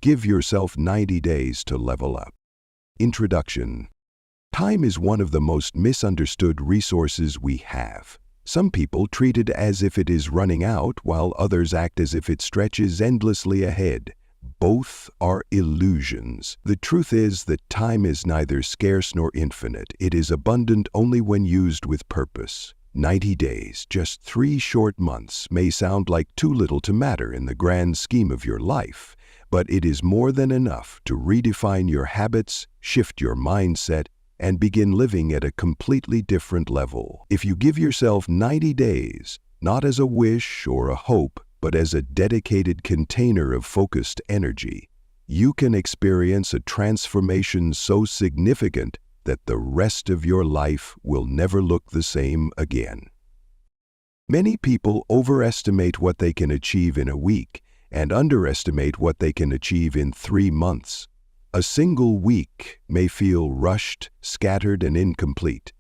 Give yourself 90 days to level up. Introduction. Time is one of the most misunderstood resources we have. Some people treat it as if it is running out, while others act as if it stretches endlessly ahead. Both are illusions. The truth is that time is neither scarce nor infinite. It is abundant only when used with purpose. 90 days, just 3 short months, may sound like too little to matter in the grand scheme of your life, but it is more than enough to redefine your habits, shift your mindset, and begin living at a completely different level. If you give yourself 90 days, not as a wish or a hope, but as a dedicated container of focused energy, you can experience a transformation so significant that the rest of your life will never look the same again. Many people overestimate what they can achieve in a week and underestimate what they can achieve in 3 months. A single week may feel rushed, scattered, and incomplete.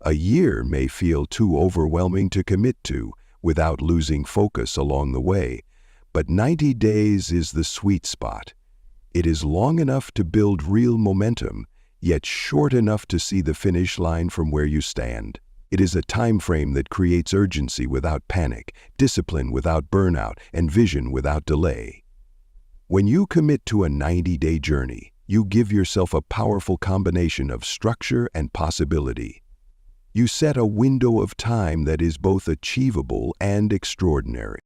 A year may feel too overwhelming to commit to without losing focus along the way. But 90 days is the sweet spot. It is long enough to build real momentum, yet short enough to see the finish line from where you stand. It is a time frame that creates urgency without panic, discipline without burnout, and vision without delay. When you commit to a 90-day journey, you give yourself a powerful combination of structure and possibility. You set a window of time that is both achievable and extraordinary.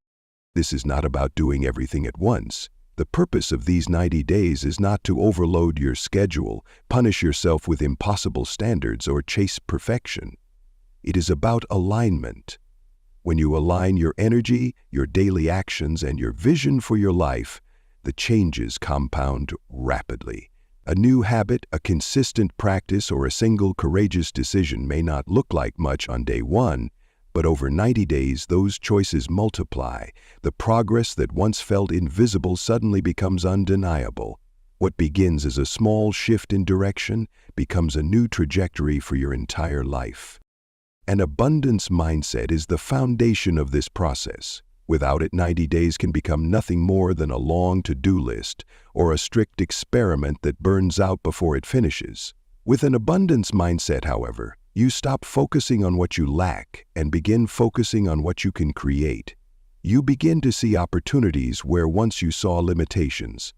This is not about doing everything at once. The purpose of these 90 days is not to overload your schedule, punish yourself with impossible standards, or chase perfection. It is about alignment. When you align your energy, your daily actions, and your vision for your life, the changes compound rapidly. A new habit, a consistent practice, or a single courageous decision may not look like much on day 1, but over 90 days those choices multiply. The progress that once felt invisible suddenly becomes undeniable. What begins as a small shift in direction becomes a new trajectory for your entire life. An abundance mindset is the foundation of this process. Without it, 90 days can become nothing more than a long to-do list or a strict experiment that burns out before it finishes. With an abundance mindset, however, you stop focusing on what you lack and begin focusing on what you can create. You begin to see opportunities where once you saw limitations.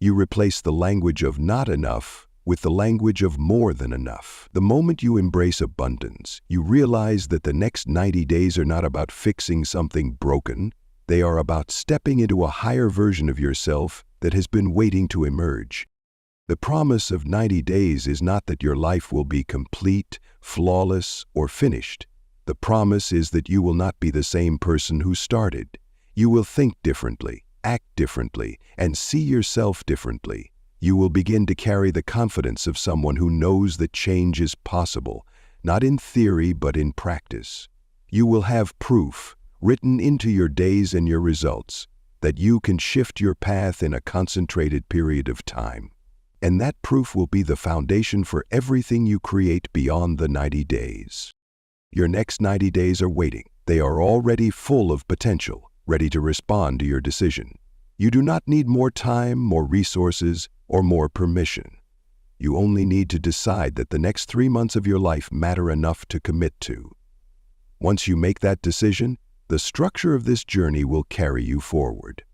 You replace the language of not enough with the language of more than enough. The moment you embrace abundance, you realize that the next 90 days are not about fixing something broken. They are about stepping into a higher version of yourself that has been waiting to emerge. The promise of 90 days is not that your life will be complete, flawless, or finished. The promise is that you will not be the same person who started. You will think differently, act differently, and see yourself differently. You will begin to carry the confidence of someone who knows that change is possible, not in theory but in practice. You will have proof, written into your days and your results, that you can shift your path in a concentrated period of time. And that proof will be the foundation for everything you create beyond the 90 days. Your next 90 days are waiting. They are already full of potential, ready to respond to your decision. You do not need more time, more resources, or more permission. You only need to decide that the next 3 months of your life matter enough to commit to. Once you make that decision, the structure of this journey will carry you forward.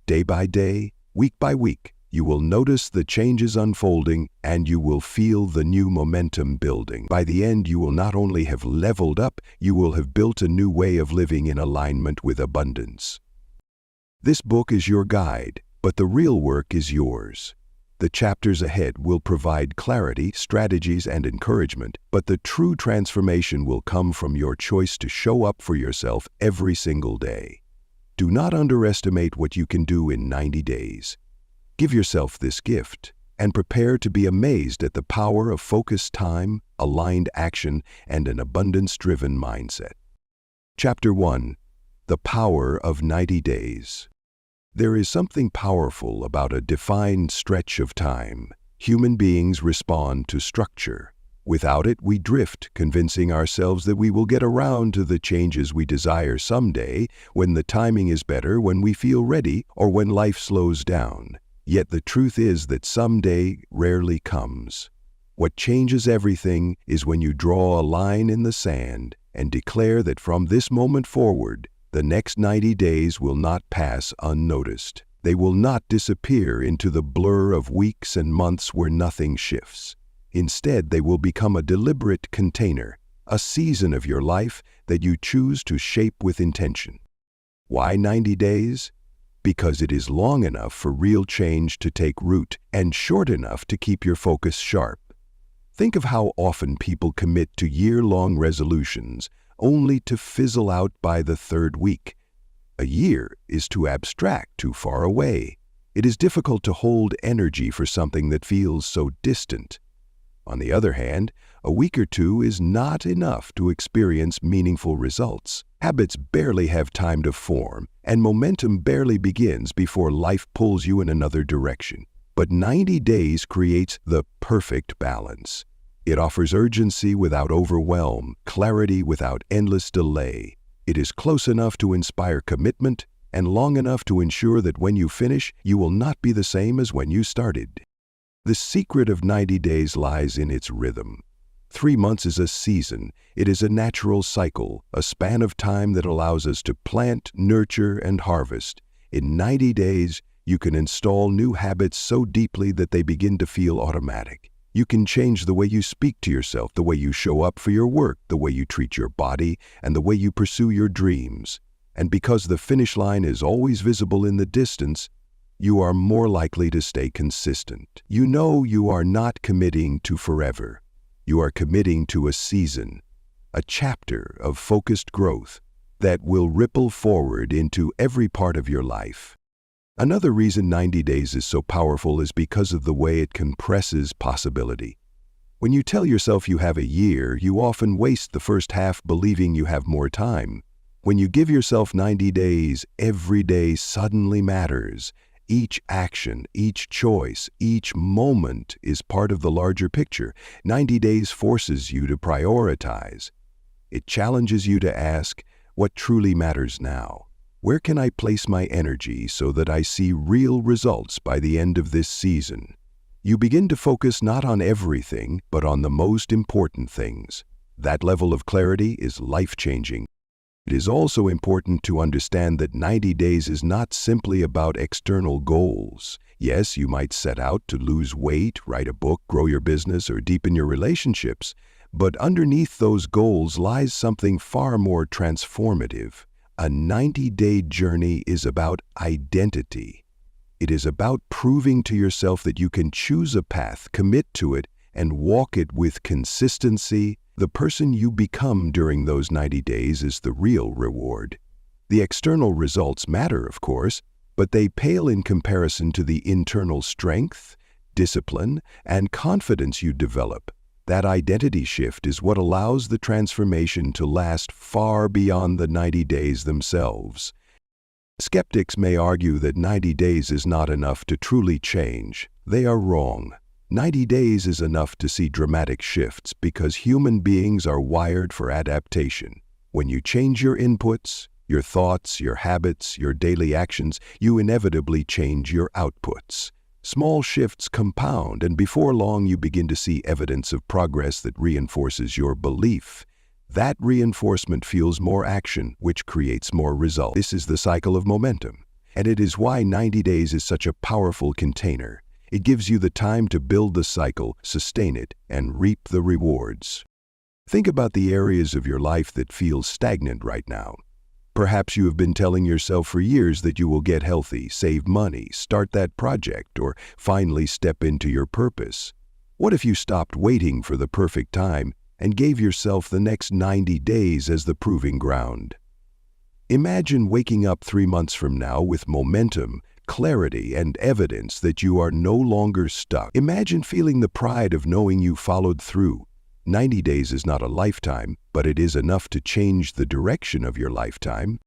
Day by day, week by week, you will notice the changes unfolding and you will feel the new momentum building. By the end, you will not only have leveled up, you will have built a new way of living in alignment with abundance. This book is your guide, but the real work is yours. The chapters ahead will provide clarity, strategies, and encouragement, but the true transformation will come from your choice to show up for yourself every single day. Do not underestimate what you can do in 90 days. Give yourself this gift and prepare to be amazed at the power of focused time, aligned action, and an abundance-driven mindset. Chapter 1. The Power of 90 Days. There is something powerful about a defined stretch of time. Human beings respond to structure. Without it, we drift, convincing ourselves that we will get around to the changes we desire someday, when the timing is better, when we feel ready, or when life slows down. Yet the truth is that someday rarely comes. What changes everything is when you draw a line in the sand and declare that from this moment forward, the next 90 days will not pass unnoticed. They will not disappear into the blur of weeks and months where nothing shifts. Instead, they will become a deliberate container, a season of your life that you choose to shape with intention. Why 90 days? Because it is long enough for real change to take root and short enough to keep your focus sharp. Think of how often people commit to year-long resolutions only to fizzle out by the third week. A year is too abstract, too far away. It is difficult to hold energy for something that feels so distant. On the other hand, a week or two is not enough to experience meaningful results. Habits barely have time to form, and momentum barely begins before life pulls you in another direction. But 90 days creates the perfect balance. It offers urgency without overwhelm, clarity without endless delay. It is close enough to inspire commitment and long enough to ensure that when you finish, you will not be the same as when you started. The secret of 90 days lies in its rhythm. 3 months is a season. It is a natural cycle, a span of time that allows us to plant, nurture, and harvest. In 90 days, you can install new habits so deeply that they begin to feel automatic. You can change the way you speak to yourself, the way you show up for your work, the way you treat your body, and the way you pursue your dreams. And because the finish line is always visible in the distance, you are more likely to stay consistent. You know you are not committing to forever. You are committing to a season, a chapter of focused growth that will ripple forward into every part of your life. Another reason 90 days is so powerful is because of the way it compresses possibility. When you tell yourself you have a year, you often waste the first half believing you have more time. When you give yourself 90 days, every day suddenly matters. Each action, each choice, each moment is part of the larger picture. 90 days forces you to prioritize. It challenges you to ask, what truly matters now? Where can I place my energy so that I see real results by the end of this season? You begin to focus not on everything, but on the most important things. That level of clarity is life-changing. It is also important to understand that 90 days is not simply about external goals. Yes, you might set out to lose weight, write a book, grow your business, or deepen your relationships, but underneath those goals lies something far more transformative. A 90-day journey is about identity. It is about proving to yourself that you can choose a path, commit to it, and walk it with consistency. The person you become during those 90 days is the real reward. The external results matter, of course, but they pale in comparison to the internal strength, discipline, and confidence you develop. That identity shift is what allows the transformation to last far beyond the 90 days themselves. Skeptics may argue that 90 days is not enough to truly change. They are wrong. 90 days is enough to see dramatic shifts because human beings are wired for adaptation. When you change your inputs, your thoughts, your habits, your daily actions, you inevitably change your outputs. Small shifts compound, and before long you begin to see evidence of progress that reinforces your belief. That reinforcement fuels more action, which creates more results. This is the cycle of momentum, and it is why 90 days is such a powerful container. It gives you the time to build the cycle, sustain it, and reap the rewards. Think about the areas of your life that feel stagnant right now. Perhaps you have been telling yourself for years that you will get healthy, save money, start that project, or finally step into your purpose. What if you stopped waiting for the perfect time and gave yourself the next 90 days as the proving ground? Imagine waking up 3 months from now with momentum, clarity, and evidence that you are no longer stuck. Imagine feeling the pride of knowing you followed through. 90 days is not a lifetime, but it is enough to change the direction of your lifetime.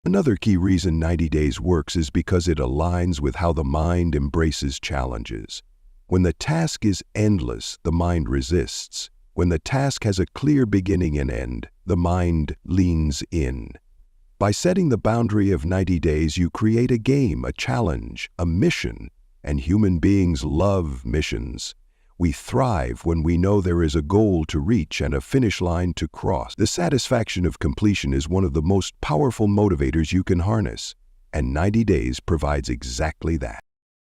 Another key reason 90 days works is because it aligns with how the mind embraces challenges. When the task is endless, the mind resists. When the task has a clear beginning and end, the mind leans in. By setting the boundary of 90 days, you create a game, a challenge, a mission. and human beings love missions. We thrive when we know there is a goal to reach and a finish line to cross. The satisfaction of completion is one of the most powerful motivators you can harness, and 90 days provides exactly that.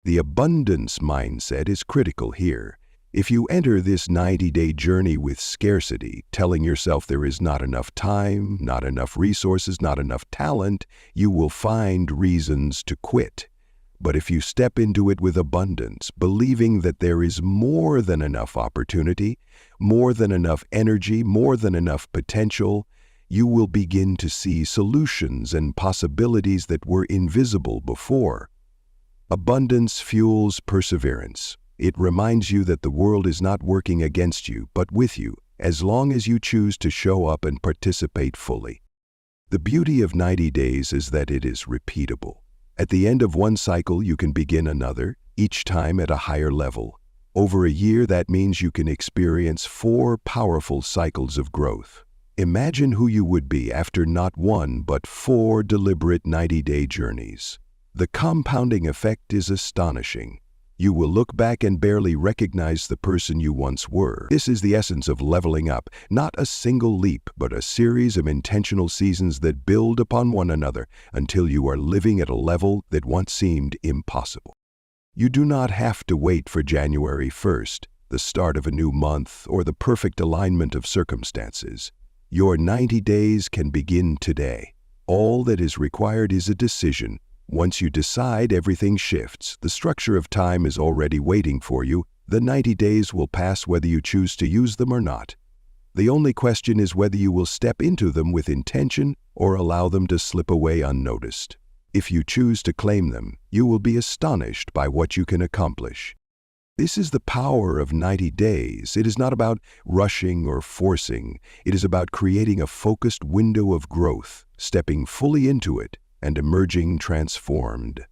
The abundance mindset is critical here. If you enter this 90-day journey with scarcity, telling yourself there is not enough time, not enough resources, not enough talent, you will find reasons to quit. But if you step into it with abundance, believing that there is more than enough opportunity, more than enough energy, more than enough potential, you will begin to see solutions and possibilities that were invisible before. Abundance fuels perseverance. It reminds you that the world is not working against you, but with you, as long as you choose to show up and participate fully. The beauty of 90 days is that it is repeatable. At the end of one cycle, you can begin another, each time at a higher level. Over a year, that means you can experience 4 powerful cycles of growth. Imagine who you would be after not 1 but 4 deliberate 90-day journeys. The compounding effect is astonishing. You will look back and barely recognize the person you once were. This is the essence of leveling up, not a single leap, but a series of intentional seasons that build upon one another until you are living at a level that once seemed impossible. You do not have to wait for January 1st, the start of a new month, or the perfect alignment of circumstances. Your 90 days can begin today. All that is required is a decision. Once you decide, everything shifts. The structure of time is already waiting for you. The 90 days will pass whether you choose to use them or not. The only question is whether you will step into them with intention or allow them to slip away unnoticed. If you choose to claim them, you will be astonished by what you can accomplish. This is the power of 90 days. It is not about rushing or forcing. It is about creating a focused window of growth, stepping fully into it, and emerging transformed.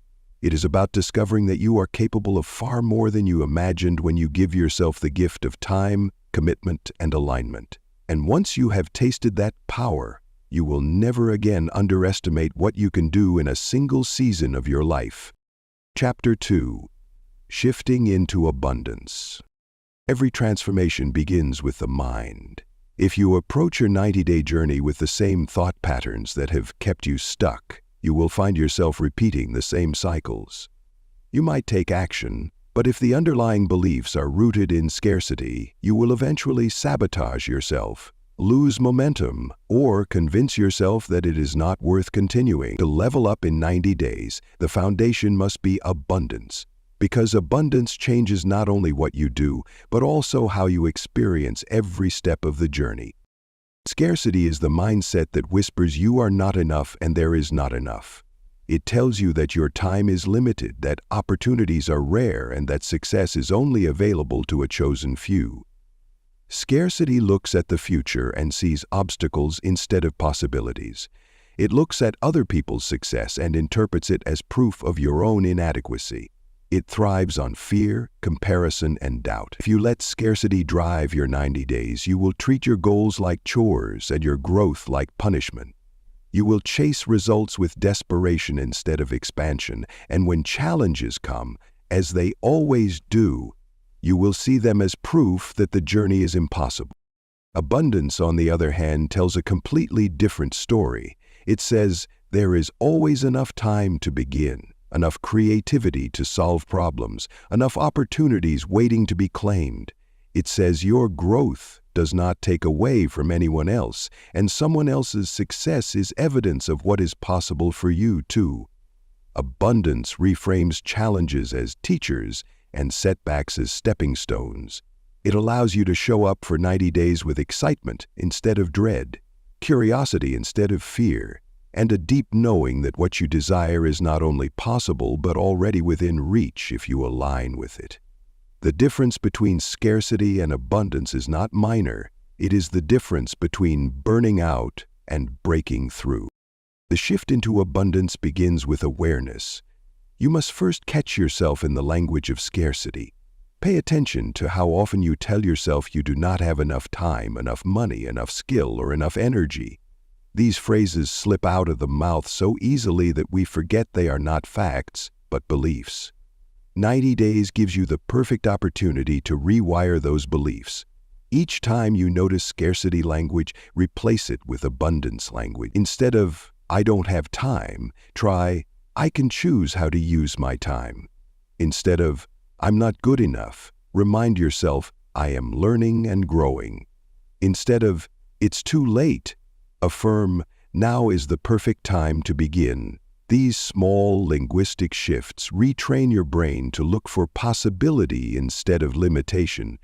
It is about discovering that you are capable of far more than you imagined when you give yourself the gift of time, commitment, and alignment. And once you have tasted that power, you will never again underestimate what you can do in a single season of your life. Chapter 2. Shifting into Abundance. Every transformation begins with the mind. If you approach your 90-day journey with the same thought patterns that have kept you stuck, you will find yourself repeating the same cycles. You might take action, but if the underlying beliefs are rooted in scarcity, you will eventually sabotage yourself, lose momentum, or convince yourself that it is not worth continuing. To level up in 90 days, the foundation must be abundance, because abundance changes not only what you do, but also how you experience every step of the journey. Scarcity is the mindset that whispers you are not enough and there is not enough. It tells you that your time is limited, that opportunities are rare, and that success is only available to a chosen few. Scarcity looks at the future and sees obstacles instead of possibilities. It looks at other people's success and interprets it as proof of your own inadequacy. It thrives on fear, comparison, and doubt. If you let scarcity drive your 90 days, you will treat your goals like chores and your growth like punishment. You will chase results with desperation instead of expansion, and when challenges come, as they always do, you will see them as proof that the journey is impossible. Abundance, on the other hand, tells a completely different story. It says, there is always enough time to begin, enough creativity to solve problems, enough opportunities waiting to be claimed. It says your growth does not take away from anyone else, and someone else's success is evidence of what is possible for you too. Abundance reframes challenges as teachers and setbacks as stepping stones. It allows you to show up for 90 days with excitement instead of dread, curiosity instead of fear, and a deep knowing that what you desire is not only possible but already within reach if you align with it. The difference between scarcity and abundance is not minor. It is the difference between burning out and breaking through. The shift into abundance begins with awareness. You must first catch yourself in the language of scarcity. Pay attention to how often you tell yourself you do not have enough time, enough money, enough skill, or enough energy. These phrases slip out of the mouth so easily that we forget they are not facts, but beliefs. 90 days gives you the perfect opportunity to rewire those beliefs. Each time you notice scarcity language, replace it with abundance language. Instead of, "I don't have time," try, "I can choose how to use my time." Instead of, "I'm not good enough," remind yourself, "I am learning and growing." Instead of, "It's too late," affirm, "Now is the perfect time to begin." These small linguistic shifts retrain your brain to look for possibility instead of limitation.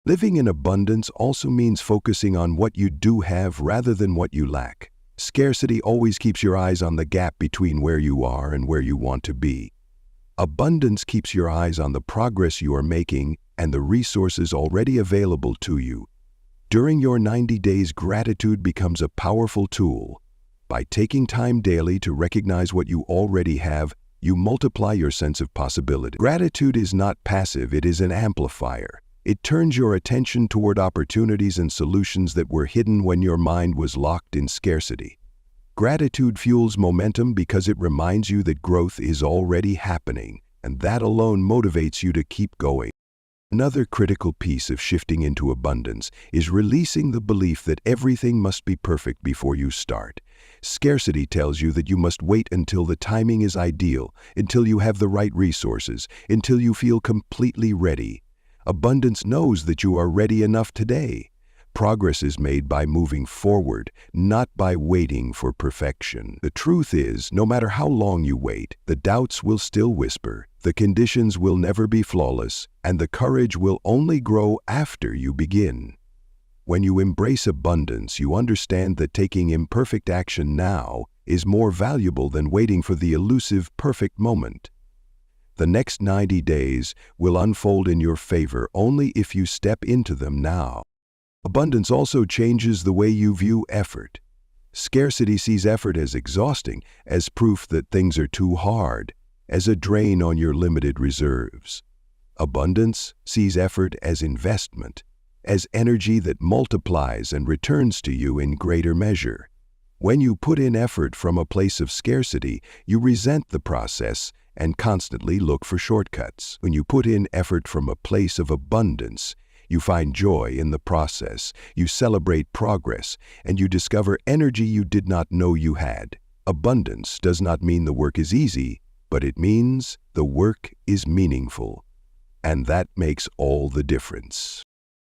Living in abundance also means focusing on what you do have rather than what you lack. Scarcity always keeps your eyes on the gap between where you are and where you want to be. Abundance keeps your eyes on the progress you are making and the resources already available to you. During your 90 days, gratitude becomes a powerful tool. By taking time daily to recognize what you already have, you multiply your sense of possibility. Gratitude is not passive, it is an amplifier. It turns your attention toward opportunities and solutions that were hidden when your mind was locked in scarcity. Gratitude fuels momentum because it reminds you that growth is already happening, and that alone motivates you to keep going. Another critical piece of shifting into abundance is releasing the belief that everything must be perfect before you start. Scarcity tells you that you must wait until the timing is ideal, until you have the right resources, until you feel completely ready. Abundance knows that you are ready enough today. Progress is made by moving forward, not by waiting for perfection. The truth is, no matter how long you wait, the doubts will still whisper, the conditions will never be flawless, and the courage will only grow after you begin. When you embrace abundance, you understand that taking imperfect action now is more valuable than waiting for the elusive perfect moment. The next 90 days will unfold in your favor only if you step into them now. Abundance also changes the way you view effort. Scarcity sees effort as exhausting, as proof that things are too hard, as a drain on your limited reserves. Abundance sees effort as investment, as energy that multiplies and returns to you in greater measure. When you put in effort from a place of scarcity, you resent the process and constantly look for shortcuts. When you put in effort from a place of abundance, you find joy in the process, you celebrate progress, and you discover energy you did not know you had. Abundance does not mean the work is easy, but it means the work is meaningful. And that makes all the difference.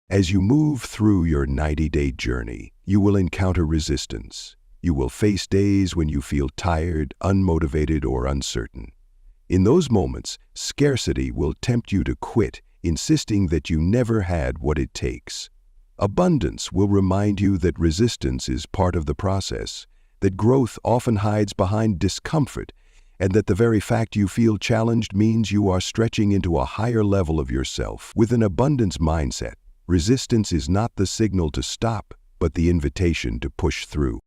As you move through your 90-day journey, you will encounter resistance. You will face days when you feel tired, unmotivated, or uncertain. In those moments, scarcity will tempt you to quit, insisting that you never had what it takes. Abundance will remind you that resistance is part of the process, that growth often hides behind discomfort, and that the very fact you feel challenged means you are stretching into a higher level of yourself. With an abundance mindset, resistance is not the signal to stop, but the invitation to push through.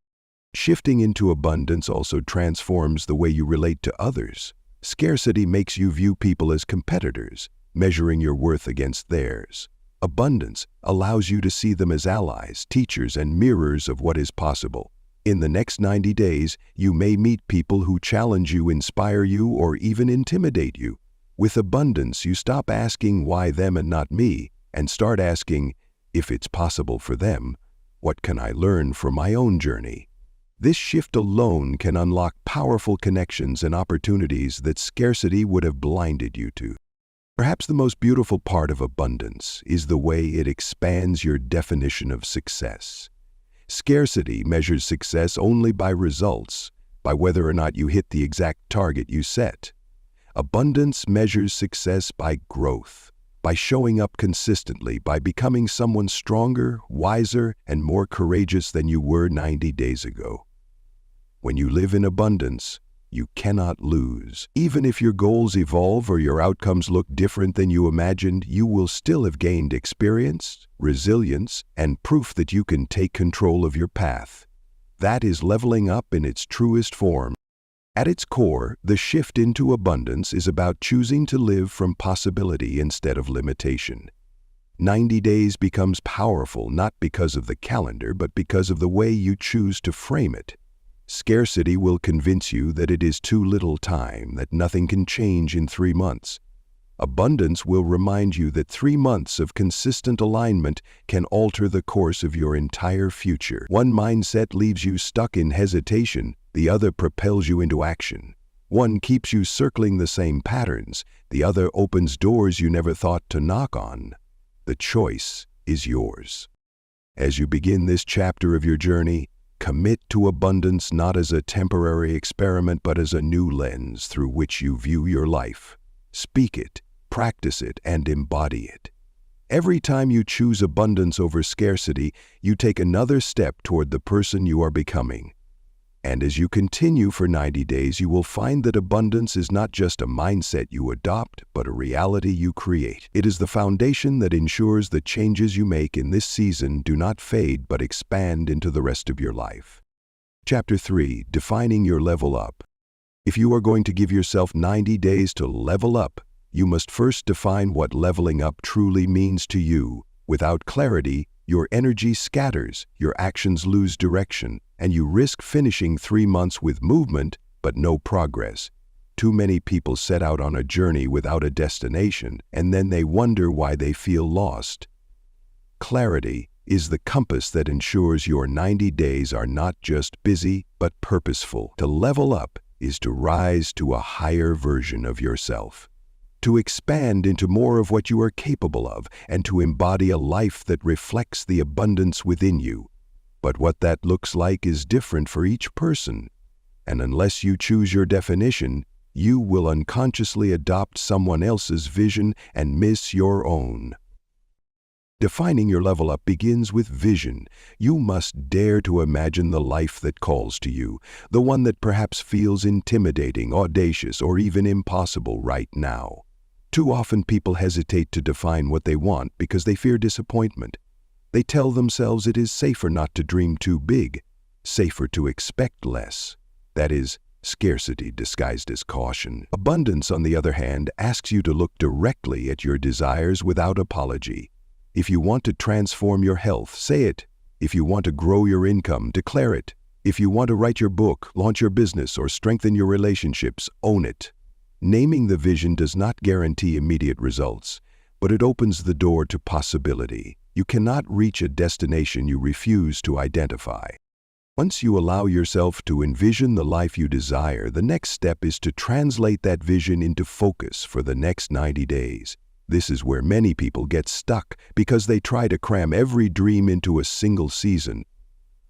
Shifting into abundance also transforms the way you relate to others. Scarcity makes you view people as competitors, measuring your worth against theirs. Abundance allows you to see them as allies, teachers, and mirrors of what is possible. In the next 90 days, you may meet people who challenge you, inspire you, or even intimidate you. With abundance, you stop asking why them and not me, and start asking, if it's possible for them, what can I learn from my own journey? This shift alone can unlock powerful connections and opportunities that scarcity would have blinded you to. Perhaps the most beautiful part of abundance is the way it expands your definition of success. Scarcity measures success only by results, by whether or not you hit the exact target you set. Abundance measures success by growth, by showing up consistently, by becoming someone stronger, wiser, and more courageous than you were 90 days ago. When you live in abundance, you cannot lose. Even if your goals evolve or your outcomes look different than you imagined, you will still have gained experience, resilience, and proof that you can take control of your path. That is leveling up in its truest form. At its core, the shift into abundance is about choosing to live from possibility instead of limitation. 90 days becomes powerful not because of the calendar, but because of the way you choose to frame it. Scarcity will convince you that it is too little time, that nothing can change in 3 months. Abundance will remind you that 3 months of consistent alignment can alter the course of your entire future. One mindset leaves you stuck in hesitation, the other propels you into action. One keeps you circling the same patterns, the other opens doors you never thought to knock on. The choice is yours. As you begin this chapter of your journey, commit to abundance not as a temporary experiment but as a new lens through which you view your life. Speak it, practice it, and embody it. Every time you choose abundance over scarcity, you take another step toward the person you are becoming. And as you continue for 90 days, you will find that abundance is not just a mindset you adopt, but a reality you create. It is the foundation that ensures the changes you make in this season do not fade but expand into the rest of your life. Chapter 3. Defining your level up. If you are going to give yourself 90 days to level up, you must first define what leveling up truly means to you. Without clarity, your energy scatters, your actions lose direction, and you risk finishing 3 months with movement but no progress. Too many people set out on a journey without a destination, and then they wonder why they feel lost. Clarity is the compass that ensures your 90 days are not just busy but purposeful. To level up is to rise to a higher version of yourself, to expand into more of what you are capable of, and to embody a life that reflects the abundance within you. But what that looks like is different for each person, and unless you choose your definition, you will unconsciously adopt someone else's vision and miss your own. Defining your level up begins with vision. You must dare to imagine the life that calls to you, the one that perhaps feels intimidating, audacious, or even impossible right now. Too often people hesitate to define what they want because they fear disappointment. They tell themselves it is safer not to dream too big, safer to expect less. That is, scarcity disguised as caution. Abundance, on the other hand, asks you to look directly at your desires without apology. If you want to transform your health, say it. If you want to grow your income, declare it. If you want to write your book, launch your business, or strengthen your relationships, own it. Naming the vision does not guarantee immediate results, but it opens the door to possibility. You cannot reach a destination you refuse to identify. Once you allow yourself to envision the life you desire, the next step is to translate that vision into focus for the next 90 days. This is where many people get stuck because they try to cram every dream into a single season.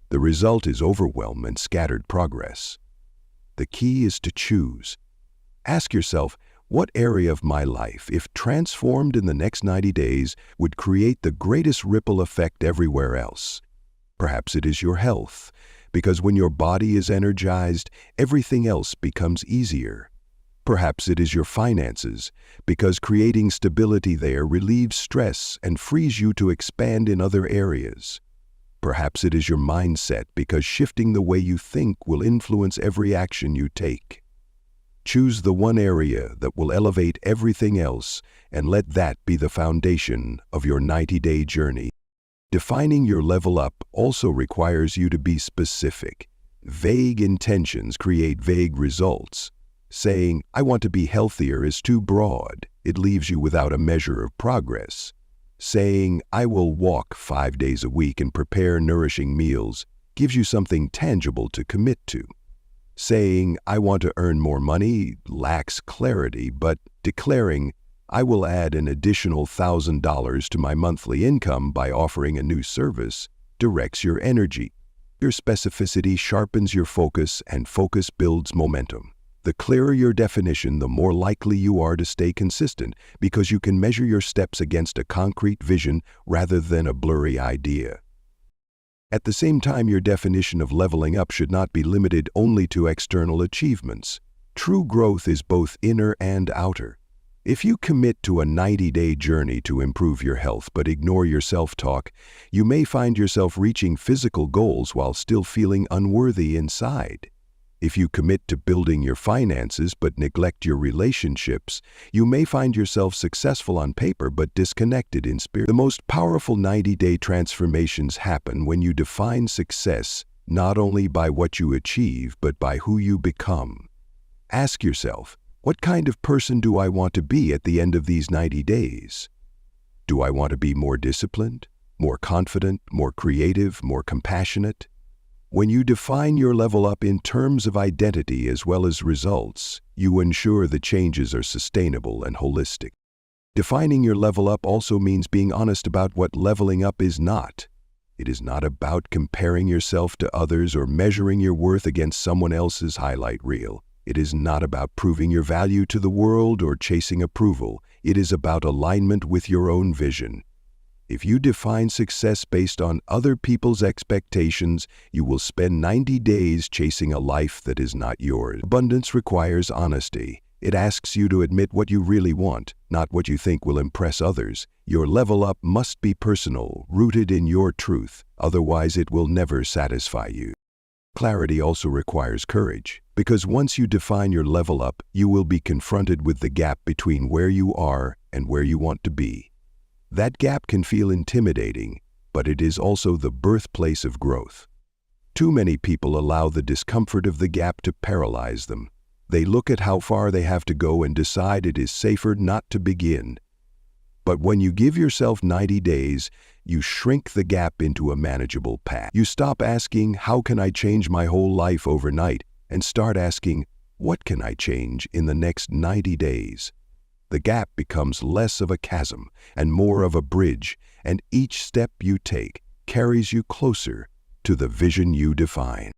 The result is overwhelm and scattered progress. The key is to choose. Ask yourself, what area of my life, if transformed in the next 90 days, would create the greatest ripple effect everywhere else? Perhaps it is your health, because when your body is energized, everything else becomes easier. Perhaps it is your finances, because creating stability there relieves stress and frees you to expand in other areas. Perhaps it is your mindset, because shifting the way you think will influence every action you take. Choose the one area that will elevate everything else, and let that be the foundation of your 90-day journey. Defining your level up also requires you to be specific. Vague intentions create vague results. Saying, "I want to be healthier," is too broad. It leaves you without a measure of progress. Saying, "I will walk 5 days a week and prepare nourishing meals," gives you something tangible to commit to. Saying, "I want to earn more money," lacks clarity, but declaring, "I will add an additional $1,000 to my monthly income by offering a new service," directs your energy. Your specificity sharpens your focus, and focus builds momentum. The clearer your definition, the more likely you are to stay consistent, because you can measure your steps against a concrete vision rather than a blurry idea. At the same time, your definition of leveling up should not be limited only to external achievements. True growth is both inner and outer. If you commit to a 90-day journey to improve your health but ignore your self-talk, you may find yourself reaching physical goals while still feeling unworthy inside. If you commit to building your finances but neglect your relationships, you may find yourself successful on paper but disconnected in spirit. The most powerful 90-day transformations happen when you define success not only by what you achieve but by who you become. Ask yourself, What kind of person do I want to be at the end of these 90 days? Do I want to be more disciplined, more confident, more creative, more compassionate? When you define your level up in terms of identity as well as results, you ensure the changes are sustainable and holistic. Defining your level up also means being honest about what leveling up is not. It is not about comparing yourself to others or measuring your worth against someone else's highlight reel. It is not about proving your value to the world or chasing approval. It is about alignment with your own vision. If you define success based on other people's expectations, you will spend 90 days chasing a life that is not yours. Abundance requires honesty. It asks you to admit what you really want, not what you think will impress others. Your level up must be personal, rooted in your truth. Otherwise, it will never satisfy you. Clarity also requires courage, because once you define your level up, you will be confronted with the gap between where you are and where you want to be. That gap can feel intimidating, but it is also the birthplace of growth. Too many people allow the discomfort of the gap to paralyze them. They look at how far they have to go and decide it is safer not to begin. But when you give yourself 90 days, you shrink the gap into a manageable path. You stop asking, how can I change my whole life overnight, and start asking, what can I change in the next 90 days? The gap becomes less of a chasm and more of a bridge, and each step you take carries you closer to the vision you define.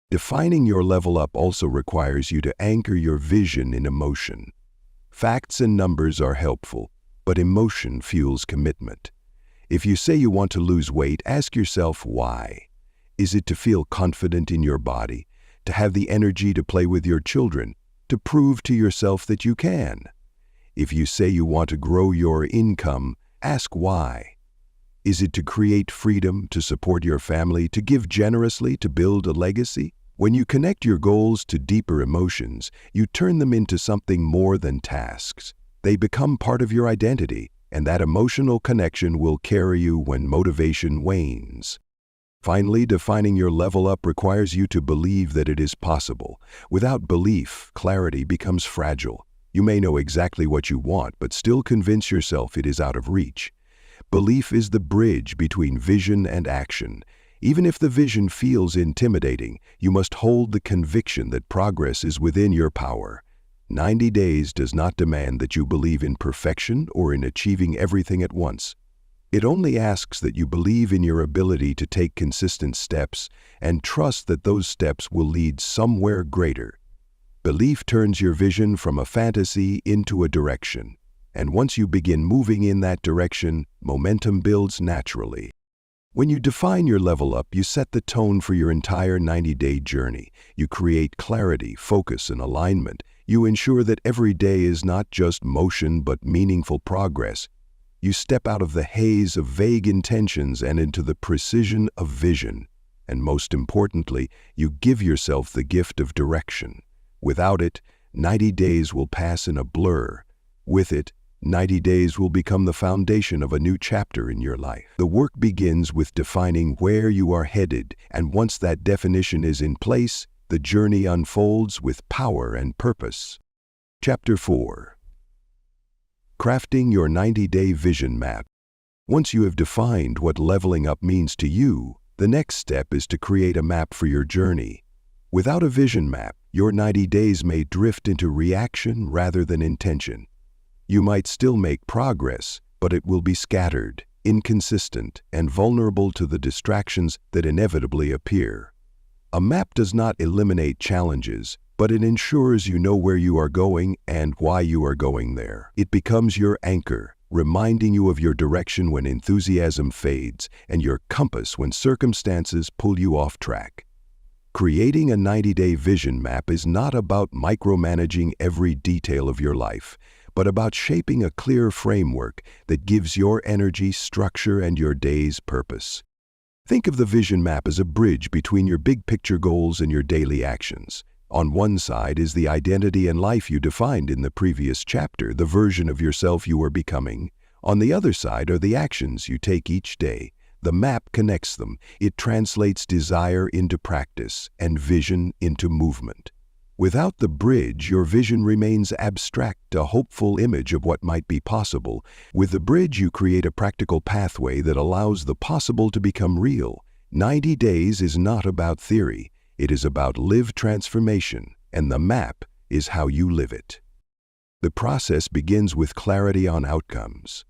Defining your level up also requires you to anchor your vision in emotion. Facts and numbers are helpful, but emotion fuels commitment. If you say you want to lose weight, ask yourself why. Is it to feel confident in your body, to have the energy to play with your children, to prove to yourself that you can? If you say you want to grow your income, ask why. Is it to create freedom, to support your family, to give generously, to build a legacy? When you connect your goals to deeper emotions, you turn them into something more than tasks. They become part of your identity, and that emotional connection will carry you when motivation wanes. Finally, defining your level up requires you to believe that it is possible. Without belief, clarity becomes fragile. You may know exactly what you want, but still convince yourself it is out of reach. Belief is the bridge between vision and action. Even if the vision feels intimidating, you must hold the conviction that progress is within your power. 90 days does not demand that you believe in perfection or in achieving everything at once. It only asks that you believe in your ability to take consistent steps and trust that those steps will lead somewhere greater. Belief turns your vision from a fantasy into a direction, and once you begin moving in that direction, momentum builds naturally. When you define your level up, you set the tone for your entire 90-day journey. You create clarity, focus, and alignment. You ensure that every day is not just motion but meaningful progress. You step out of the haze of vague intentions and into the precision of vision. And most importantly, you give yourself the gift of direction. Without it, 90 days will pass in a blur. With it, 90 days will become the foundation of a new chapter in your life. The work begins with defining where you are headed, and once that definition is in place, the journey unfolds with power and purpose. Chapter 4. Crafting your 90-day vision map. Once you have defined what leveling up means to you, the next step is to create a map for your journey. Without a vision map, your 90 days may drift into reaction rather than intention. You might still make progress, but it will be scattered, inconsistent, and vulnerable to the distractions that inevitably appear. A map does not eliminate challenges, but it ensures you know where you are going and why you are going there. It becomes your anchor, reminding you of your direction when enthusiasm fades and your compass when circumstances pull you off track. Creating a 90-day vision map is not about micromanaging every detail of your life, but about shaping a clear framework that gives your energy structure and your day's purpose. Think of the vision map as a bridge between your big picture goals and your daily actions. On one side is the identity and life you defined in the previous chapter, the version of yourself you are becoming. On the other side are the actions you take each day. The map connects them. It translates desire into practice and vision into movement. Without the bridge, your vision remains abstract, a hopeful image of what might be possible. With the bridge, you create a practical pathway that allows the possible to become real. 90 days is not about theory. It is about lived transformation, and the map is how you live it. The process begins with clarity on outcomes.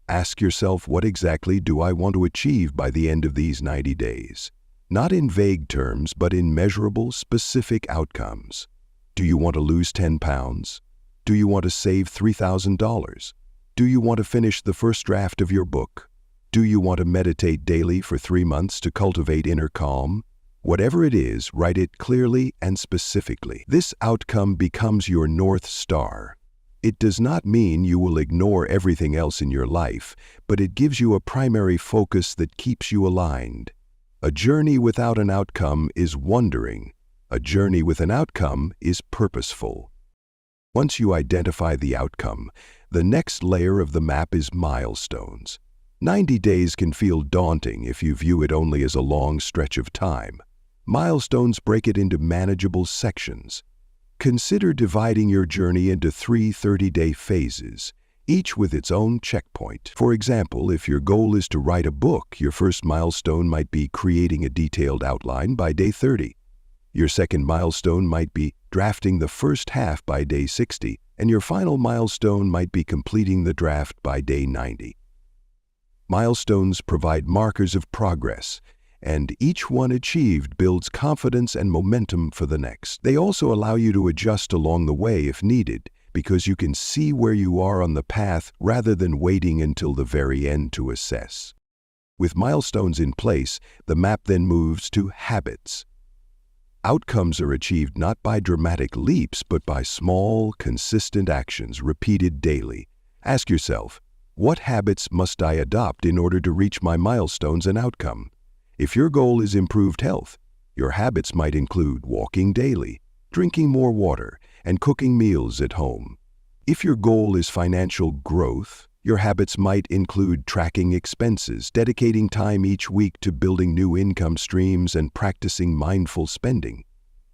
Ask yourself, what exactly do I want to achieve by the end of these 90 days? Not in vague terms, but in measurable, specific outcomes. Do you want to lose 10 pounds? Do you want to save $3,000? Do you want to finish the first draft of your book? Do you want to meditate daily for 3 months to cultivate inner calm? Whatever it is, write it clearly and specifically. This outcome becomes your North Star. It does not mean you will ignore everything else in your life, but it gives you a primary focus that keeps you aligned. A journey without an outcome is wandering. A journey with an outcome is purposeful. Once you identify the outcome, the next layer of the map is milestones. 90 days can feel daunting if you view it only as a long stretch of time. Milestones break it into manageable sections. Consider dividing your journey into 3 30-day phases, each with its own checkpoint. For example, if your goal is to write a book, your first milestone might be creating a detailed outline by day 30. Your second milestone might be drafting the first half by day 60, and your final milestone might be completing the draft by day 90. Milestones provide markers of progress, and each one achieved builds confidence and momentum for the next. They also allow you to adjust along the way if needed, because you can see where you are on the path rather than waiting until the very end to assess. With milestones in place, the map then moves to habits. Outcomes are achieved not by dramatic leaps, but by small, consistent actions repeated daily. Ask yourself, what habits must I adopt in order to reach my milestones and outcome? If your goal is improved health, your habits might include walking daily, drinking more water, and cooking meals at home. If your goal is financial growth, your habits might include tracking expenses, dedicating time each week to building new income streams, and practicing mindful spending.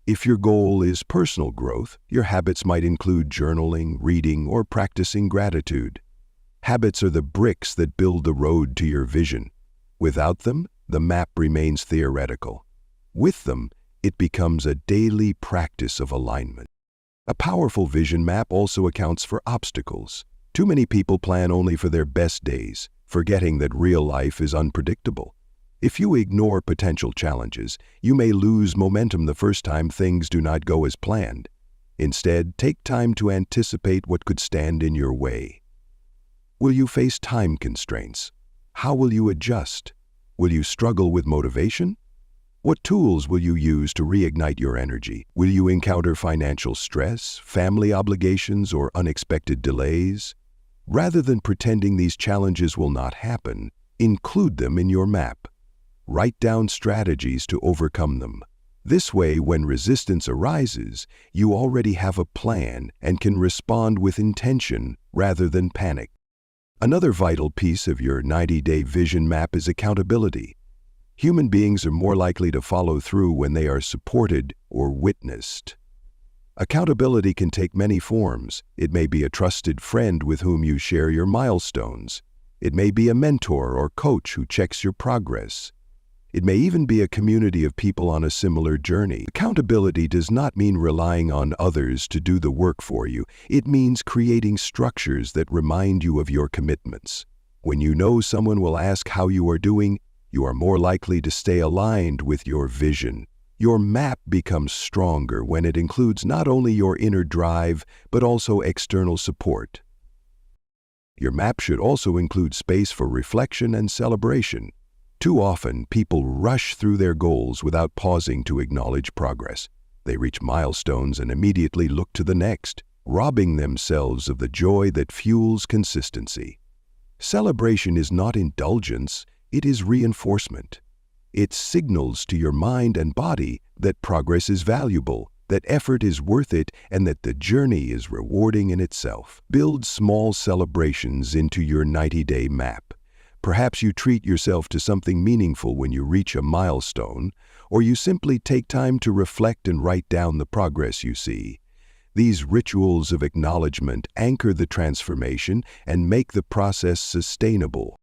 If your goal is personal growth, your habits might include journaling, reading, or practicing gratitude. Habits are the bricks that build the road to your vision. Without them, the map remains theoretical. With them, it becomes a daily practice of alignment. A powerful vision map also accounts for obstacles. Too many people plan only for their best days, forgetting that real life is unpredictable. If you ignore potential challenges, you may lose momentum the first time things do not go as planned. Instead, take time to anticipate what could stand in your way. Will you face time constraints? How will you adjust? Will you struggle with motivation? What tools will you use to reignite your energy? Will you encounter financial stress, family obligations, or unexpected delays? Rather than pretending these challenges will not happen, include them in your map. Write down strategies to overcome them. This way, when resistance arises, you already have a plan and can respond with intention rather than panic. Another vital piece of your 90-day vision map is accountability. Human beings are more likely to follow through when they are supported or witnessed. Accountability can take many forms. It may be a trusted friend with whom you share your milestones. It may be a mentor or coach who checks your progress. It may even be a community of people on a similar journey. Accountability does not mean relying on others to do the work for you. It means creating structures that remind you of your commitments. When you know someone will ask how you are doing, you are more likely to stay aligned with your vision. Your map becomes stronger when it includes not only your inner drive, but also external support. Your map should also include space for reflection and celebration. Too often, people rush through their goals without pausing to acknowledge progress. They reach milestones and immediately look to the next, robbing themselves of the joy that fuels consistency. Celebration is not indulgence, it is reinforcement. It signals to your mind and body that progress is valuable, that effort is worth it, and that the journey is rewarding in itself. Build small celebrations into your 90-day map. Perhaps you treat yourself to something meaningful when you reach a milestone, or you simply take time to reflect and write down the progress you see. These rituals of acknowledgement anchor the transformation and make the process sustainable.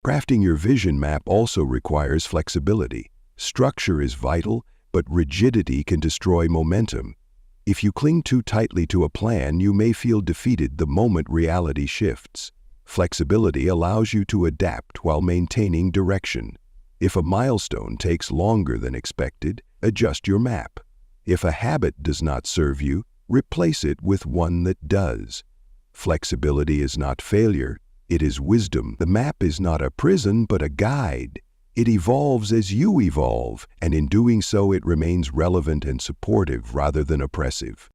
Crafting your vision map also requires flexibility. Structure is vital, but rigidity can destroy momentum. If you cling too tightly to a plan, you may feel defeated the moment reality shifts. Flexibility allows you to adapt while maintaining direction. If a milestone takes longer than expected, adjust your map. If a habit does not serve you, replace it with one that does. Flexibility is not failure, it is wisdom. The map is not a prison, but a guide. It evolves as you evolve, and in doing so it remains relevant and supportive rather than oppressive.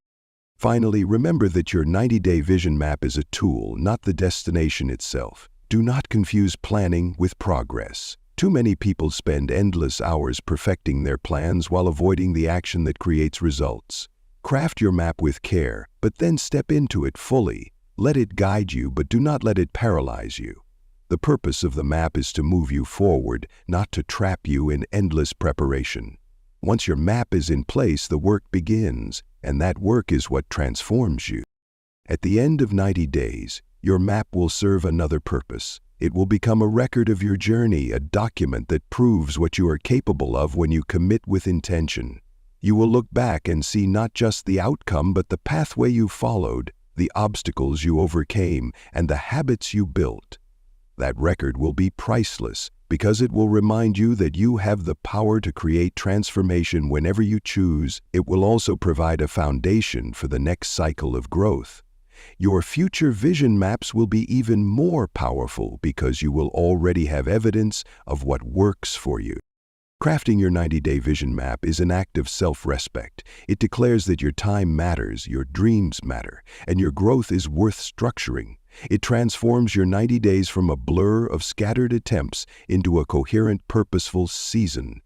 Finally, remember that your 90-day vision map is a tool, not the destination itself. Do not confuse planning with progress. Too many people spend endless hours perfecting their plans while avoiding the action that creates results. Craft your map with care, but then step into it fully. Let it guide you, but do not let it paralyze you. The purpose of the map is to move you forward, not to trap you in endless preparation. Once your map is in place, the work begins, and that work is what transforms you. At the end of 90 days, your map will serve another purpose. It will become a record of your journey, a document that proves what you are capable of when you commit with intention. You will look back and see not just the outcome, but the pathway you followed, the obstacles you overcame, and the habits you built. That record will be priceless because it will remind you that you have the power to create transformation whenever you choose. It will also provide a foundation for the next cycle of growth. Your future vision maps will be even more powerful because you will already have evidence of what works for you. Crafting your 90-day vision map is an act of self-respect. It declares that your time matters, your dreams matter, and your growth is worth structuring. It transforms your 90 days from a blur of scattered attempts into a coherent, purposeful season.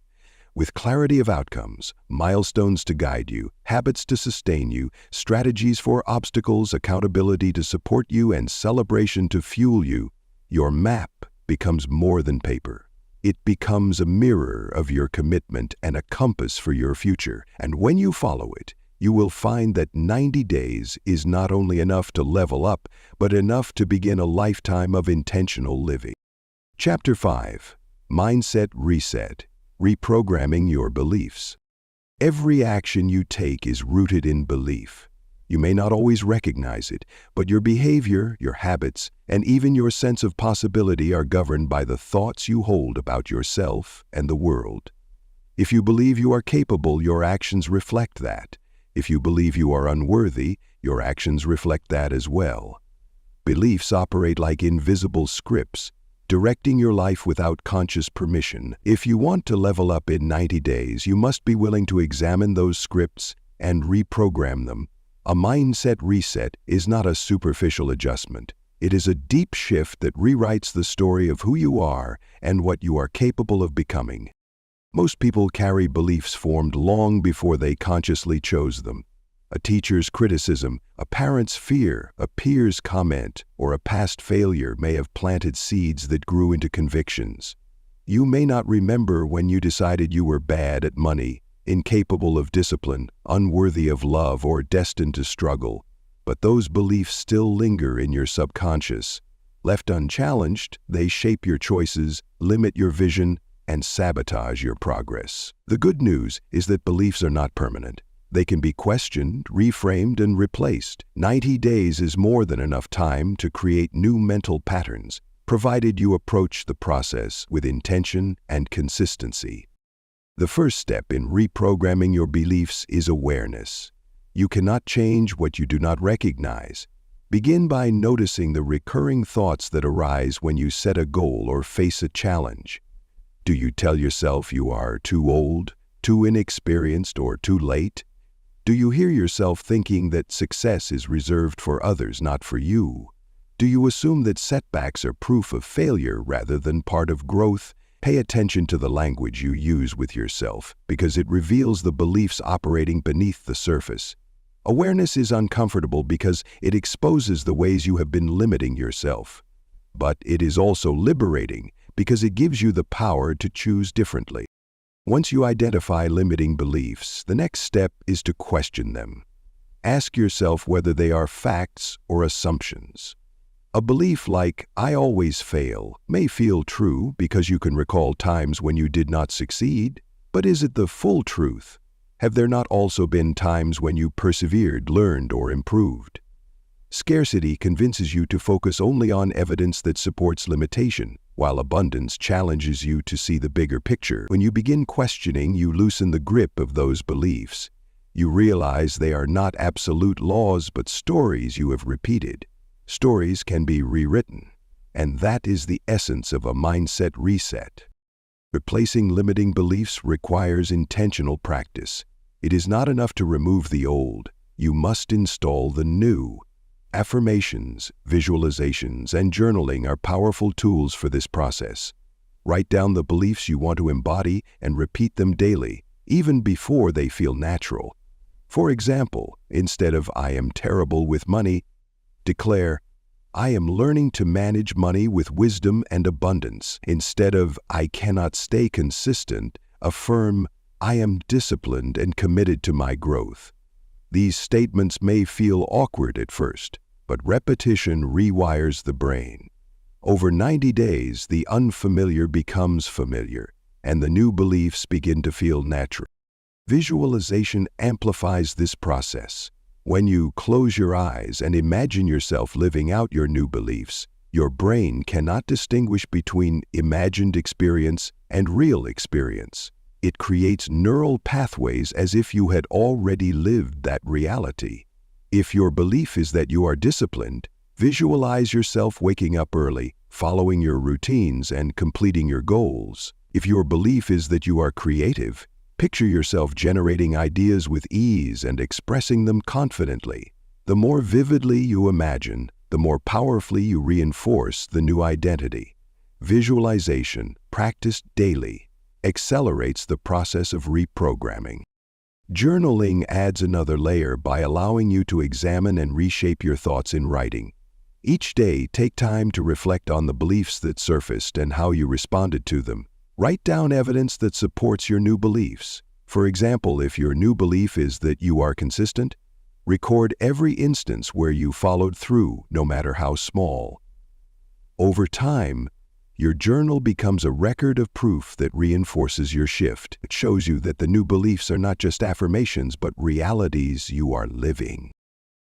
With clarity of outcomes, milestones to guide you, habits to sustain you, strategies for obstacles, accountability to support you, and celebration to fuel you, your map becomes more than paper. It becomes a mirror of your commitment and a compass for your future. And when you follow it, you will find that 90 days is not only enough to level up, but enough to begin a lifetime of intentional living. Chapter 5. Mindset Reset. Reprogramming your beliefs. Every action you take is rooted in belief. You may not always recognize it, but your behavior, your habits, and even your sense of possibility are governed by the thoughts you hold about yourself and the world. If you believe you are capable, your actions reflect that. If you believe you are unworthy, your actions reflect that as well. Beliefs operate like invisible scripts, directing your life without conscious permission. If you want to level up in 90 days, you must be willing to examine those scripts and reprogram them. A mindset reset is not a superficial adjustment. It is a deep shift that rewrites the story of who you are and what you are capable of becoming. Most people carry beliefs formed long before they consciously chose them. A teacher's criticism, a parent's fear, a peer's comment, or a past failure may have planted seeds that grew into convictions. You may not remember when you decided you were bad at money, incapable of discipline, unworthy of love, or destined to struggle, but those beliefs still linger in your subconscious. Left unchallenged, they shape your choices, limit your vision, and sabotage your progress. The good news is that beliefs are not permanent. They can be questioned, reframed, and replaced. 90 days is more than enough time to create new mental patterns, provided you approach the process with intention and consistency. The first step in reprogramming your beliefs is awareness. You cannot change what you do not recognize. Begin by noticing the recurring thoughts that arise when you set a goal or face a challenge. Do you tell yourself you are too old, too inexperienced, or too late? Do you hear yourself thinking that success is reserved for others, not for you? Do you assume that setbacks are proof of failure rather than part of growth? Pay attention to the language you use with yourself because it reveals the beliefs operating beneath the surface. Awareness is uncomfortable because it exposes the ways you have been limiting yourself. But it is also liberating because it gives you the power to choose differently. Once you identify limiting beliefs, the next step is to question them. Ask yourself whether they are facts or assumptions. A belief like, "I always fail," may feel true because you can recall times when you did not succeed, but is it the full truth? Have there not also been times when you persevered, learned, or improved? Scarcity convinces you to focus only on evidence that supports limitation, while abundance challenges you to see the bigger picture. When you begin questioning, you loosen the grip of those beliefs. You realize they are not absolute laws, but stories you have repeated. Stories can be rewritten, and that is the essence of a mindset reset. Replacing limiting beliefs requires intentional practice. It is not enough to remove the old. You must install the new. Affirmations, visualizations, and journaling are powerful tools for this process. Write down the beliefs you want to embody and repeat them daily, even before they feel natural. For example, instead of "I am terrible with money," declare, "I am learning to manage money with wisdom and abundance." Instead of "I cannot stay consistent," affirm, "I am disciplined and committed to my growth." These statements may feel awkward at first, but repetition rewires the brain. Over 90 days, the unfamiliar becomes familiar, and the new beliefs begin to feel natural. Visualization amplifies this process. When you close your eyes and imagine yourself living out your new beliefs, your brain cannot distinguish between imagined experience and real experience. It creates neural pathways as if you had already lived that reality. If your belief is that you are disciplined, visualize yourself waking up early, following your routines, and completing your goals. If your belief is that you are creative, picture yourself generating ideas with ease and expressing them confidently. The more vividly you imagine, the more powerfully you reinforce the new identity. Visualization, practiced daily, accelerates the process of reprogramming. Journaling adds another layer by allowing you to examine and reshape your thoughts in writing. Each day, take time to reflect on the beliefs that surfaced and how you responded to them. Write down evidence that supports your new beliefs. For example, if your new belief is that you are consistent, record every instance where you followed through, no matter how small. Over time, your journal becomes a record of proof that reinforces your shift. It shows you that the new beliefs are not just affirmations, but realities you are living.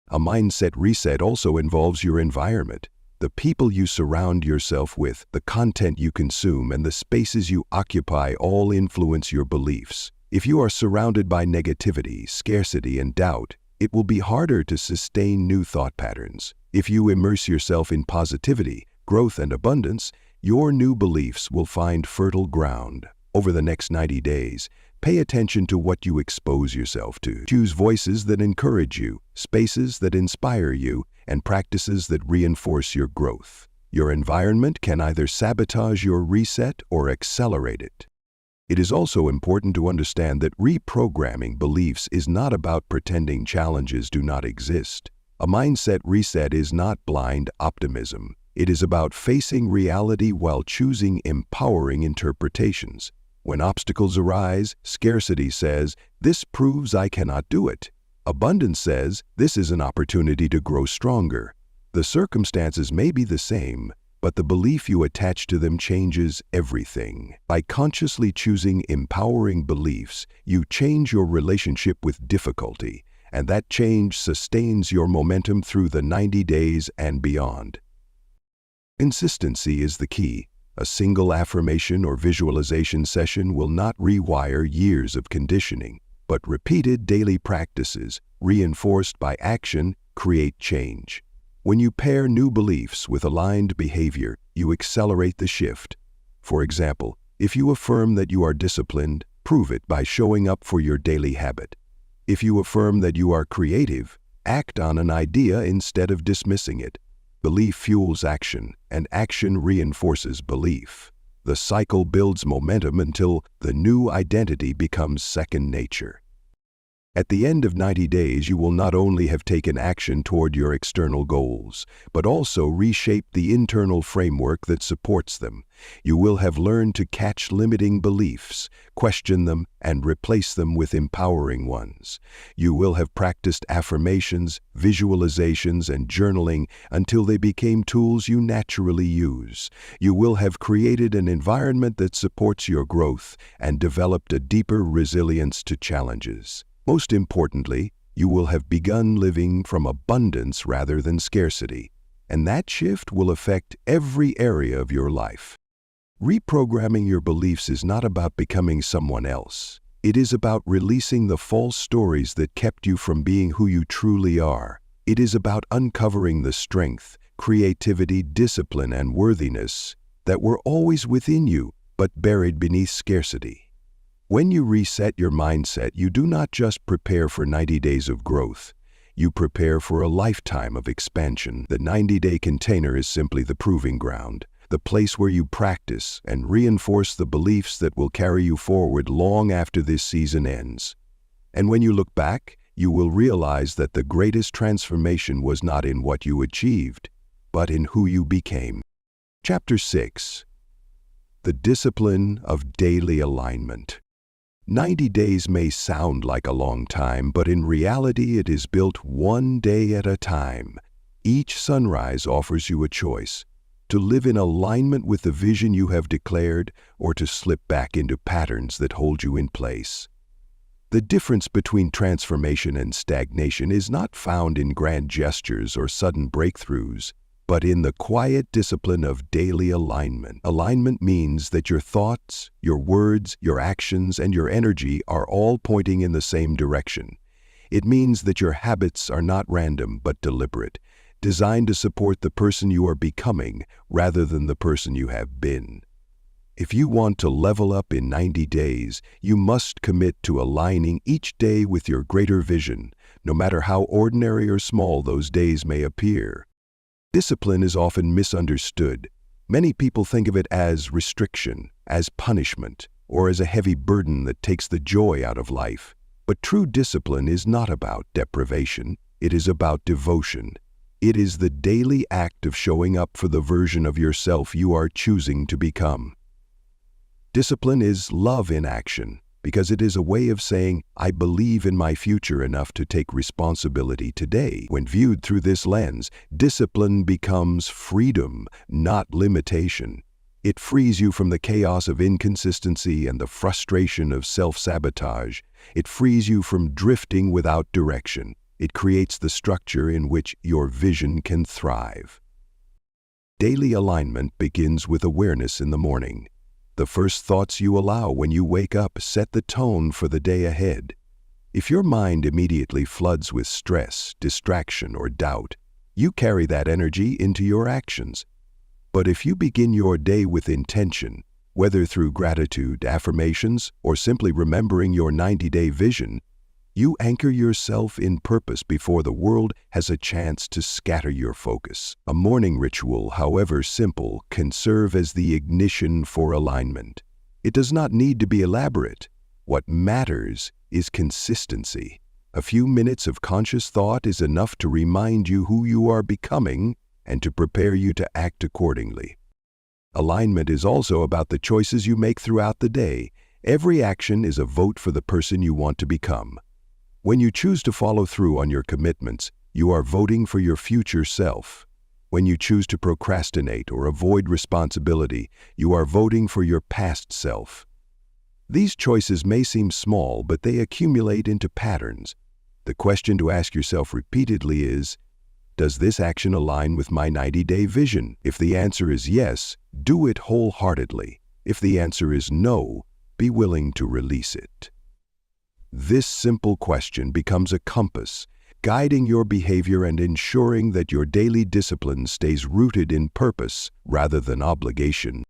A mindset reset also involves your environment. The people you surround yourself with, the content you consume, and the spaces you occupy all influence your beliefs. If you are surrounded by negativity, scarcity, and doubt, it will be harder to sustain new thought patterns. If you immerse yourself in positivity, growth, and abundance, your new beliefs will find fertile ground. Over the next 90 days, pay attention to what you expose yourself to. Choose voices that encourage you, spaces that inspire you, and practices that reinforce your growth. Your environment can either sabotage your reset or accelerate it. It is also important to understand that reprogramming beliefs is not about pretending challenges do not exist. A mindset reset is not blind optimism. It is about facing reality while choosing empowering interpretations. When obstacles arise, scarcity says, "This proves I cannot do it." Abundance says, "This is an opportunity to grow stronger." The circumstances may be the same, but the belief you attach to them changes everything. By consciously choosing empowering beliefs, you change your relationship with difficulty, and that change sustains your momentum through the 90 days and beyond. Consistency is the key. A single affirmation or visualization session will not rewire years of conditioning, but repeated daily practices, reinforced by action, create change. When you pair new beliefs with aligned behavior, you accelerate the shift. For example, if you affirm that you are disciplined, prove it by showing up for your daily habit. If you affirm that you are creative, act on an idea instead of dismissing it. Belief fuels action, and action reinforces belief. The cycle builds momentum until the new identity becomes second nature. At the end of 90 days, you will not only have taken action toward your external goals, but also reshaped the internal framework that supports them. You will have learned to catch limiting beliefs, question them, and replace them with empowering ones. You will have practiced affirmations, visualizations, and journaling until they became tools you naturally use. You will have created an environment that supports your growth and developed a deeper resilience to challenges. Most importantly, you will have begun living from abundance rather than scarcity, and that shift will affect every area of your life. Reprogramming your beliefs is not about becoming someone else. It is about releasing the false stories that kept you from being who you truly are. It is about uncovering the strength, creativity, discipline, and worthiness that were always within you but buried beneath scarcity. When you reset your mindset, you do not just prepare for 90 days of growth. You prepare for a lifetime of expansion. The 90-day container is simply the proving ground, the place where you practice and reinforce the beliefs that will carry you forward long after this season ends. And when you look back, you will realize that the greatest transformation was not in what you achieved, but in who you became. Chapter 6. The Discipline of Daily Alignment. 90 days may sound like a long time, but in reality it is built one day at a time. Each sunrise offers you a choice: to live in alignment with the vision you have declared, or to slip back into patterns that hold you in place. The difference between transformation and stagnation is not found in grand gestures or sudden breakthroughs, but in the quiet discipline of daily alignment. Alignment means that your thoughts, your words, your actions, and your energy are all pointing in the same direction. It means that your habits are not random but deliberate, designed to support the person you are becoming rather than the person you have been. If you want to level up in 90 days, you must commit to aligning each day with your greater vision, no matter how ordinary or small those days may appear. Discipline is often misunderstood. Many people think of it as restriction, as punishment, or as a heavy burden that takes the joy out of life. But true discipline is not about deprivation. It is about devotion. It is the daily act of showing up for the version of yourself you are choosing to become. Discipline is love in action, because it is a way of saying, I believe in my future enough to take responsibility today. When viewed through this lens, discipline becomes freedom, not limitation. It frees you from the chaos of inconsistency and the frustration of self-sabotage. It frees you from drifting without direction. It creates the structure in which your vision can thrive. Daily alignment begins with awareness in the morning. The first thoughts you allow when you wake up set the tone for the day ahead. If your mind immediately floods with stress, distraction, or doubt, you carry that energy into your actions. But if you begin your day with intention, whether through gratitude, affirmations, or simply remembering your 90-day vision, you anchor yourself in purpose before the world has a chance to scatter your focus. A morning ritual, however simple, can serve as the ignition for alignment. It does not need to be elaborate. What matters is consistency. A few minutes of conscious thought is enough to remind you who you are becoming and to prepare you to act accordingly. Alignment is also about the choices you make throughout the day. Every action is a vote for the person you want to become. When you choose to follow through on your commitments, you are voting for your future self. When you choose to procrastinate or avoid responsibility, you are voting for your past self. These choices may seem small, but they accumulate into patterns. The question to ask yourself repeatedly is, does this action align with my 90-day vision? If the answer is yes, do it wholeheartedly. If the answer is no, be willing to release it. This simple question becomes a compass, guiding your behavior and ensuring that your daily discipline stays rooted in purpose rather than obligation.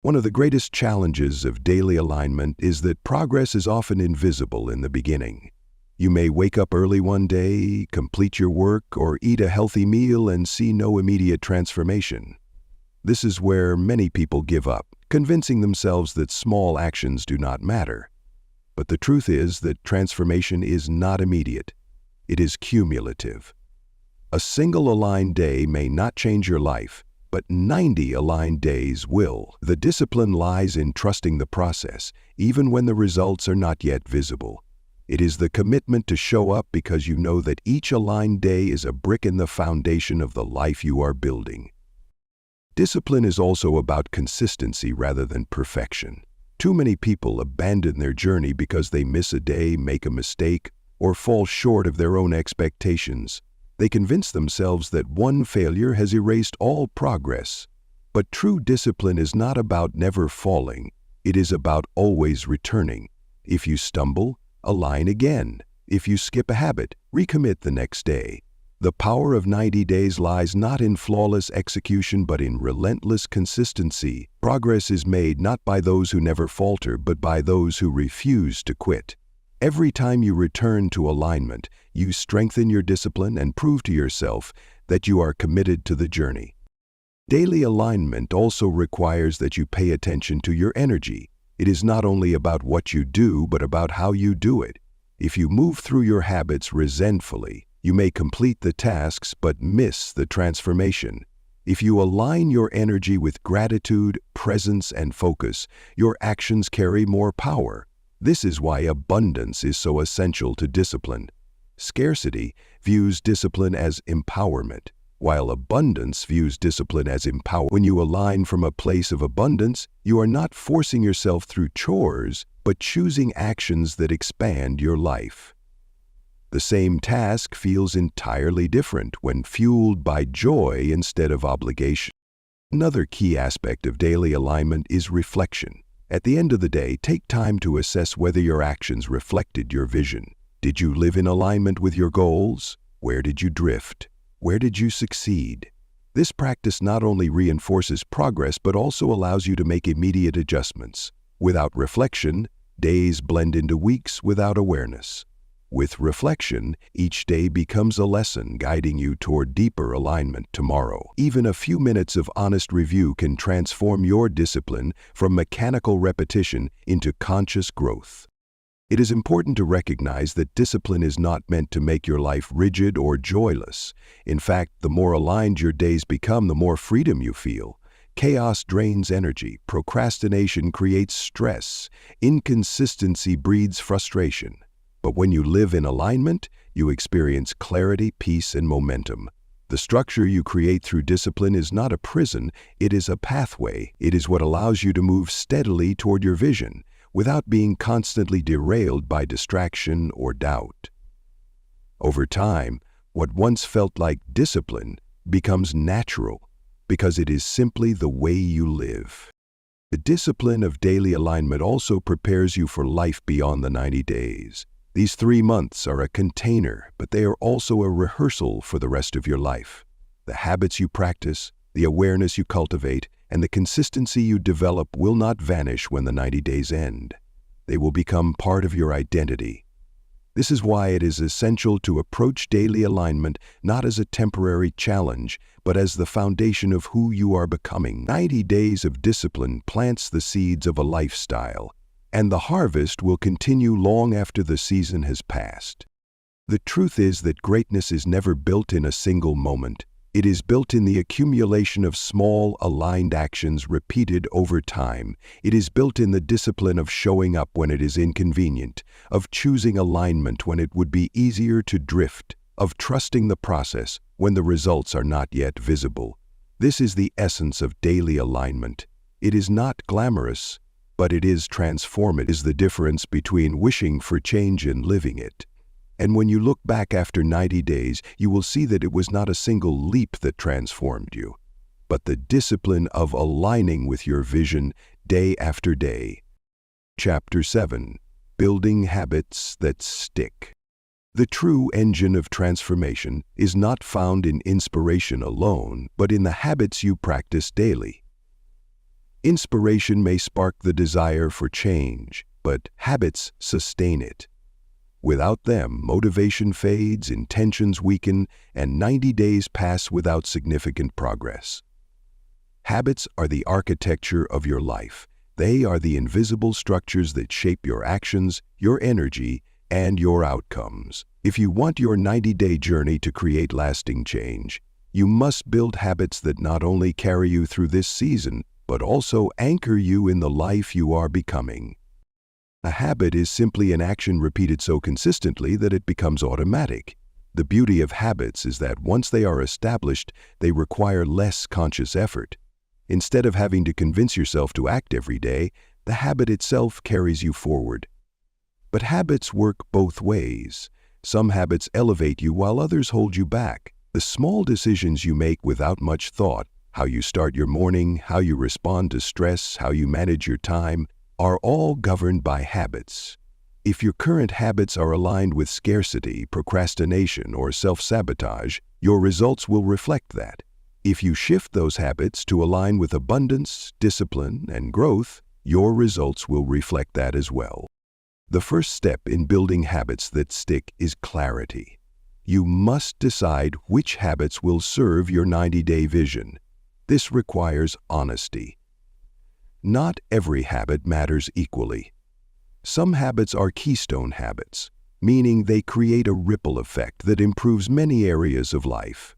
One of the greatest challenges of daily alignment is that progress is often invisible in the beginning. You may wake up early one day, complete your work, or eat a healthy meal and see no immediate transformation. This is where many people give up, convincing themselves that small actions do not matter. But the truth is that transformation is not immediate. It is cumulative. A single aligned day may not change your life, but 90 aligned days will. The discipline lies in trusting the process, even when the results are not yet visible. It is the commitment to show up because you know that each aligned day is a brick in the foundation of the life you are building. Discipline is also about consistency rather than perfection. Too many people abandon their journey because they miss a day, make a mistake, or fall short of their own expectations. They convince themselves that one failure has erased all progress. But true discipline is not about never falling. It is about always returning. If you stumble, align again. If you skip a habit, recommit the next day. The power of 90 days lies not in flawless execution but in relentless consistency. Progress is made not by those who never falter but by those who refuse to quit. Every time you return to alignment, you strengthen your discipline and prove to yourself that you are committed to the journey. Daily alignment also requires that you pay attention to your energy. It is not only about what you do, but about how you do it. If you move through your habits resentfully, you may complete the tasks but miss the transformation. If you align your energy with gratitude, presence, and focus, your actions carry more power. This is why abundance is so essential to discipline. Scarcity views discipline as empowerment, while abundance views discipline as empowerment. When you align from a place of abundance, you are not forcing yourself through chores, but choosing actions that expand your life. The same task feels entirely different when fueled by joy instead of obligation. Another key aspect of daily alignment is reflection. At the end of the day, take time to assess whether your actions reflected your vision. Did you live in alignment with your goals? Where did you drift? Where did you succeed? This practice not only reinforces progress but also allows you to make immediate adjustments. Without reflection, days blend into weeks without awareness. With reflection, each day becomes a lesson guiding you toward deeper alignment tomorrow. Even a few minutes of honest review can transform your discipline from mechanical repetition into conscious growth. It is important to recognize that discipline is not meant to make your life rigid or joyless. In fact, the more aligned your days become, the more freedom you feel. Chaos drains energy, procrastination creates stress, inconsistency breeds frustration. But when you live in alignment, you experience clarity, peace, and momentum. The structure you create through discipline is not a prison, it is a pathway. It is what allows you to move steadily toward your vision, without being constantly derailed by distraction or doubt. Over time, what once felt like discipline becomes natural, because it is simply the way you live. The discipline of daily alignment also prepares you for life beyond the 90 days. These 3 months are a container, but they are also a rehearsal for the rest of your life. The habits you practice, the awareness you cultivate, and the consistency you develop will not vanish when the 90 days end. They will become part of your identity. This is why it is essential to approach daily alignment not as a temporary challenge, but as the foundation of who you are becoming. 90 days of discipline plants the seeds of a lifestyle, and the harvest will continue long after the season has passed. The truth is that greatness is never built in a single moment. It is built in the accumulation of small, aligned actions repeated over time. It is built in the discipline of showing up when it is inconvenient, of choosing alignment when it would be easier to drift, of trusting the process when the results are not yet visible. This is the essence of daily alignment. It is not glamorous, but it is transformative. It is the difference between wishing for change and living it. And when you look back after 90 days, you will see that it was not a single leap that transformed you, but the discipline of aligning with your vision day after day. Chapter 7. Building Habits That Stick. The true engine of transformation is not found in inspiration alone, but in the habits you practice daily. Inspiration may spark the desire for change, but habits sustain it. Without them, motivation fades, intentions weaken, and 90 days pass without significant progress. Habits are the architecture of your life. They are the invisible structures that shape your actions, your energy, and your outcomes. If you want your 90-day journey to create lasting change, you must build habits that not only carry you through this season, but also anchor you in the life you are becoming. A habit is simply an action repeated so consistently that it becomes automatic. The beauty of habits is that once they are established, they require less conscious effort. Instead of having to convince yourself to act every day, the habit itself carries you forward. But habits work both ways. Some habits elevate you while others hold you back. The small decisions you make without much thought, how you start your morning, how you respond to stress, how you manage your time, are all governed by habits. If your current habits are aligned with scarcity, procrastination, or self-sabotage, your results will reflect that. If you shift those habits to align with abundance, discipline, and growth, your results will reflect that as well. The first step in building habits that stick is clarity. You must decide which habits will serve your 90-day vision. This requires honesty. Not every habit matters equally. Some habits are keystone habits, meaning they create a ripple effect that improves many areas of life.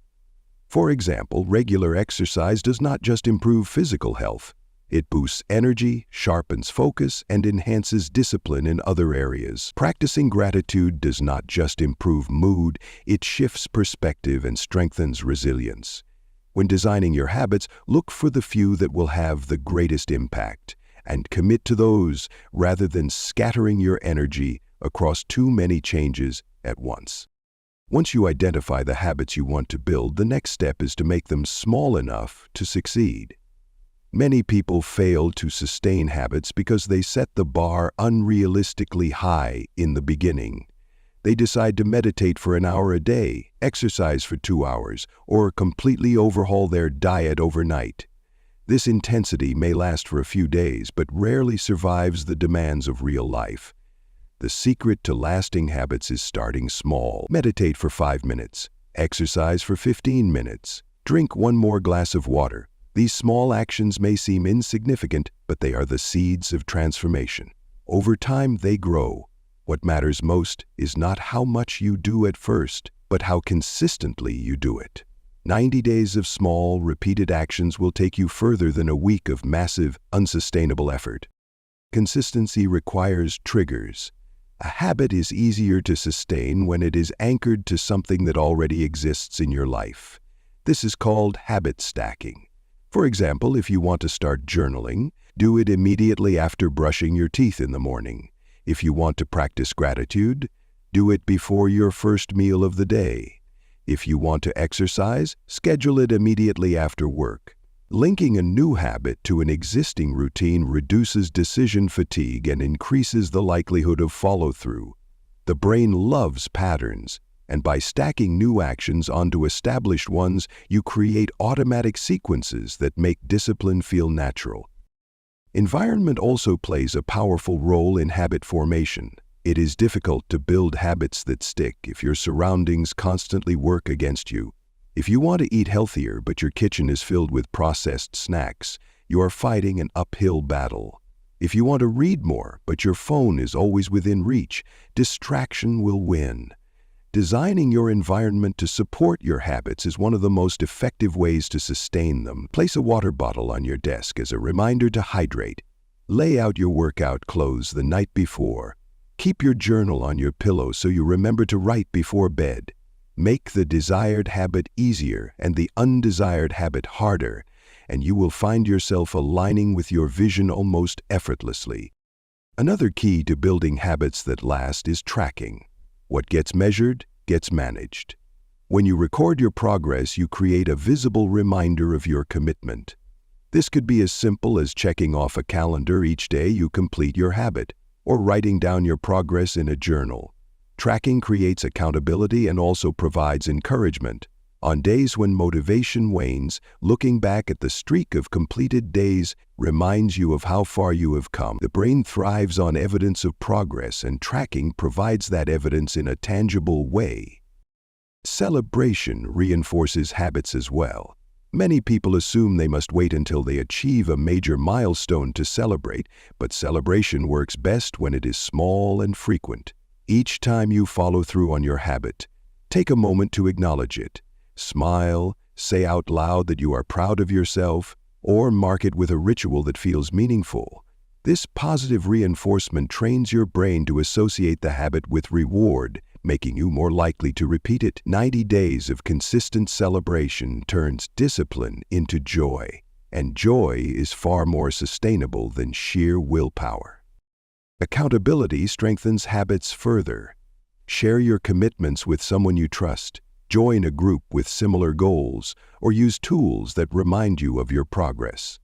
For example, regular exercise does not just improve physical health. It boosts energy, sharpens focus, and enhances discipline in other areas. Practicing gratitude does not just improve mood, it shifts perspective and strengthens resilience. When designing your habits, look for the few that will have the greatest impact, and commit to those rather than scattering your energy across too many changes at once. Once you identify the habits you want to build, the next step is to make them small enough to succeed. Many people fail to sustain habits because they set the bar unrealistically high in the beginning. They decide to meditate for an hour a day, exercise for 2 hours, or completely overhaul their diet overnight. This intensity may last for a few days, but rarely survives the demands of real life. The secret to lasting habits is starting small. Meditate for 5 minutes. Exercise for 15 minutes. Drink 1 more glass of water. These small actions may seem insignificant, but they are the seeds of transformation. Over time, they grow. What matters most is not how much you do at first, but how consistently you do it. 90 days of small, repeated actions will take you further than a week of massive, unsustainable effort. Consistency requires triggers. A habit is easier to sustain when it is anchored to something that already exists in your life. This is called habit stacking. For example, if you want to start journaling, do it immediately after brushing your teeth in the morning. If you want to practice gratitude, do it before your first meal of the day. If you want to exercise, schedule it immediately after work. Linking a new habit to an existing routine reduces decision fatigue and increases the likelihood of follow-through. The brain loves patterns, and by stacking new actions onto established ones, you create automatic sequences that make discipline feel natural. Environment also plays a powerful role in habit formation. It is difficult to build habits that stick if your surroundings constantly work against you. If you want to eat healthier but your kitchen is filled with processed snacks, you are fighting an uphill battle. If you want to read more but your phone is always within reach, distraction will win. Designing your environment to support your habits is one of the most effective ways to sustain them. Place a water bottle on your desk as a reminder to hydrate. Lay out your workout clothes the night before. Keep your journal on your pillow so you remember to write before bed. Make the desired habit easier and the undesired habit harder, and you will find yourself aligning with your vision almost effortlessly. Another key to building habits that last is tracking. What gets measured gets managed. When you record your progress, you create a visible reminder of your commitment. This could be as simple as checking off a calendar each day you complete your habit, or writing down your progress in a journal. Tracking creates accountability and also provides encouragement. On days when motivation wanes, looking back at the streak of completed days reminds you of how far you have come. The brain thrives on evidence of progress, and tracking provides that evidence in a tangible way. Celebration reinforces habits as well. Many people assume they must wait until they achieve a major milestone to celebrate, but celebration works best when it is small and frequent. Each time you follow through on your habit, take a moment to acknowledge it. Smile, say out loud that you are proud of yourself, or mark it with a ritual that feels meaningful. This positive reinforcement trains your brain to associate the habit with reward, making you more likely to repeat it. 90 days of consistent celebration turns discipline into joy, and joy is far more sustainable than sheer willpower. Accountability strengthens habits further. Share your commitments with someone you trust, join a group with similar goals, or use tools that remind you of your progress.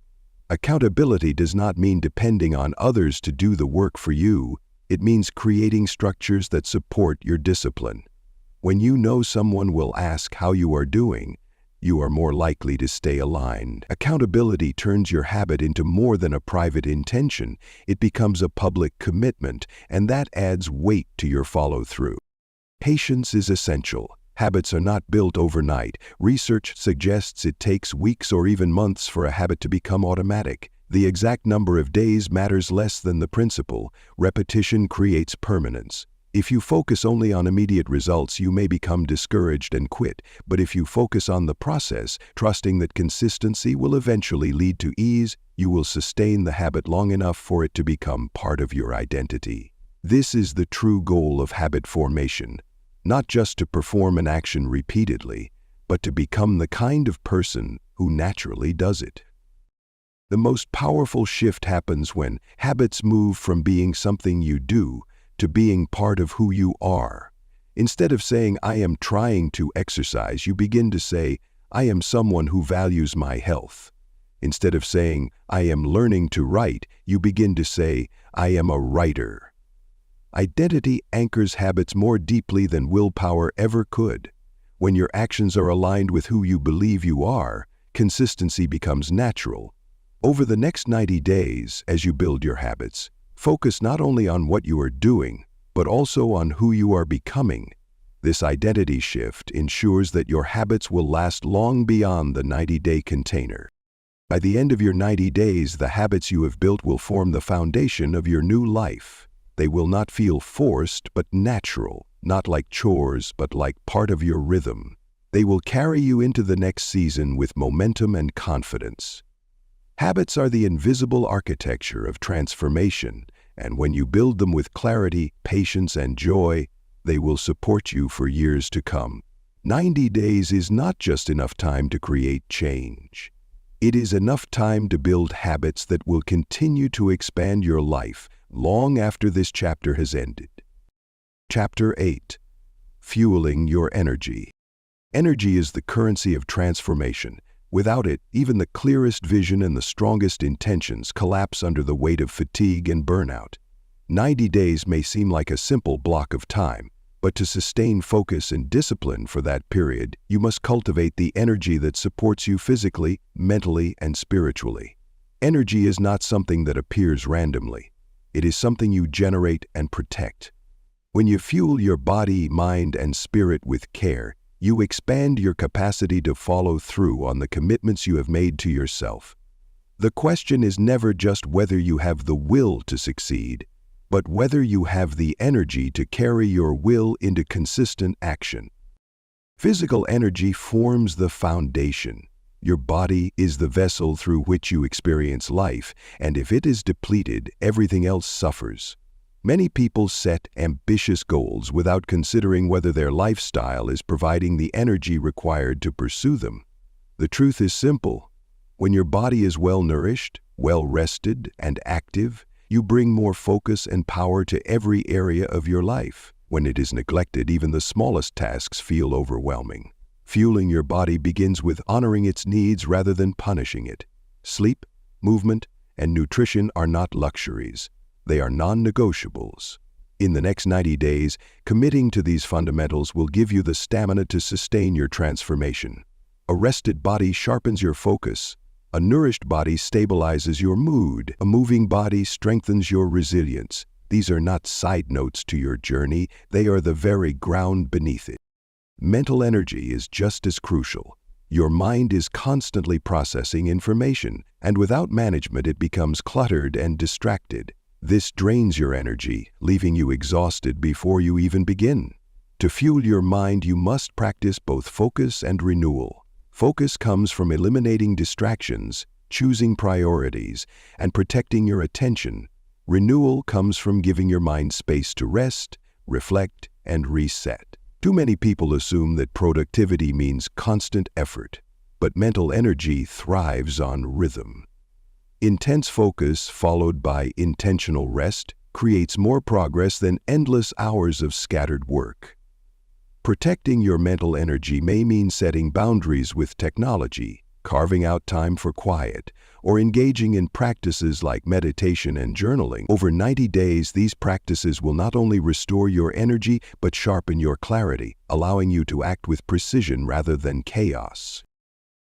Accountability does not mean depending on others to do the work for you. It means creating structures that support your discipline. When you know someone will ask how you are doing, you are more likely to stay aligned. Accountability turns your habit into more than a private intention. It becomes a public commitment, and that adds weight to your follow-through. Patience is essential. Habits are not built overnight. Research suggests it takes weeks or even months for a habit to become automatic. The exact number of days matters less than the principle. Repetition creates permanence. If you focus only on immediate results, you may become discouraged and quit. But if you focus on the process, trusting that consistency will eventually lead to ease, you will sustain the habit long enough for it to become part of your identity. This is the true goal of habit formation. Not just to perform an action repeatedly, but to become the kind of person who naturally does it. The most powerful shift happens when habits move from being something you do to being part of who you are. Instead of saying, "I am trying to exercise," you begin to say, "I am someone who values my health." Instead of saying, "I am learning to write," you begin to say, "I am a writer." Identity anchors habits more deeply than willpower ever could. When your actions are aligned with who you believe you are, consistency becomes natural. Over the next 90 days, as you build your habits, focus not only on what you are doing, but also on who you are becoming. This identity shift ensures that your habits will last long beyond the 90-day container. By the end of your 90 days, the habits you have built will form the foundation of your new life. They will not feel forced, but natural, not like chores, but like part of your rhythm. They will carry you into the next season with momentum and confidence. Habits are the invisible architecture of transformation, and when you build them with clarity, patience, and joy, they will support you for years to come. 90 days is not just enough time to create change. It is enough time to build habits that will continue to expand your life long after this chapter has ended. Chapter 8. Fueling your energy. Energy is the currency of transformation. Without it, even the clearest vision and the strongest intentions collapse under the weight of fatigue and burnout. 90 days may seem like a simple block of time, but to sustain focus and discipline for that period, you must cultivate the energy that supports you physically, mentally, and spiritually. Energy is not something that appears randomly. It is something you generate and protect. When you fuel your body, mind, and spirit with care, you expand your capacity to follow through on the commitments you have made to yourself. The question is never just whether you have the will to succeed, but whether you have the energy to carry your will into consistent action. Physical energy forms the foundation. Your body is the vessel through which you experience life, and if it is depleted, everything else suffers. Many people set ambitious goals without considering whether their lifestyle is providing the energy required to pursue them. The truth is simple. When your body is well-nourished, well-rested, and active, you bring more focus and power to every area of your life. When it is neglected, even the smallest tasks feel overwhelming. Fueling your body begins with honoring its needs rather than punishing it. Sleep, movement, and nutrition are not luxuries. They are non-negotiables. In the next 90 days, committing to these fundamentals will give you the stamina to sustain your transformation. A rested body sharpens your focus. A nourished body stabilizes your mood. A moving body strengthens your resilience. These are not side notes to your journey. They are the very ground beneath it. Mental energy is just as crucial. Your mind is constantly processing information, and without management it becomes cluttered and distracted. This drains your energy, leaving you exhausted before you even begin. To fuel your mind, you must practice both focus and renewal. Focus comes from eliminating distractions, choosing priorities, and protecting your attention. Renewal comes from giving your mind space to rest, reflect, and reset. Too many people assume that productivity means constant effort, but mental energy thrives on rhythm. Intense focus followed by intentional rest creates more progress than endless hours of scattered work. Protecting your mental energy may mean setting boundaries with technology, carving out time for quiet, or engaging in practices like meditation and journaling. Over 90 days, these practices will not only restore your energy but sharpen your clarity, allowing you to act with precision rather than chaos.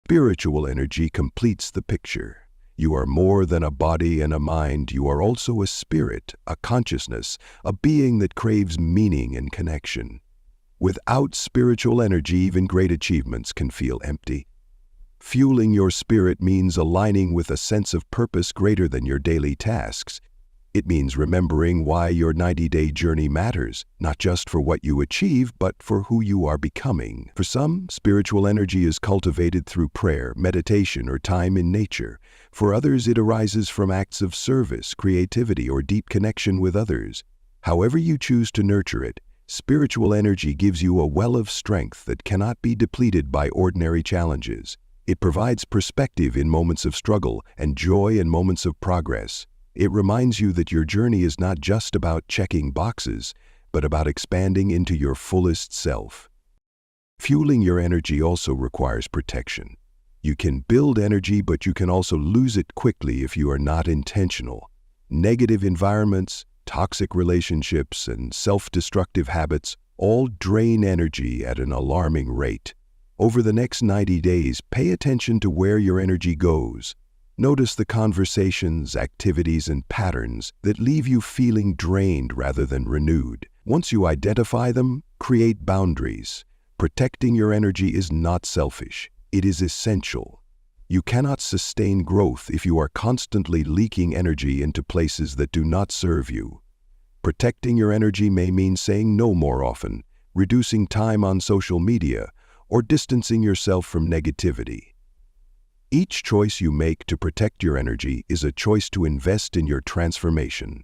Spiritual energy completes the picture. You are more than a body and a mind. You are also a spirit, a consciousness, a being that craves meaning and connection. Without spiritual energy, even great achievements can feel empty. Fueling your spirit means aligning with a sense of purpose greater than your daily tasks. It means remembering why your 90-day journey matters, not just for what you achieve, but for who you are becoming. For some, spiritual energy is cultivated through prayer, meditation, or time in nature. For others, it arises from acts of service, creativity, or deep connection with others. However you choose to nurture it, spiritual energy gives you a well of strength that cannot be depleted by ordinary challenges. It provides perspective in moments of struggle and joy in moments of progress. It reminds you that your journey is not just about checking boxes, but about expanding into your fullest self. Fueling your energy also requires protection. You can build energy, but you can also lose it quickly if you are not intentional. Negative environments, toxic relationships, and self-destructive habits all drain energy at an alarming rate. Over the next 90 days, pay attention to where your energy goes. Notice the conversations, activities, and patterns that leave you feeling drained rather than renewed. Once you identify them, create boundaries. Protecting your energy is not selfish. It is essential. You cannot sustain growth if you are constantly leaking energy into places that do not serve you. Protecting your energy may mean saying no more often, reducing time on social media, or distancing yourself from negativity. Each choice you make to protect your energy is a choice to invest in your transformation.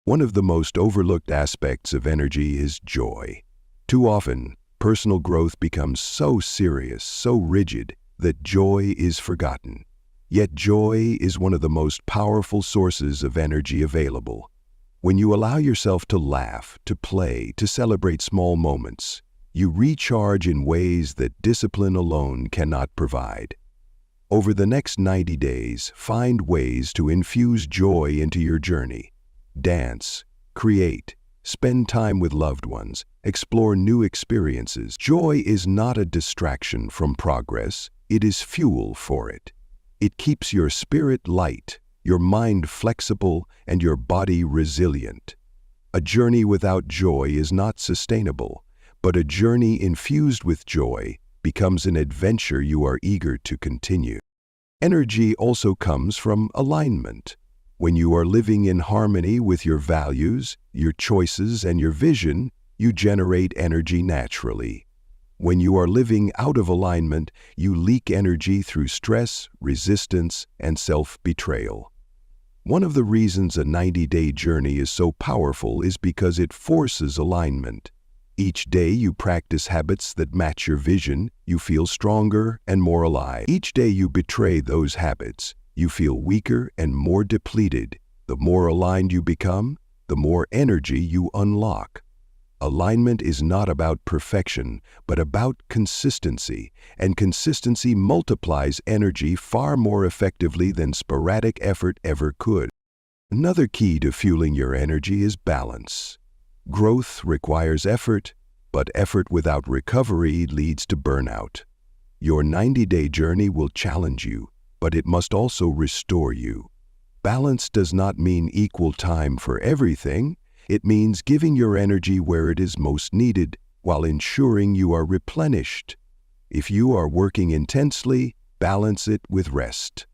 One of the most overlooked aspects of energy is joy. Too often, personal growth becomes so serious, so rigid, that joy is forgotten. Yet joy is one of the most powerful sources of energy available. When you allow yourself to laugh, to play, to celebrate small moments, you recharge in ways that discipline alone cannot provide. Over the next 90 days, find ways to infuse joy into your journey. Dance, create, spend time with loved ones, explore new experiences. Joy is not a distraction from progress, it is fuel for it. It keeps your spirit light, your mind flexible, and your body resilient. A journey without joy is not sustainable, but a journey infused with joy becomes an adventure you are eager to continue. Energy also comes from alignment. When you are living in harmony with your values, your choices, and your vision, you generate energy naturally. When you are living out of alignment, you leak energy through stress, resistance, and self-betrayal. One of the reasons a 90-day journey is so powerful is because it forces alignment. Each day you practice habits that match your vision, you feel stronger and more alive. Each day you betray those habits, you feel weaker and more depleted. The more aligned you become, the more energy you unlock. Alignment is not about perfection, but about consistency, and consistency multiplies energy far more effectively than sporadic effort ever could. Another key to fueling your energy is balance. Growth requires effort, but effort without recovery leads to burnout. Your 90-day journey will challenge you, but it must also restore you. Balance does not mean equal time for everything. It means giving your energy where it is most needed while ensuring you are replenished. If you are working intensely, balance it with rest.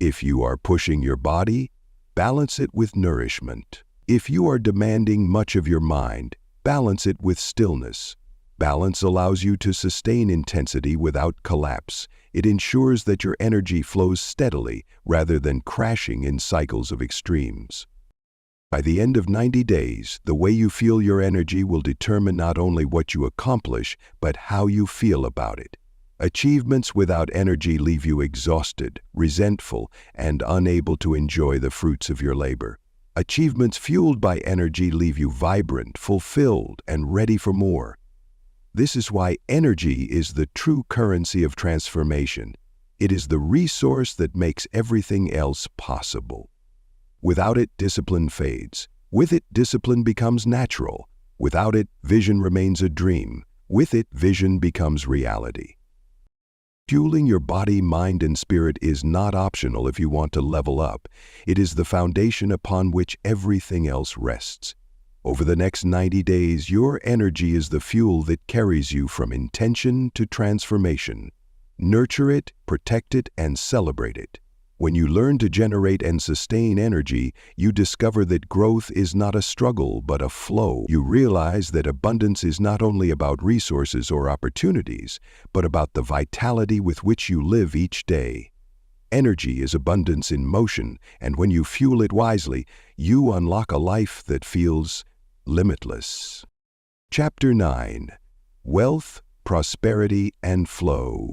If you are pushing your body, balance it with nourishment. If you are demanding much of your mind, balance it with stillness. Balance allows you to sustain intensity without collapse. It ensures that your energy flows steadily rather than crashing in cycles of extremes. By the end of 90 days, the way you feel your energy will determine not only what you accomplish, but how you feel about it. Achievements without energy leave you exhausted, resentful, and unable to enjoy the fruits of your labor. Achievements fueled by energy leave you vibrant, fulfilled, and ready for more. This is why energy is the true currency of transformation. It is the resource that makes everything else possible. Without it, discipline fades. With it, discipline becomes natural. Without it, vision remains a dream. With it, vision becomes reality. Fueling your body, mind, and spirit is not optional if you want to level up. It is the foundation upon which everything else rests. Over the next 90 days, your energy is the fuel that carries you from intention to transformation. Nurture it, protect it, and celebrate it. When you learn to generate and sustain energy, you discover that growth is not a struggle but a flow. You realize that abundance is not only about resources or opportunities, but about the vitality with which you live each day. Energy is abundance in motion, and when you fuel it wisely, you unlock a life that feels limitless. Chapter 9. Wealth, Prosperity, and Flow.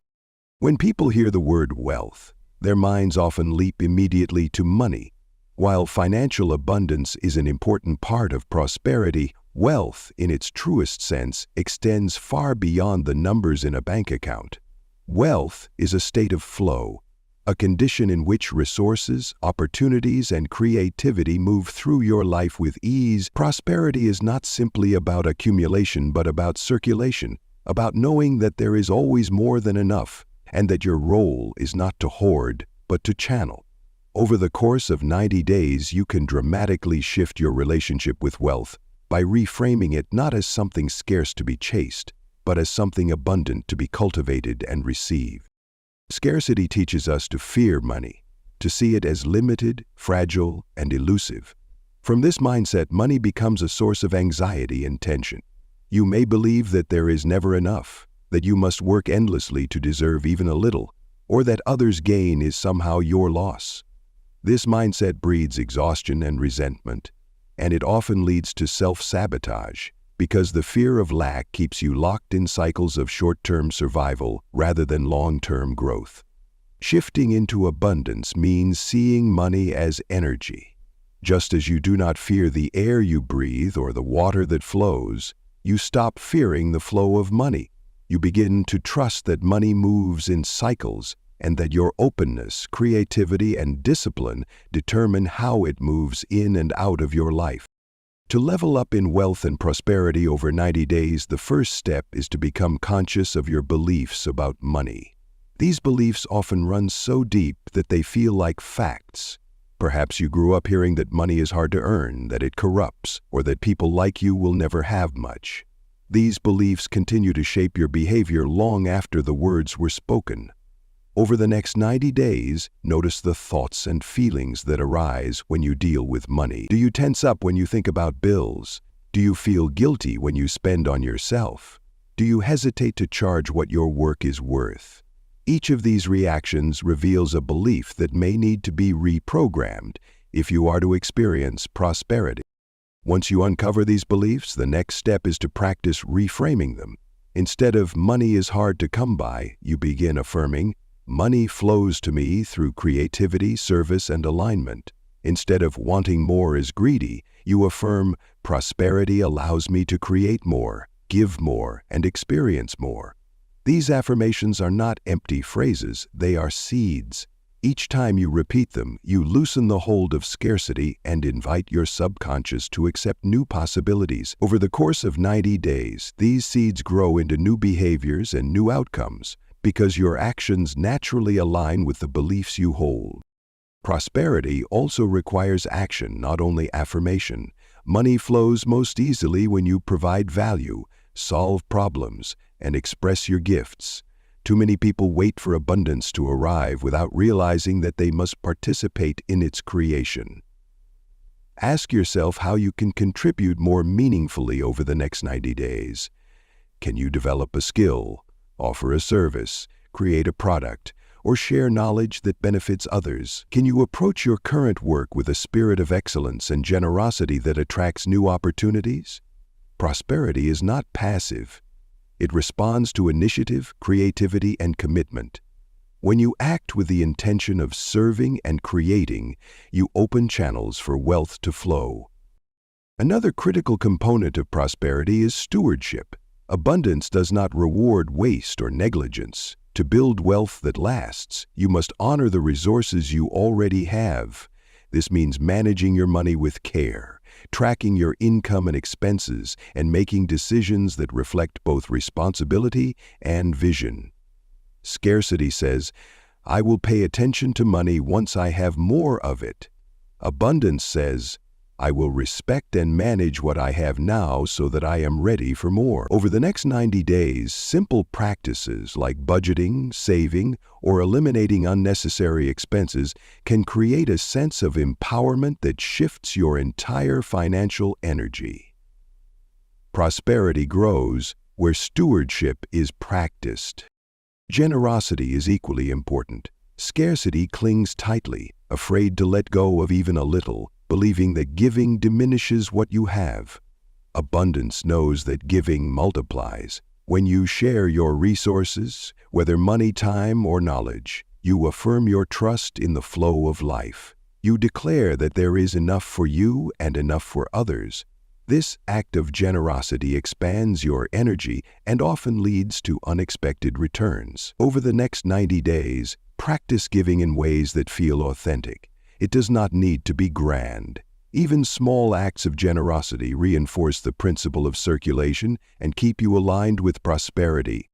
When people hear the word wealth, their minds often leap immediately to money. While financial abundance is an important part of prosperity, wealth, in its truest sense, extends far beyond the numbers in a bank account. Wealth is a state of flow, a condition in which resources, opportunities, and creativity move through your life with ease. Prosperity is not simply about accumulation but about circulation, about knowing that there is always more than enough, and that your role is not to hoard, but to channel. Over the course of 90 days, you can dramatically shift your relationship with wealth by reframing it not as something scarce to be chased, but as something abundant to be cultivated and received. Scarcity teaches us to fear money, to see it as limited, fragile, and elusive. From this mindset, money becomes a source of anxiety and tension. You may believe that there is never enough, that you must work endlessly to deserve even a little, or that others' gain is somehow your loss. This mindset breeds exhaustion and resentment, and it often leads to self-sabotage, because the fear of lack keeps you locked in cycles of short-term survival rather than long-term growth. Shifting into abundance means seeing money as energy. Just as you do not fear the air you breathe or the water that flows, you stop fearing the flow of money. You begin to trust that money moves in cycles and that your openness, creativity, and discipline determine how it moves in and out of your life. To level up in wealth and prosperity over 90 days, the first step is to become conscious of your beliefs about money. These beliefs often run so deep that they feel like facts. Perhaps you grew up hearing that money is hard to earn, that it corrupts, or that people like you will never have much. These beliefs continue to shape your behavior long after the words were spoken. Over the next 90 days, notice the thoughts and feelings that arise when you deal with money. Do you tense up when you think about bills? Do you feel guilty when you spend on yourself? Do you hesitate to charge what your work is worth? Each of these reactions reveals a belief that may need to be reprogrammed if you are to experience prosperity. Once you uncover these beliefs, the next step is to practice reframing them. Instead of "money is hard to come by," you begin affirming, "Money flows to me through creativity, service, and alignment." Instead of "wanting more is greedy," you affirm, "Prosperity allows me to create more, give more, and experience more." These affirmations are not empty phrases, they are seeds. Each time you repeat them, you loosen the hold of scarcity and invite your subconscious to accept new possibilities. Over the course of 90 days, these seeds grow into new behaviors and new outcomes because your actions naturally align with the beliefs you hold. Prosperity also requires action, not only affirmation. Money flows most easily when you provide value, solve problems, and express your gifts. Too many people wait for abundance to arrive without realizing that they must participate in its creation. Ask yourself how you can contribute more meaningfully over the next 90 days. Can you develop a skill, offer a service, create a product, or share knowledge that benefits others? Can you approach your current work with a spirit of excellence and generosity that attracts new opportunities? Prosperity is not passive. It responds to initiative, creativity, and commitment. When you act with the intention of serving and creating, you open channels for wealth to flow. Another critical component of prosperity is stewardship. Abundance does not reward waste or negligence. To build wealth that lasts, you must honor the resources you already have. This means managing your money with care, tracking your income and expenses, and making decisions that reflect both responsibility and vision. Scarcity says, "I will pay attention to money once I have more of it." Abundance says, "I will respect and manage what I have now so that I am ready for more." Over the next 90 days, simple practices like budgeting, saving, or eliminating unnecessary expenses can create a sense of empowerment that shifts your entire financial energy. Prosperity grows where stewardship is practiced. Generosity is equally important. Scarcity clings tightly, afraid to let go of even a little, believing that giving diminishes what you have. Abundance knows that giving multiplies. When you share your resources, whether money, time, or knowledge, you affirm your trust in the flow of life. You declare that there is enough for you and enough for others. This act of generosity expands your energy and often leads to unexpected returns. Over the next 90 days, practice giving in ways that feel authentic. It does not need to be grand. Even small acts of generosity reinforce the principle of circulation and keep you aligned with prosperity.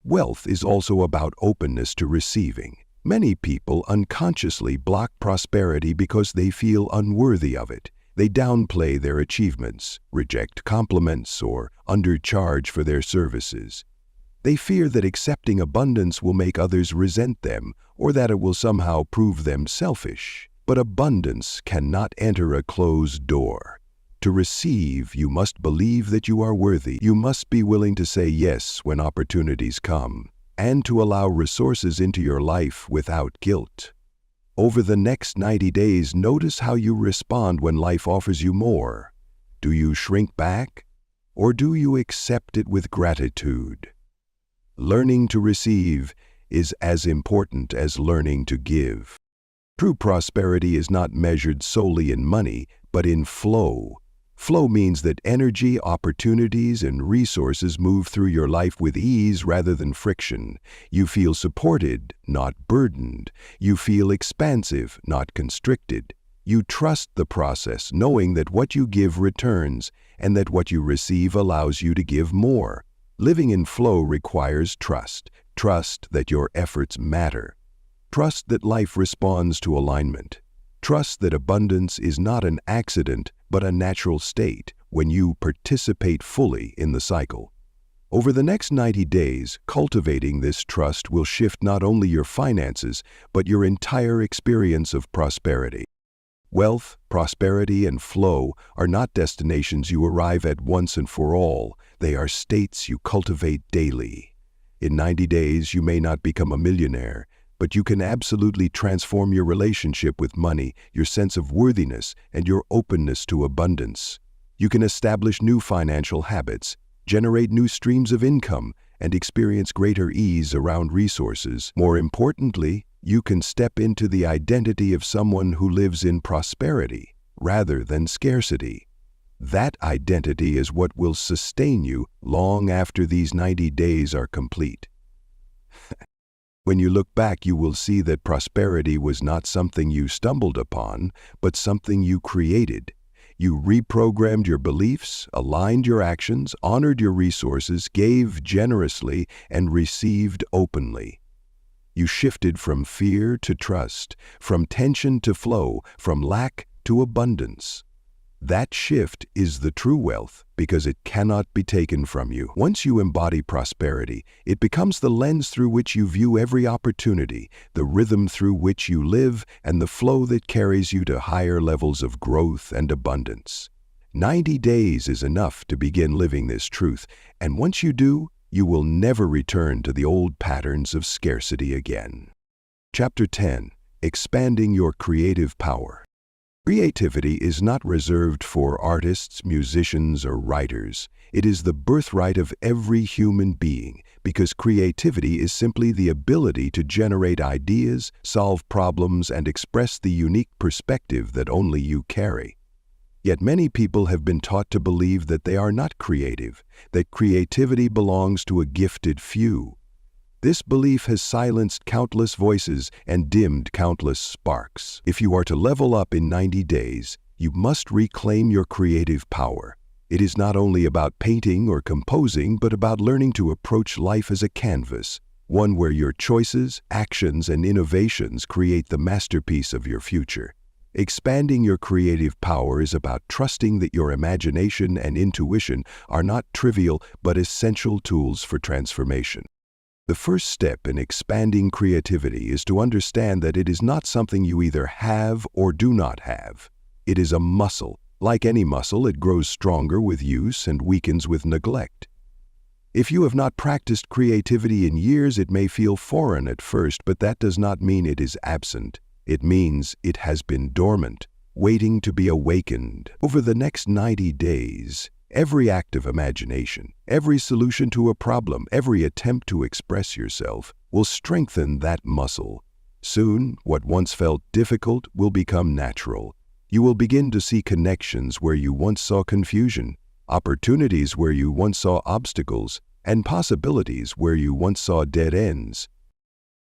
Wealth is also about openness to receiving. Many people unconsciously block prosperity because they feel unworthy of it. They downplay their achievements, reject compliments, or undercharge for their services. They fear that accepting abundance will make others resent them or that it will somehow prove them selfish. But abundance cannot enter a closed door. To receive, you must believe that you are worthy. You must be willing to say yes when opportunities come, and to allow resources into your life without guilt. Over the next 90 days, notice how you respond when life offers you more. Do you shrink back, or do you accept it with gratitude? Learning to receive is as important as learning to give. True prosperity is not measured solely in money, but in flow. Flow means that energy, opportunities, and resources move through your life with ease rather than friction. You feel supported, not burdened. You feel expansive, not constricted. You trust the process, knowing that what you give returns, and that what you receive allows you to give more. Living in flow requires trust. Trust that your efforts matter. Trust that life responds to alignment. Trust that abundance is not an accident, but a natural state when you participate fully in the cycle. Over the next 90 days, cultivating this trust will shift not only your finances, but your entire experience of prosperity. Wealth, prosperity, and flow are not destinations you arrive at once and for all. They are states you cultivate daily. In 90 days, you may not become a millionaire, but you can absolutely transform your relationship with money, your sense of worthiness, and your openness to abundance. You can establish new financial habits, generate new streams of income, and experience greater ease around resources. More importantly, you can step into the identity of someone who lives in prosperity rather than scarcity. That identity is what will sustain you long after these 90 days are complete. When you look back, you will see that prosperity was not something you stumbled upon, but something you created. You reprogrammed your beliefs, aligned your actions, honored your resources, gave generously, and received openly. You shifted from fear to trust, from tension to flow, from lack to abundance. That shift is the true wealth because it cannot be taken from you. Once you embody prosperity, it becomes the lens through which you view every opportunity, the rhythm through which you live, and the flow that carries you to higher levels of growth and abundance. 90 days is enough to begin living this truth, and once you do, you will never return to the old patterns of scarcity again. Chapter 10. Expanding your creative power. Creativity is not reserved for artists, musicians, or writers. It is the birthright of every human being because creativity is simply the ability to generate ideas, solve problems, and express the unique perspective that only you carry. Yet many people have been taught to believe that they are not creative, that creativity belongs to a gifted few. This belief has silenced countless voices and dimmed countless sparks. If you are to level up in 90 days, you must reclaim your creative power. It is not only about painting or composing, but about learning to approach life as a canvas, one where your choices, actions, and innovations create the masterpiece of your future. Expanding your creative power is about trusting that your imagination and intuition are not trivial but essential tools for transformation. The first step in expanding creativity is to understand that it is not something you either have or do not have. It is a muscle. Like any muscle, it grows stronger with use and weakens with neglect. If you have not practiced creativity in years, it may feel foreign at first, but that does not mean it is absent. It means it has been dormant, waiting to be awakened. Over the next 90 days, every act of imagination, every solution to a problem, every attempt to express yourself will strengthen that muscle. Soon, what once felt difficult will become natural. You will begin to see connections where you once saw confusion, opportunities where you once saw obstacles, and possibilities where you once saw dead ends.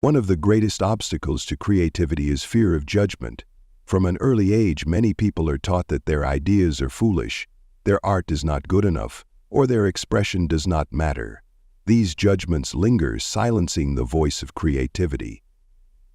One of the greatest obstacles to creativity is fear of judgment. From an early age, many people are taught that their ideas are foolish, their art is not good enough, or their expression does not matter. These judgments linger, silencing the voice of creativity.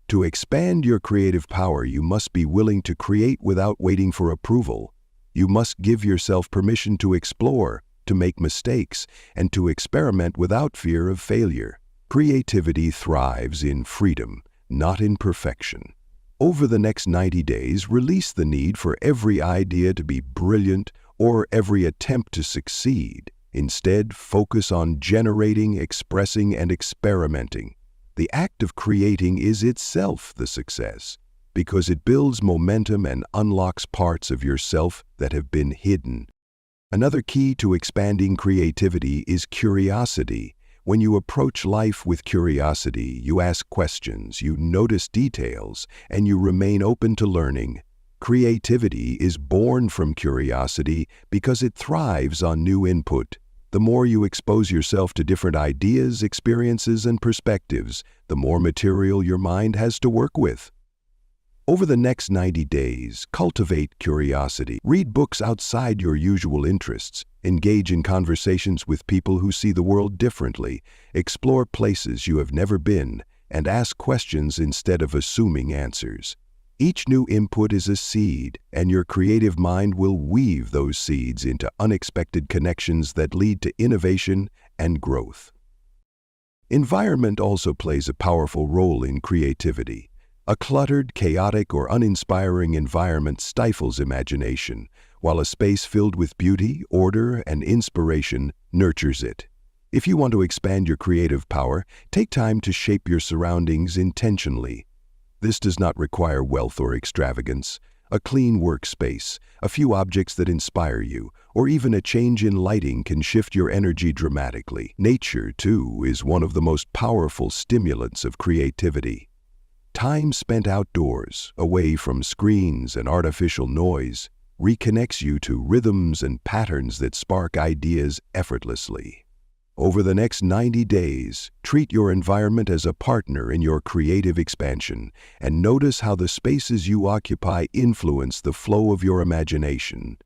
To expand your creative power, you must be willing to create without waiting for approval. You must give yourself permission to explore, to make mistakes, and to experiment without fear of failure. Creativity thrives in freedom, not in perfection. Over the next 90 days, release the need for every idea to be brilliant or every attempt to succeed. Instead, focus on generating, expressing, and experimenting. The act of creating is itself the success, because it builds momentum and unlocks parts of yourself that have been hidden. Another key to expanding creativity is curiosity. When you approach life with curiosity, you ask questions, you notice details, and you remain open to learning. Creativity is born from curiosity because it thrives on new input. The more you expose yourself to different ideas, experiences, and perspectives, the more material your mind has to work with. Over the next 90 days, cultivate curiosity. Read books outside your usual interests. Engage in conversations with people who see the world differently. Explore places you have never been, and ask questions instead of assuming answers. Each new input is a seed, and your creative mind will weave those seeds into unexpected connections that lead to innovation and growth. Environment also plays a powerful role in creativity. A cluttered, chaotic, or uninspiring environment stifles imagination, while a space filled with beauty, order, and inspiration nurtures it. If you want to expand your creative power, take time to shape your surroundings intentionally. This does not require wealth or extravagance. A clean workspace, a few objects that inspire you, or even a change in lighting can shift your energy dramatically. Nature, too, is one of the most powerful stimulants of creativity. Time spent outdoors, away from screens and artificial noise, reconnects you to rhythms and patterns that spark ideas effortlessly. Over the next 90 days, treat your environment as a partner in your creative expansion and notice how the spaces you occupy influence the flow of your imagination.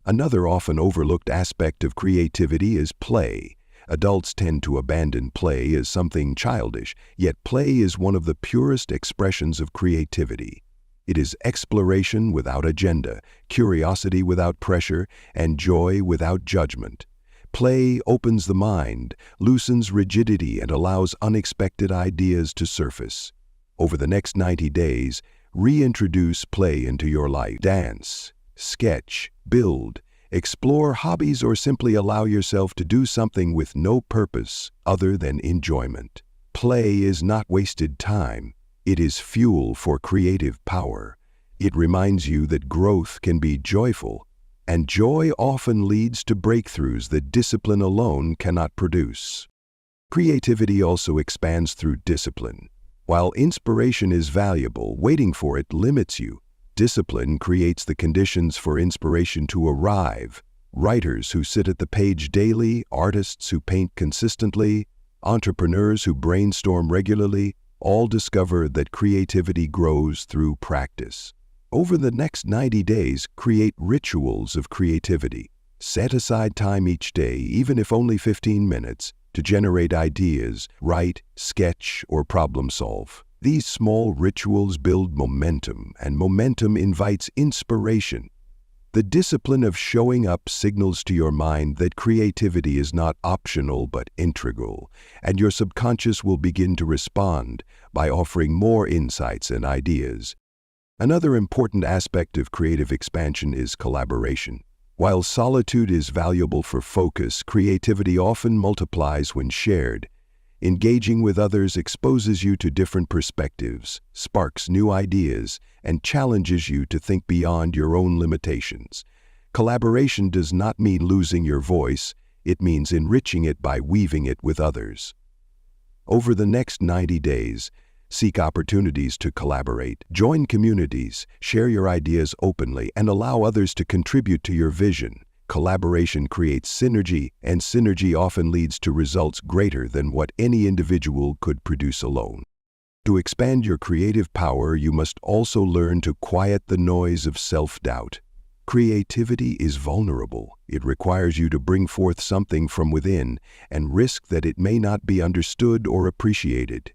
Another often overlooked aspect of creativity is play. Adults tend to abandon play as something childish, yet play is one of the purest expressions of creativity. It is exploration without agenda, curiosity without pressure, and joy without judgment. Play opens the mind, loosens rigidity, and allows unexpected ideas to surface. Over the next 90 days, reintroduce play into your life. Dance, sketch, build, explore hobbies, or simply allow yourself to do something with no purpose other than enjoyment. Play is not wasted time. It is fuel for creative power. It reminds you that growth can be joyful, and joy often leads to breakthroughs that discipline alone cannot produce. Creativity also expands through discipline. While inspiration is valuable, waiting for it limits you. Discipline creates the conditions for inspiration to arrive. Writers who sit at the page daily, artists who paint consistently, entrepreneurs who brainstorm regularly, all discover that creativity grows through practice. Over the next 90 days, create rituals of creativity. Set aside time each day, even if only 15 minutes, to generate ideas, write, sketch, or problem solve. These small rituals build momentum, and momentum invites inspiration. The discipline of showing up signals to your mind that creativity is not optional but integral, and your subconscious will begin to respond by offering more insights and ideas. Another important aspect of creative expansion is collaboration. While solitude is valuable for focus, creativity often multiplies when shared. Engaging with others exposes you to different perspectives, sparks new ideas, and challenges you to think beyond your own limitations. Collaboration does not mean losing your voice, it means enriching it by weaving it with others. Over the next 90 days, seek opportunities to collaborate. Join communities, share your ideas openly, and allow others to contribute to your vision. Collaboration creates synergy, and synergy often leads to results greater than what any individual could produce alone. To expand your creative power, you must also learn to quiet the noise of self-doubt. Creativity is vulnerable. It requires you to bring forth something from within and risk that it may not be understood or appreciated.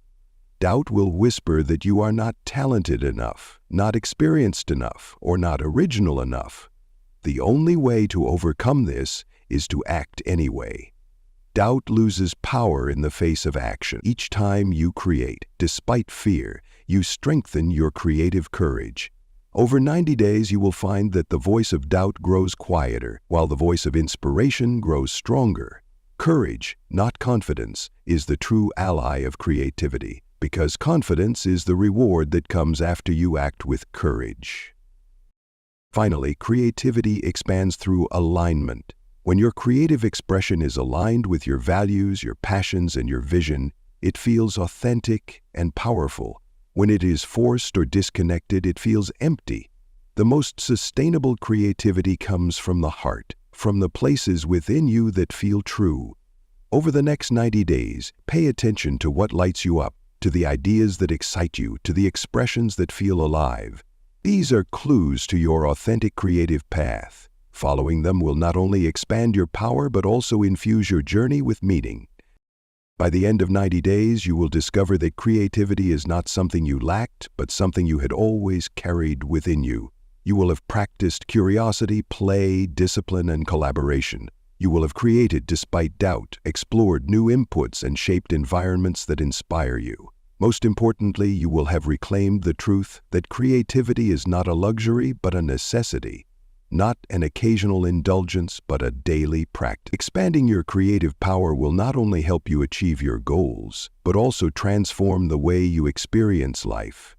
Doubt will whisper that you are not talented enough, not experienced enough, or not original enough. The only way to overcome this is to act anyway. Doubt loses power in the face of action. Each time you create, despite fear, you strengthen your creative courage. Over 90 days, you will find that the voice of doubt grows quieter, while the voice of inspiration grows stronger. Courage, not confidence, is the true ally of creativity, because confidence is the reward that comes after you act with courage. Finally, creativity expands through alignment. When your creative expression is aligned with your values, your passions, and your vision, it feels authentic and powerful. When it is forced or disconnected, it feels empty. The most sustainable creativity comes from the heart, from the places within you that feel true. Over the next 90 days, pay attention to what lights you up, to the ideas that excite you, to the expressions that feel alive. These are clues to your authentic creative path. Following them will not only expand your power but also infuse your journey with meaning. By the end of 90 days, you will discover that creativity is not something you lacked, but something you had always carried within you. You will have practiced curiosity, play, discipline, and collaboration. You will have created despite doubt, explored new inputs, and shaped environments that inspire you. Most importantly, you will have reclaimed the truth that creativity is not a luxury but a necessity, not an occasional indulgence but a daily practice. Expanding your creative power will not only help you achieve your goals, but also transform the way you experience life.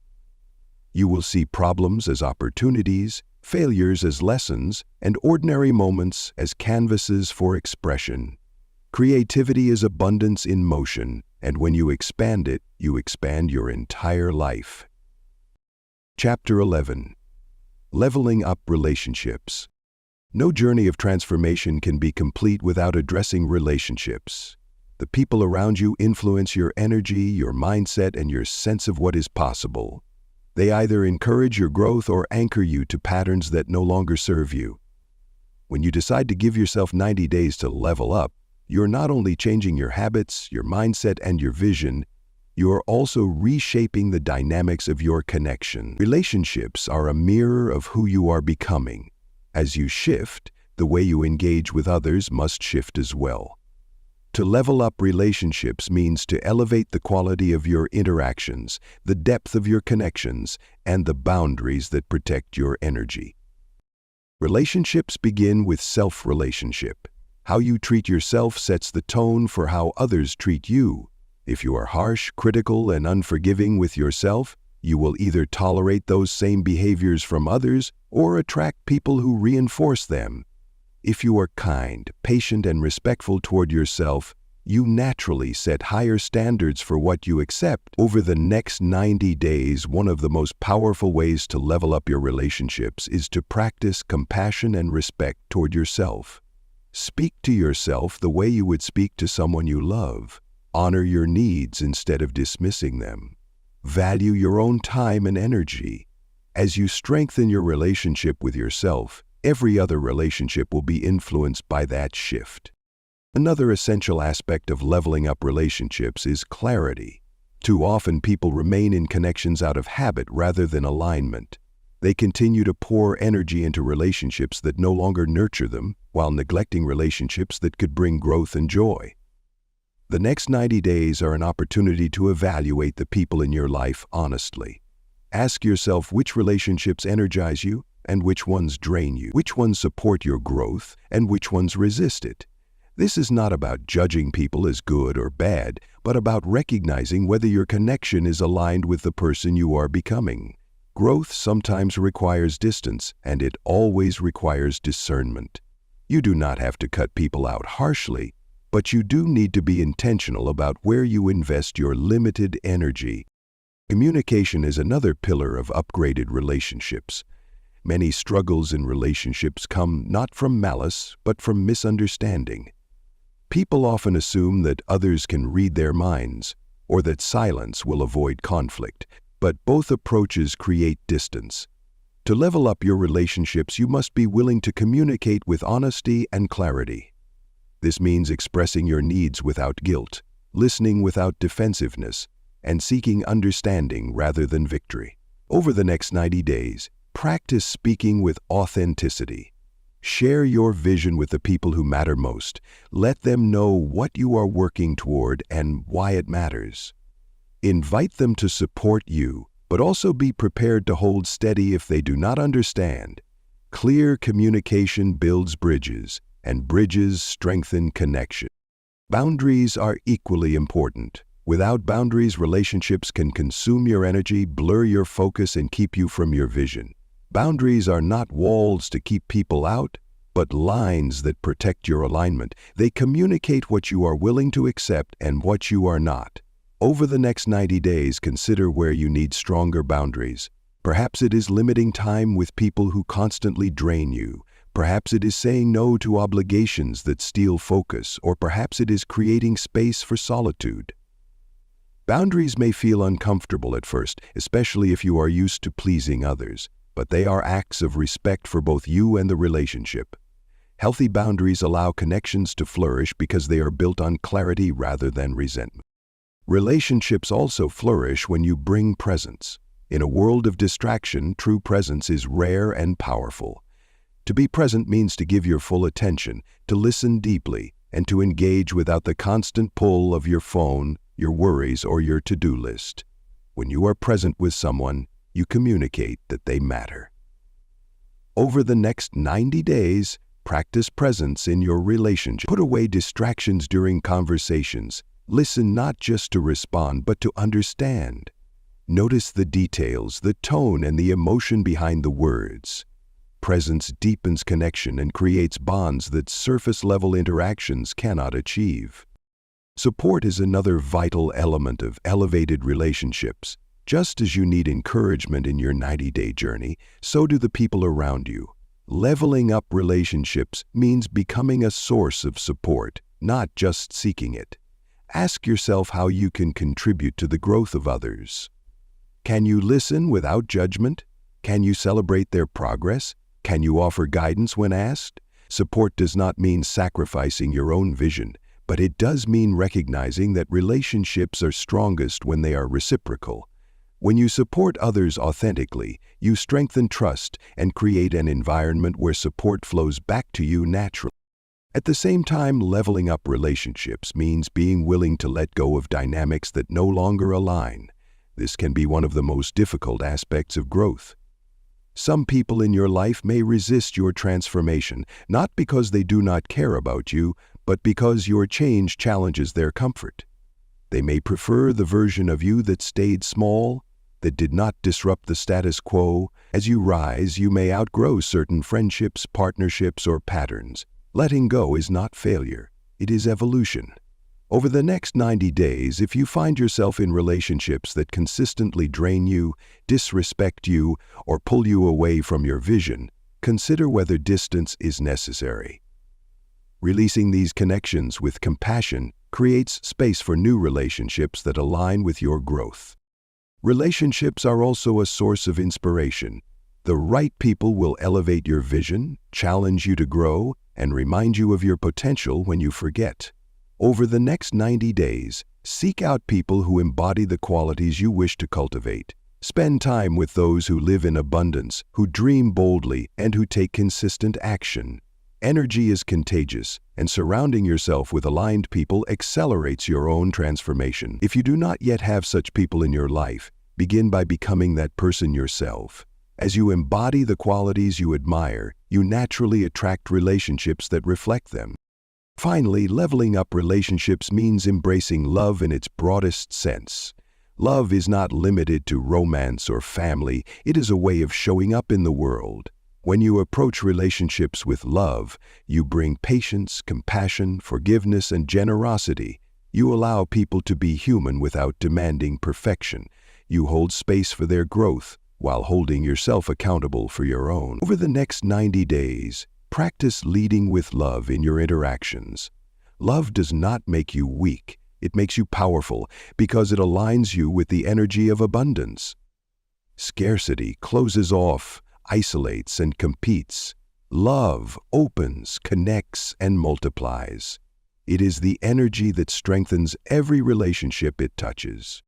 You will see problems as opportunities, failures as lessons, and ordinary moments as canvases for expression. Creativity is abundance in motion, and when you expand it, you expand your entire life. Chapter 11. Leveling Up Relationships. No journey of transformation can be complete without addressing relationships. The people around you influence your energy, your mindset, and your sense of what is possible. They either encourage your growth or anchor you to patterns that no longer serve you. When you decide to give yourself 90 days to level up, you're not only changing your habits, your mindset, and your vision, you are also reshaping the dynamics of your connection. Relationships are a mirror of who you are becoming. As you shift, the way you engage with others must shift as well. To level up relationships means to elevate the quality of your interactions, the depth of your connections, and the boundaries that protect your energy. Relationships begin with self-relationship. How you treat yourself sets the tone for how others treat you. If you are harsh, critical, and unforgiving with yourself, you will either tolerate those same behaviors from others or attract people who reinforce them. If you are kind, patient, and respectful toward yourself, you naturally set higher standards for what you accept. Over the next 90 days, one of the most powerful ways to level up your relationships is to practice compassion and respect toward yourself. Speak to yourself the way you would speak to someone you love. Honor your needs instead of dismissing them. Value your own time and energy. As you strengthen your relationship with yourself, every other relationship will be influenced by that shift. Another essential aspect of leveling up relationships is clarity. Too often people remain in connections out of habit rather than alignment. They continue to pour energy into relationships that no longer nurture them, while neglecting relationships that could bring growth and joy. The next 90 days are an opportunity to evaluate the people in your life honestly. Ask yourself which relationships energize you and which ones drain you, which ones support your growth and which ones resist it. This is not about judging people as good or bad, but about recognizing whether your connection is aligned with the person you are becoming. Growth sometimes requires distance, and it always requires discernment. You do not have to cut people out harshly, but you do need to be intentional about where you invest your limited energy. Communication is another pillar of upgraded relationships. Many struggles in relationships come not from malice, but from misunderstanding. People often assume that others can read their minds, or that silence will avoid conflict, but both approaches create distance. To level up your relationships, you must be willing to communicate with honesty and clarity. This means expressing your needs without guilt, listening without defensiveness, and seeking understanding rather than victory. Over the next 90 days, practice speaking with authenticity. Share your vision with the people who matter most. Let them know what you are working toward and why it matters. Invite them to support you, but also be prepared to hold steady if they do not understand. Clear communication builds bridges, and bridges strengthen connection. Boundaries are equally important. Without boundaries, relationships can consume your energy, blur your focus, and keep you from your vision. Boundaries are not walls to keep people out, but lines that protect your alignment. They communicate what you are willing to accept and what you are not. Over the next 90 days, consider where you need stronger boundaries. Perhaps it is limiting time with people who constantly drain you. Perhaps it is saying no to obligations that steal focus, or perhaps it is creating space for solitude. Boundaries may feel uncomfortable at first, especially if you are used to pleasing others, but they are acts of respect for both you and the relationship. Healthy boundaries allow connections to flourish because they are built on clarity rather than resentment. Relationships also flourish when you bring presence. In a world of distraction, true presence is rare and powerful. To be present means to give your full attention, to listen deeply, and to engage without the constant pull of your phone, your worries, or your to-do list. When you are present with someone, you communicate that they matter. Over the next 90 days, practice presence in your relationship. Put away distractions during conversations. Listen not just to respond, but to understand. Notice the details, the tone, and the emotion behind the words. Presence deepens connection and creates bonds that surface-level interactions cannot achieve. Support is another vital element of elevated relationships. Just as you need encouragement in your 90-day journey, so do the people around you. Leveling up relationships means becoming a source of support, not just seeking it. Ask yourself how you can contribute to the growth of others. Can you listen without judgment? Can you celebrate their progress? Can you offer guidance when asked? Support does not mean sacrificing your own vision, but but it does mean recognizing that relationships are strongest when they are reciprocal. When you support others authentically, you strengthen trust and create an environment where support flows back to you naturally. At the same time, leveling up relationships means being willing to let go of dynamics that no longer align. This can be one of the most difficult aspects of growth. Some people in your life may resist your transformation, not because they do not care about you, but because your change challenges their comfort. They may prefer the version of you that stayed small, that did not disrupt the status quo. As you rise, you may outgrow certain friendships, partnerships, or patterns. Letting go is not failure, it is evolution. Over the next 90 days, if you find yourself in relationships that consistently drain you, disrespect you, or pull you away from your vision, consider whether distance is necessary. Releasing these connections with compassion creates space for new relationships that align with your growth. Relationships are also a source of inspiration. The right people will elevate your vision, challenge you to grow, and remind you of your potential when you forget. Over the next 90 days, seek out people who embody the qualities you wish to cultivate. Spend time with those who live in abundance, who dream boldly, and who take consistent action. Energy is contagious, and surrounding yourself with aligned people accelerates your own transformation. If you do not yet have such people in your life, begin by becoming that person yourself. As you embody the qualities you admire, you naturally attract relationships that reflect them. Finally, leveling up relationships means embracing love in its broadest sense. Love is not limited to romance or family, it is a way of showing up in the world. When you approach relationships with love, you bring patience, compassion, forgiveness, and generosity. You allow people to be human without demanding perfection. You hold space for their growth, while holding yourself accountable for your own. Over the next 90 days, practice leading with love in your interactions. Love does not make you weak, it makes you powerful because it aligns you with the energy of abundance. Scarcity closes off, isolates, and competes. Love opens, connects, and multiplies. It is the energy that strengthens every relationship it touches.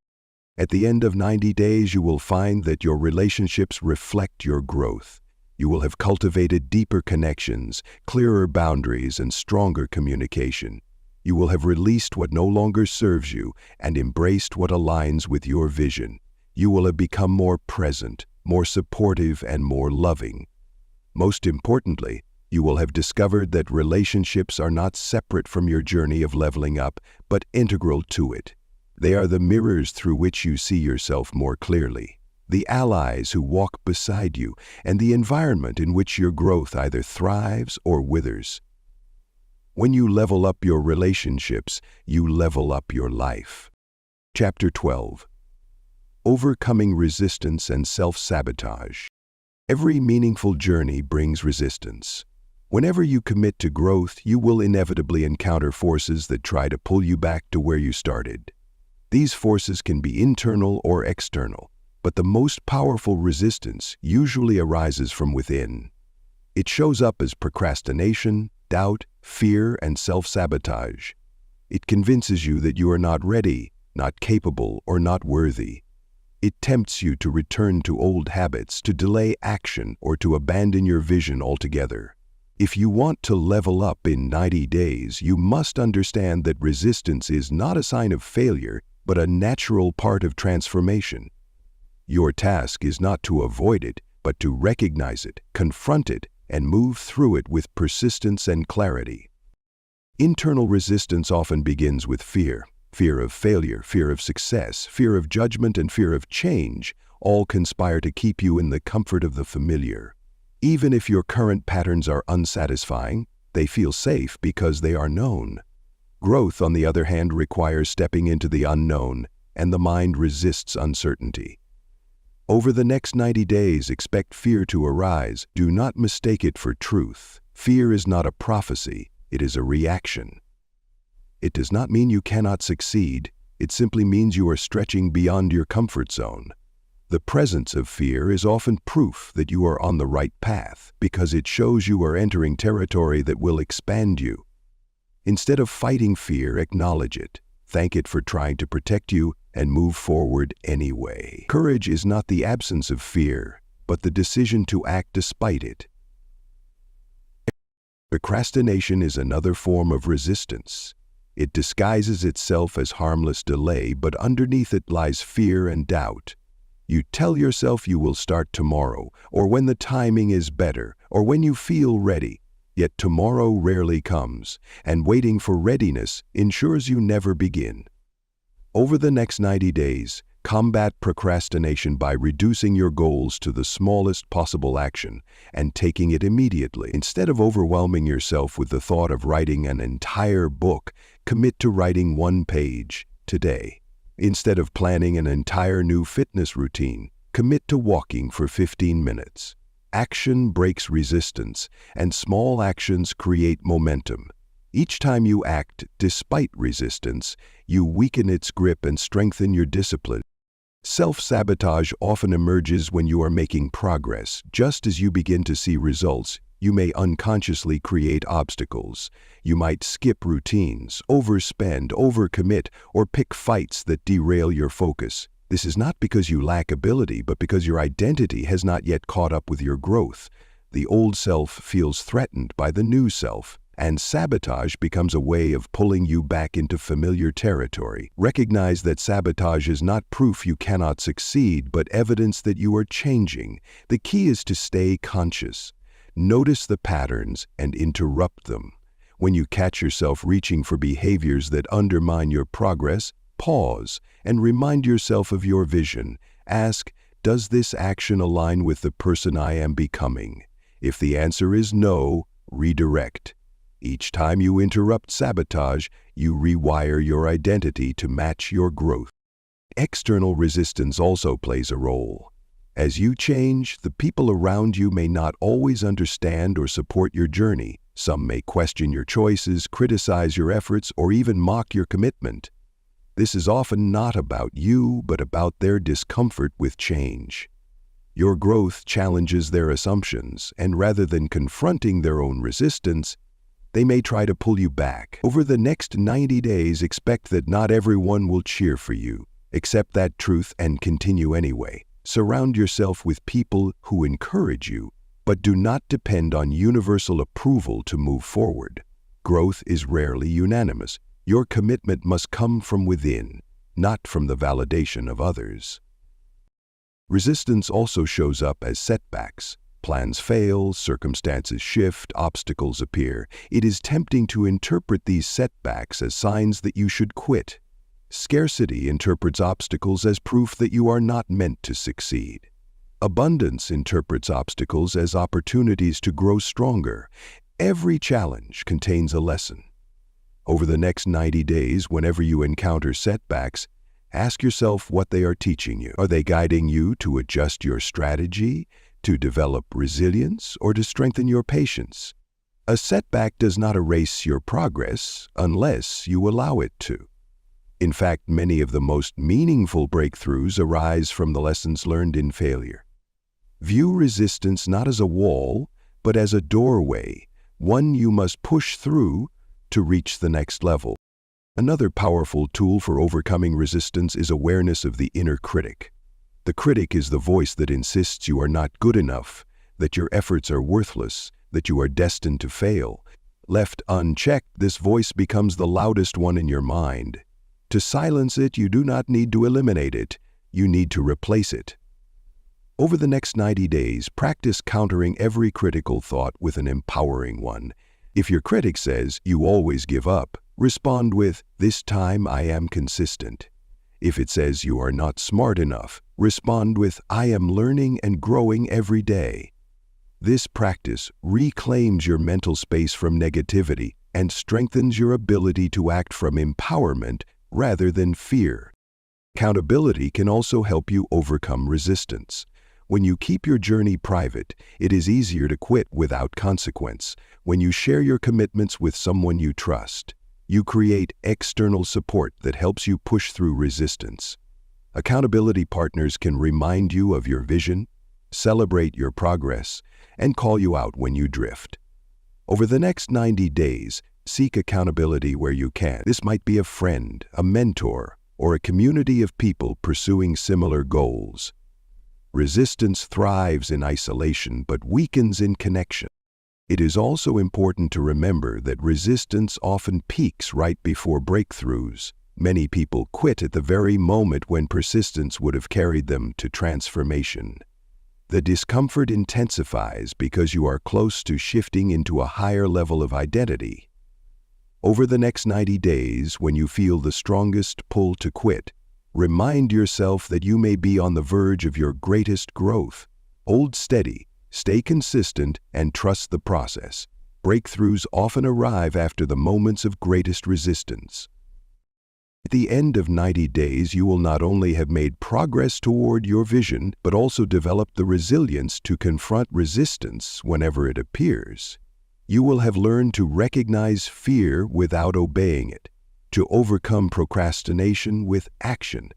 At the end of 90 days, you will find that your relationships reflect your growth. You will have cultivated deeper connections, clearer boundaries, and stronger communication. You will have released what no longer serves you and embraced what aligns with your vision. You will have become more present, more supportive, and more loving. Most importantly, you will have discovered that relationships are not separate from your journey of leveling up, but integral to it. They are the mirrors through which you see yourself more clearly, the allies who walk beside you, and the environment in which your growth either thrives or withers. When you level up your relationships, you level up your life. Chapter 12. Overcoming resistance and self-sabotage. Every meaningful journey brings resistance. Whenever you commit to growth, you will inevitably encounter forces that try to pull you back to where you started. These forces can be internal or external, but the most powerful resistance usually arises from within. It shows up as procrastination, doubt, fear, and self-sabotage. It convinces you that you are not ready, not capable, or not worthy. It tempts you to return to old habits, to delay action, or to abandon your vision altogether. If you want to level up in 90 days, you must understand that resistance is not a sign of failure, but a natural part of transformation. Your task is not to avoid it, but to recognize it, confront it, and move through it with persistence and clarity. Internal resistance often begins with fear. Fear of failure, fear of success, fear of judgment, and fear of change all conspire to keep you in the comfort of the familiar. Even if your current patterns are unsatisfying, they feel safe because they are known. Growth, on the other hand, requires stepping into the unknown, and the mind resists uncertainty. Over the next 90 days, expect fear to arise. Do not mistake it for truth. Fear is not a prophecy, it is a reaction. It does not mean you cannot succeed, it simply means you are stretching beyond your comfort zone. The presence of fear is often proof that you are on the right path, because it shows you are entering territory that will expand you. Instead of fighting fear, acknowledge it. Thank it for trying to protect you and move forward anyway. Courage is not the absence of fear, but the decision to act despite it. Procrastination is another form of resistance. It disguises itself as harmless delay, but underneath it lies fear and doubt. You tell yourself you will start tomorrow, or when the timing is better, or when you feel ready. Yet tomorrow rarely comes, and waiting for readiness ensures you never begin. Over the next 90 days, combat procrastination by reducing your goals to the smallest possible action and taking it immediately. Instead of overwhelming yourself with the thought of writing an entire book, commit to writing 1 page today. Instead of planning an entire new fitness routine, commit to walking for 15 minutes. Action breaks resistance, and small actions create momentum. Each time you act despite resistance, you weaken its grip and strengthen your discipline. Self-sabotage often emerges when you are making progress. Just as you begin to see results, you may unconsciously create obstacles. You might skip routines, overspend, overcommit, or pick fights that derail your focus. This is not because you lack ability, but because your identity has not yet caught up with your growth. The old self feels threatened by the new self, and sabotage becomes a way of pulling you back into familiar territory. Recognize that sabotage is not proof you cannot succeed, but evidence that you are changing. The key is to stay conscious. Notice the patterns and interrupt them. When you catch yourself reaching for behaviors that undermine your progress, pause and remind yourself of your vision. Ask, does this action align with the person I am becoming? If the answer is no, redirect. Each time you interrupt sabotage, you rewire your identity to match your growth. External resistance also plays a role. As you change, the people around you may not always understand or support your journey. Some may question your choices, criticize your efforts, or even mock your commitment. This is often not about you, but about their discomfort with change. Your growth challenges their assumptions, and rather than confronting their own resistance, they may try to pull you back. Over the next 90 days, expect that not everyone will cheer for you. Accept that truth and continue anyway. Surround yourself with people who encourage you, but do not depend on universal approval to move forward. Growth is rarely unanimous. Your commitment must come from within, not from the validation of others. Resistance also shows up as setbacks. Plans fail, circumstances shift, obstacles appear. It is tempting to interpret these setbacks as signs that you should quit. Scarcity interprets obstacles as proof that you are not meant to succeed. Abundance interprets obstacles as opportunities to grow stronger. Every challenge contains a lesson. Over the next 90 days, whenever you encounter setbacks, ask yourself what they are teaching you. Are they guiding you to adjust your strategy, to develop resilience, or to strengthen your patience? A setback does not erase your progress unless you allow it to. In fact, many of the most meaningful breakthroughs arise from the lessons learned in failure. View resistance not as a wall, but as a doorway, one you must push through to reach the next level. Another powerful tool for overcoming resistance is awareness of the inner critic. The critic is the voice that insists you are not good enough, that your efforts are worthless, that you are destined to fail. Left unchecked, this voice becomes the loudest one in your mind. To silence it, you do not need to eliminate it, you need to replace it. Over the next 90 days, practice countering every critical thought with an empowering one. If your critic says, "You always give up," respond with, "This time I am consistent." If it says you are not smart enough, respond with, "I am learning and growing every day." This practice reclaims your mental space from negativity and strengthens your ability to act from empowerment rather than fear. Accountability can also help you overcome resistance. When you keep your journey private, it is easier to quit without consequence. When you share your commitments with someone you trust, you create external support that helps you push through resistance. Accountability partners can remind you of your vision, celebrate your progress, and call you out when you drift. Over the next 90 days, Seek accountability where you can. This might be a friend, a mentor, or a community of people pursuing similar goals. Resistance thrives in isolation but weakens in connection. It is also important to remember that resistance often peaks right before breakthroughs. Many people quit at the very moment when persistence would have carried them to transformation. The discomfort intensifies because you are close to shifting into a higher level of identity. Over the next 90 days, when you feel the strongest pull to quit, remind yourself that you may be on the verge of your greatest growth. Hold steady, stay consistent, and trust the process. Breakthroughs often arrive after the moments of greatest resistance. At the end of 90 days, you will not only have made progress toward your vision, but also developed the resilience to confront resistance whenever it appears. You will have learned to recognize fear without obeying it, to overcome procrastination with action,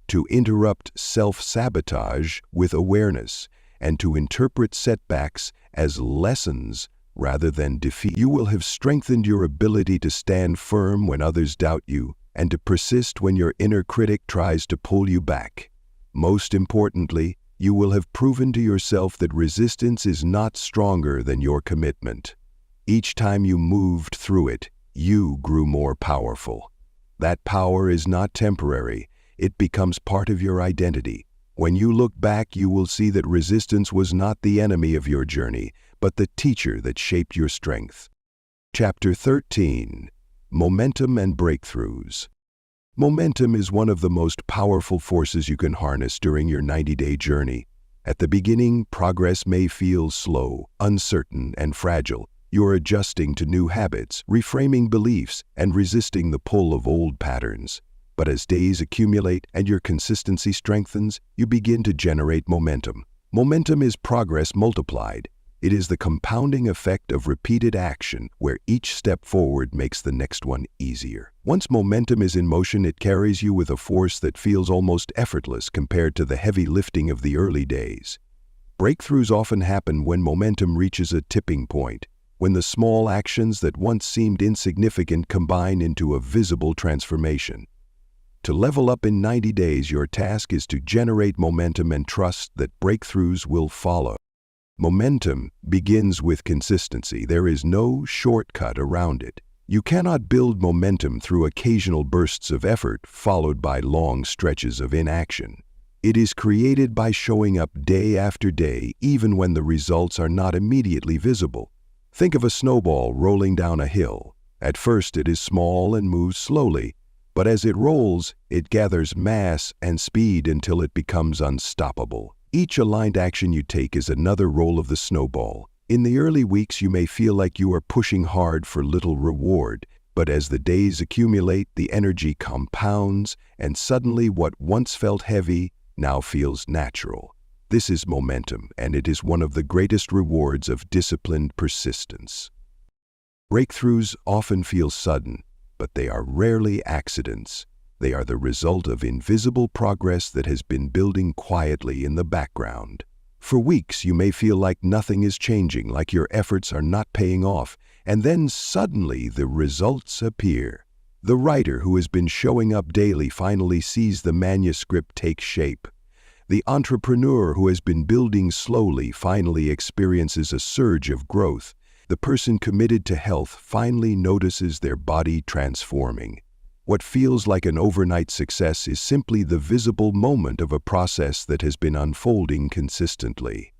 to interrupt self-sabotage with awareness, and to interpret setbacks as lessons rather than defeat. You will have strengthened your ability to stand firm when others doubt you, and to persist when your inner critic tries to pull you back. Most importantly, you will have proven to yourself that resistance is not stronger than your commitment. Each time you moved through it, you grew more powerful. That power is not temporary. It becomes part of your identity. When you look back, you will see that resistance was not the enemy of your journey, but the teacher that shaped your strength. Chapter 13. Momentum and Breakthroughs. Momentum is one of the most powerful forces you can harness during your 90-day journey. At the beginning, progress may feel slow, uncertain, and fragile. You're adjusting to new habits, reframing beliefs, and resisting the pull of old patterns. But as days accumulate and your consistency strengthens, you begin to generate momentum. Momentum is progress multiplied. It is the compounding effect of repeated action, where each step forward makes the next one easier. Once momentum is in motion, it carries you with a force that feels almost effortless compared to the heavy lifting of the early days. Breakthroughs often happen when momentum reaches a tipping point, when the small actions that once seemed insignificant combine into a visible transformation. To level up in 90 days, your task is to generate momentum and trust that breakthroughs will follow. Momentum begins with consistency. There is no shortcut around it. You cannot build momentum through occasional bursts of effort followed by long stretches of inaction. It is created by showing up day after day, even when the results are not immediately visible. Think of a snowball rolling down a hill. At first, it is small and moves slowly, but as it rolls, it gathers mass and speed until it becomes unstoppable. Each aligned action you take is another roll of the snowball. In the early weeks, you may feel like you are pushing hard for little reward, but as the days accumulate, the energy compounds, and suddenly what once felt heavy now feels natural. This is momentum, and it is one of the greatest rewards of disciplined persistence. Breakthroughs often feel sudden, but they are rarely accidents. They are the result of invisible progress that has been building quietly in the background. For weeks, you may feel like nothing is changing, like your efforts are not paying off, and then suddenly the results appear. The writer who has been showing up daily finally sees the manuscript take shape. The entrepreneur who has been building slowly finally experiences a surge of growth. The person committed to health finally notices their body transforming. What feels like an overnight success is simply the visible moment of a process that has been unfolding consistently.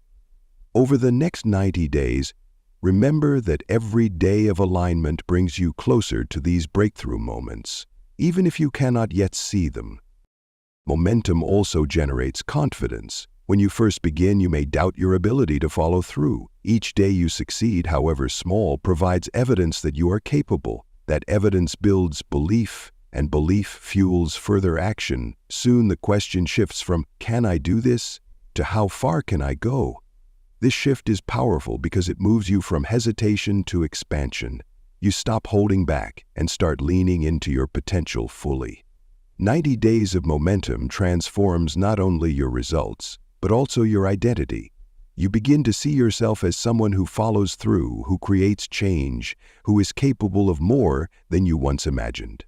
Over the next 90 days, remember that every day of alignment brings you closer to these breakthrough moments, even if you cannot yet see them. Momentum also generates confidence. When you first begin, you may doubt your ability to follow through. Each day you succeed, however small, provides evidence that you are capable. That evidence builds belief, and belief fuels further action. Soon the question shifts from, "Can I do this?" to "How far can I go?" This shift is powerful because it moves you from hesitation to expansion. You stop holding back and start leaning into your potential fully. 90 days of momentum transforms not only your results, but also your identity. You begin to see yourself as someone who follows through, who creates change, who is capable of more than you once imagined.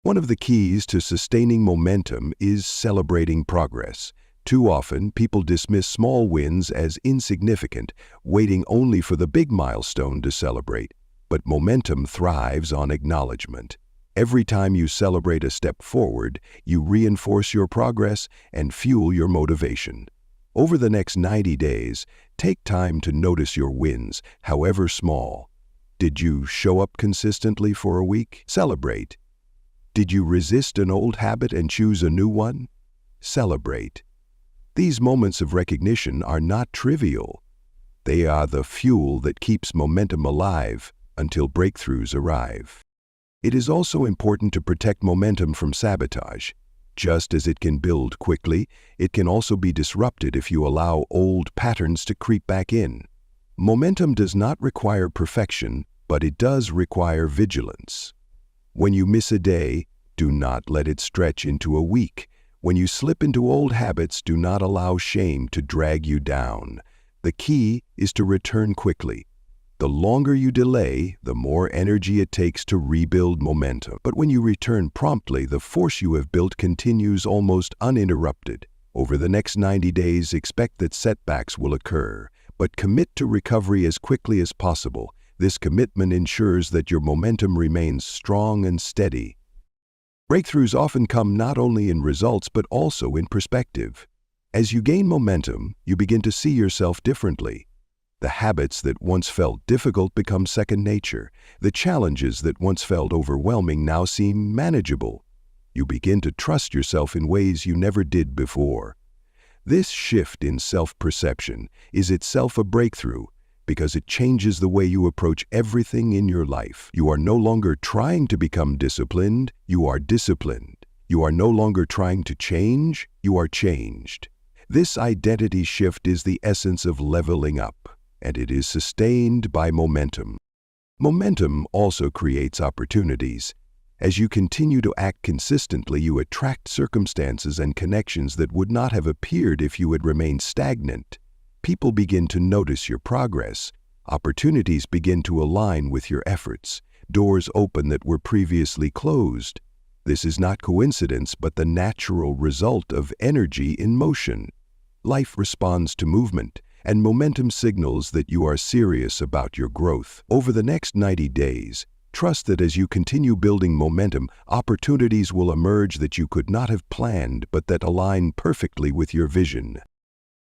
One of the keys to sustaining momentum is celebrating progress. Too often, people dismiss small wins as insignificant, waiting only for the big milestone to celebrate. But momentum thrives on acknowledgement. Every time you celebrate a step forward, you reinforce your progress and fuel your motivation. Over the next 90 days, take time to notice your wins, however small. Did you show up consistently for a week? Celebrate. Did you resist an old habit and choose a new one? Celebrate. These moments of recognition are not trivial. They are the fuel that keeps momentum alive until breakthroughs arrive. It is also important to protect momentum from sabotage. Just as it can build quickly, it can also be disrupted if you allow old patterns to creep back in. Momentum does not require perfection, but it does require vigilance. When you miss a day, do not let it stretch into a week. When you slip into old habits, do not allow shame to drag you down. The key is to return quickly. The longer you delay, the more energy it takes to rebuild momentum. But when you return promptly, the force you have built continues almost uninterrupted. Over the next 90 days, expect that setbacks will occur, but commit to recovery as quickly as possible. This commitment ensures that your momentum remains strong and steady. Breakthroughs often come not only in results but also in perspective. As you gain momentum, you begin to see yourself differently. The habits that once felt difficult become second nature. The challenges that once felt overwhelming now seem manageable. You begin to trust yourself in ways you never did before. This shift in self-perception is itself a breakthrough because it changes the way you approach everything in your life. You are no longer trying to become disciplined, you are disciplined. You are no longer trying to change, you are changed. This identity shift is the essence of leveling up, and it is sustained by momentum. Momentum also creates opportunities. As you continue to act consistently, you attract circumstances and connections that would not have appeared if you had remained stagnant. People begin to notice your progress. Opportunities begin to align with your efforts. Doors open that were previously closed. This is not coincidence, but the natural result of energy in motion. Life responds to movement, and momentum signals that you are serious about your growth. Over the next 90 days, trust that as you continue building momentum, opportunities will emerge that you could not have planned but that align perfectly with your vision.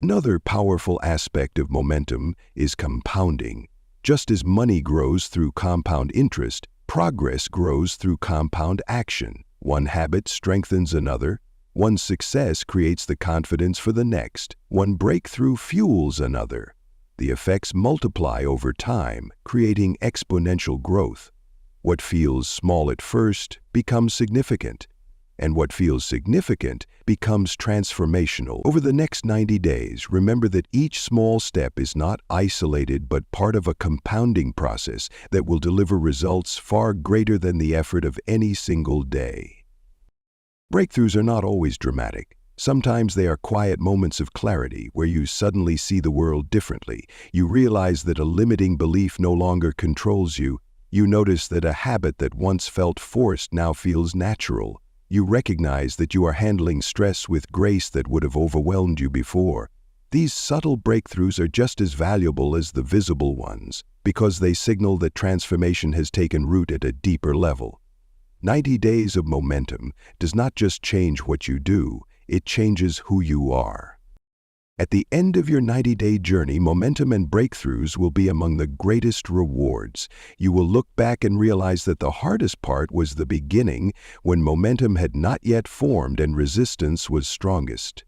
Another powerful aspect of momentum is compounding. Just as money grows through compound interest, progress grows through compound action. One habit strengthens another. One success creates the confidence for the next. One breakthrough fuels another. The effects multiply over time, creating exponential growth. What feels small at first becomes significant, and what feels significant becomes transformational. Over the next 90 days, remember that each small step is not isolated but part of a compounding process that will deliver results far greater than the effort of any single day. Breakthroughs are not always dramatic. Sometimes they are quiet moments of clarity where you suddenly see the world differently. You realize that a limiting belief no longer controls you. You notice that a habit that once felt forced now feels natural. You recognize that you are handling stress with grace that would have overwhelmed you before. These subtle breakthroughs are just as valuable as the visible ones because they signal that transformation has taken root at a deeper level. 90 days of momentum does not just change what you do, it changes who you are. At the end of your 90-day journey, momentum and breakthroughs will be among the greatest rewards. You will look back and realize that the hardest part was the beginning, when momentum had not yet formed and resistance was strongest.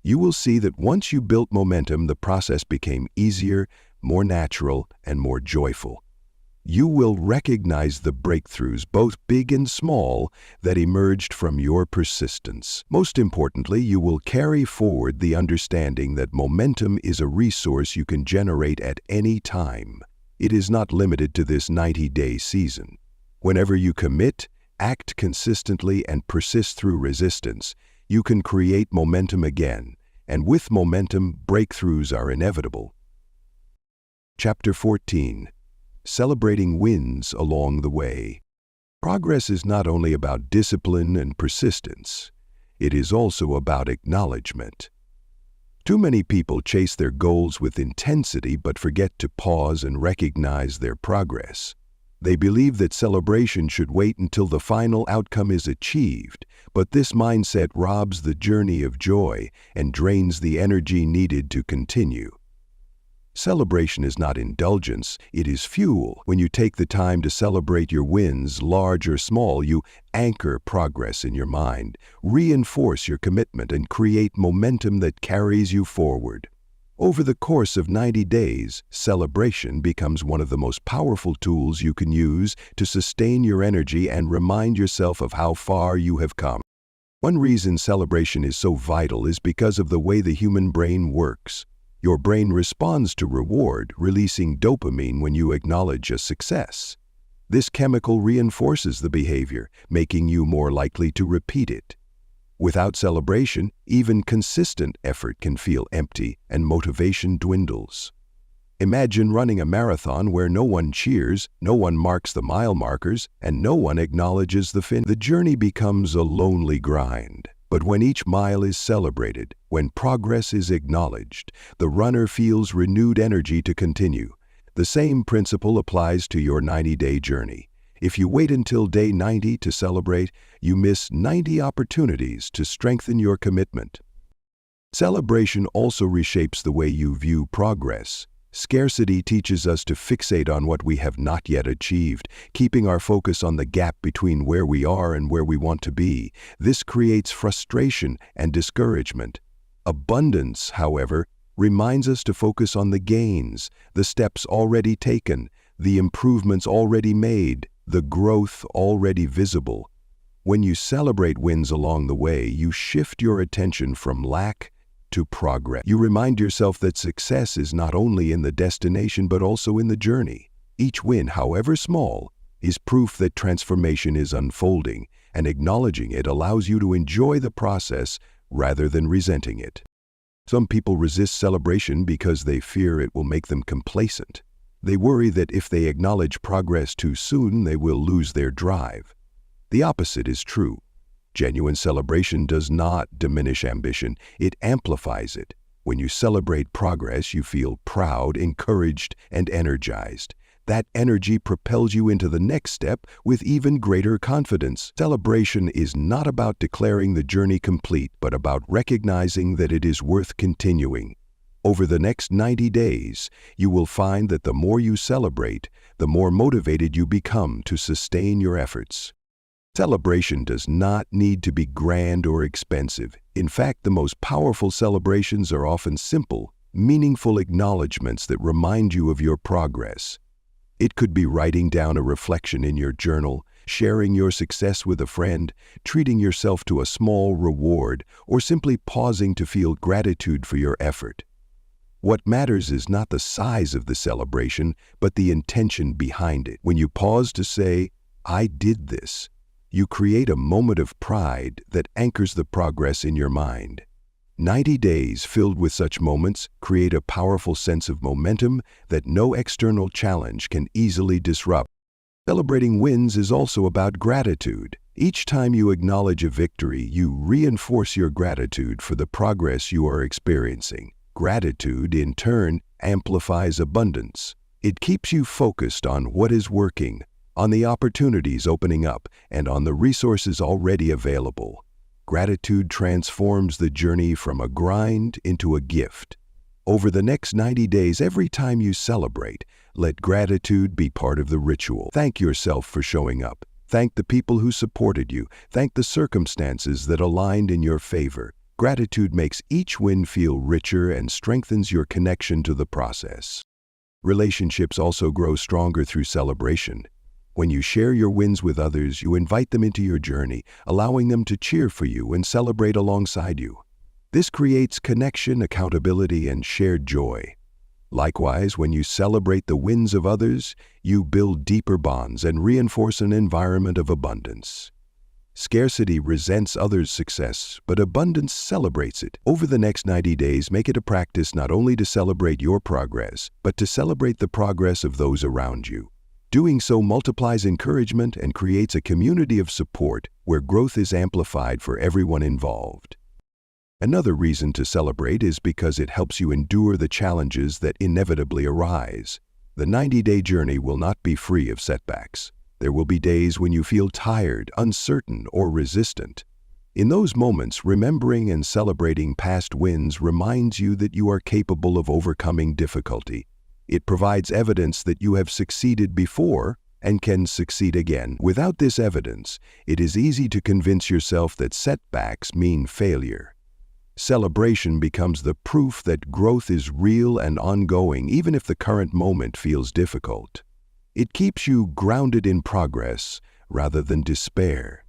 You will see that once you built momentum, the process became easier, more natural, and more joyful. You will recognize the breakthroughs, both big and small, that emerged from your persistence. Most importantly, you will carry forward the understanding that momentum is a resource you can generate at any time. It is not limited to this 90-day season. Whenever you commit, act consistently, and persist through resistance, you can create momentum again, and with momentum, breakthroughs are inevitable. Chapter 14. Celebrating wins along the way. Progress is not only about discipline and persistence, it is also about acknowledgement. Too many people chase their goals with intensity but forget to pause and recognize their progress. They believe that celebration should wait until the final outcome is achieved, but this mindset robs the journey of joy and drains the energy needed to continue. Celebration is not indulgence, it is fuel. When you take the time to celebrate your wins, large or small, you anchor progress in your mind, reinforce your commitment, and create momentum that carries you forward. Over the course of 90 days, celebration becomes one of the most powerful tools you can use to sustain your energy and remind yourself of how far you have come. One reason celebration is so vital is because of the way the human brain works. Your brain responds to reward, releasing dopamine when you acknowledge a success. This chemical reinforces the behavior, making you more likely to repeat it. Without celebration, even consistent effort can feel empty and motivation dwindles. Imagine running a marathon where no one cheers, no one marks the mile markers, and no one acknowledges the finish. The journey becomes a lonely grind. But when each mile is celebrated, when progress is acknowledged, the runner feels renewed energy to continue. The same principle applies to your 90-day journey. If you wait until day 90 to celebrate, you miss 90 opportunities to strengthen your commitment. Celebration also reshapes the way you view progress. Scarcity teaches us to fixate on what we have not yet achieved, keeping our focus on the gap between where we are and where we want to be. This creates frustration and discouragement. Abundance, however, reminds us to focus on the gains, the steps already taken, the improvements already made, the growth already visible. When you celebrate wins along the way, you shift your attention from lack to progress. You remind yourself that success is not only in the destination but also in the journey. Each win, however small, is proof that transformation is unfolding, and acknowledging it allows you to enjoy the process rather than resenting it. Some people resist celebration because they fear it will make them complacent. They worry that if they acknowledge progress too soon, they will lose their drive. The opposite is true. Genuine celebration does not diminish ambition, it amplifies it. When you celebrate progress, you feel proud, encouraged, and energized. That energy propels you into the next step with even greater confidence. Celebration is not about declaring the journey complete, but about recognizing that it is worth continuing. Over the next 90 days, you will find that the more you celebrate, the more motivated you become to sustain your efforts. Celebration does not need to be grand or expensive. In fact, the most powerful celebrations are often simple, meaningful acknowledgments that remind you of your progress. It could be writing down a reflection in your journal, sharing your success with a friend, treating yourself to a small reward, or simply pausing to feel gratitude for your effort. What matters is not the size of the celebration, but the intention behind it. When you pause to say, "I did this," you create a moment of pride that anchors the progress in your mind. 90 days filled with such moments create a powerful sense of momentum that no external challenge can easily disrupt. Celebrating wins is also about gratitude. Each time you acknowledge a victory, you reinforce your gratitude for the progress you are experiencing. Gratitude, in turn, amplifies abundance. It keeps you focused on what is working, on the opportunities opening up, and on the resources already available. Gratitude transforms the journey from a grind into a gift. Over the next 90 days, every time you celebrate, let gratitude be part of the ritual. Thank yourself for showing up. Thank the people who supported you. Thank the circumstances that aligned in your favor. Gratitude makes each win feel richer and strengthens your connection to the process. Relationships also grow stronger through celebration. When you share your wins with others, you invite them into your journey, allowing them to cheer for you and celebrate alongside you. This creates connection, accountability, and shared joy. Likewise, when you celebrate the wins of others, you build deeper bonds and reinforce an environment of abundance. Scarcity resents others' success, but abundance celebrates it. Over the next 90 days, make it a practice not only to celebrate your progress, but to celebrate the progress of those around you. Doing so multiplies encouragement and creates a community of support where growth is amplified for everyone involved. Another reason to celebrate is because it helps you endure the challenges that inevitably arise. The 90-day journey will not be free of setbacks. There will be days when you feel tired, uncertain, or resistant. In those moments, remembering and celebrating past wins reminds you that you are capable of overcoming difficulty. It provides evidence that you have succeeded before and can succeed again. Without this evidence, it is easy to convince yourself that setbacks mean failure. Celebration becomes the proof that growth is real and ongoing, even if the current moment feels difficult. It keeps you grounded in progress rather than despair.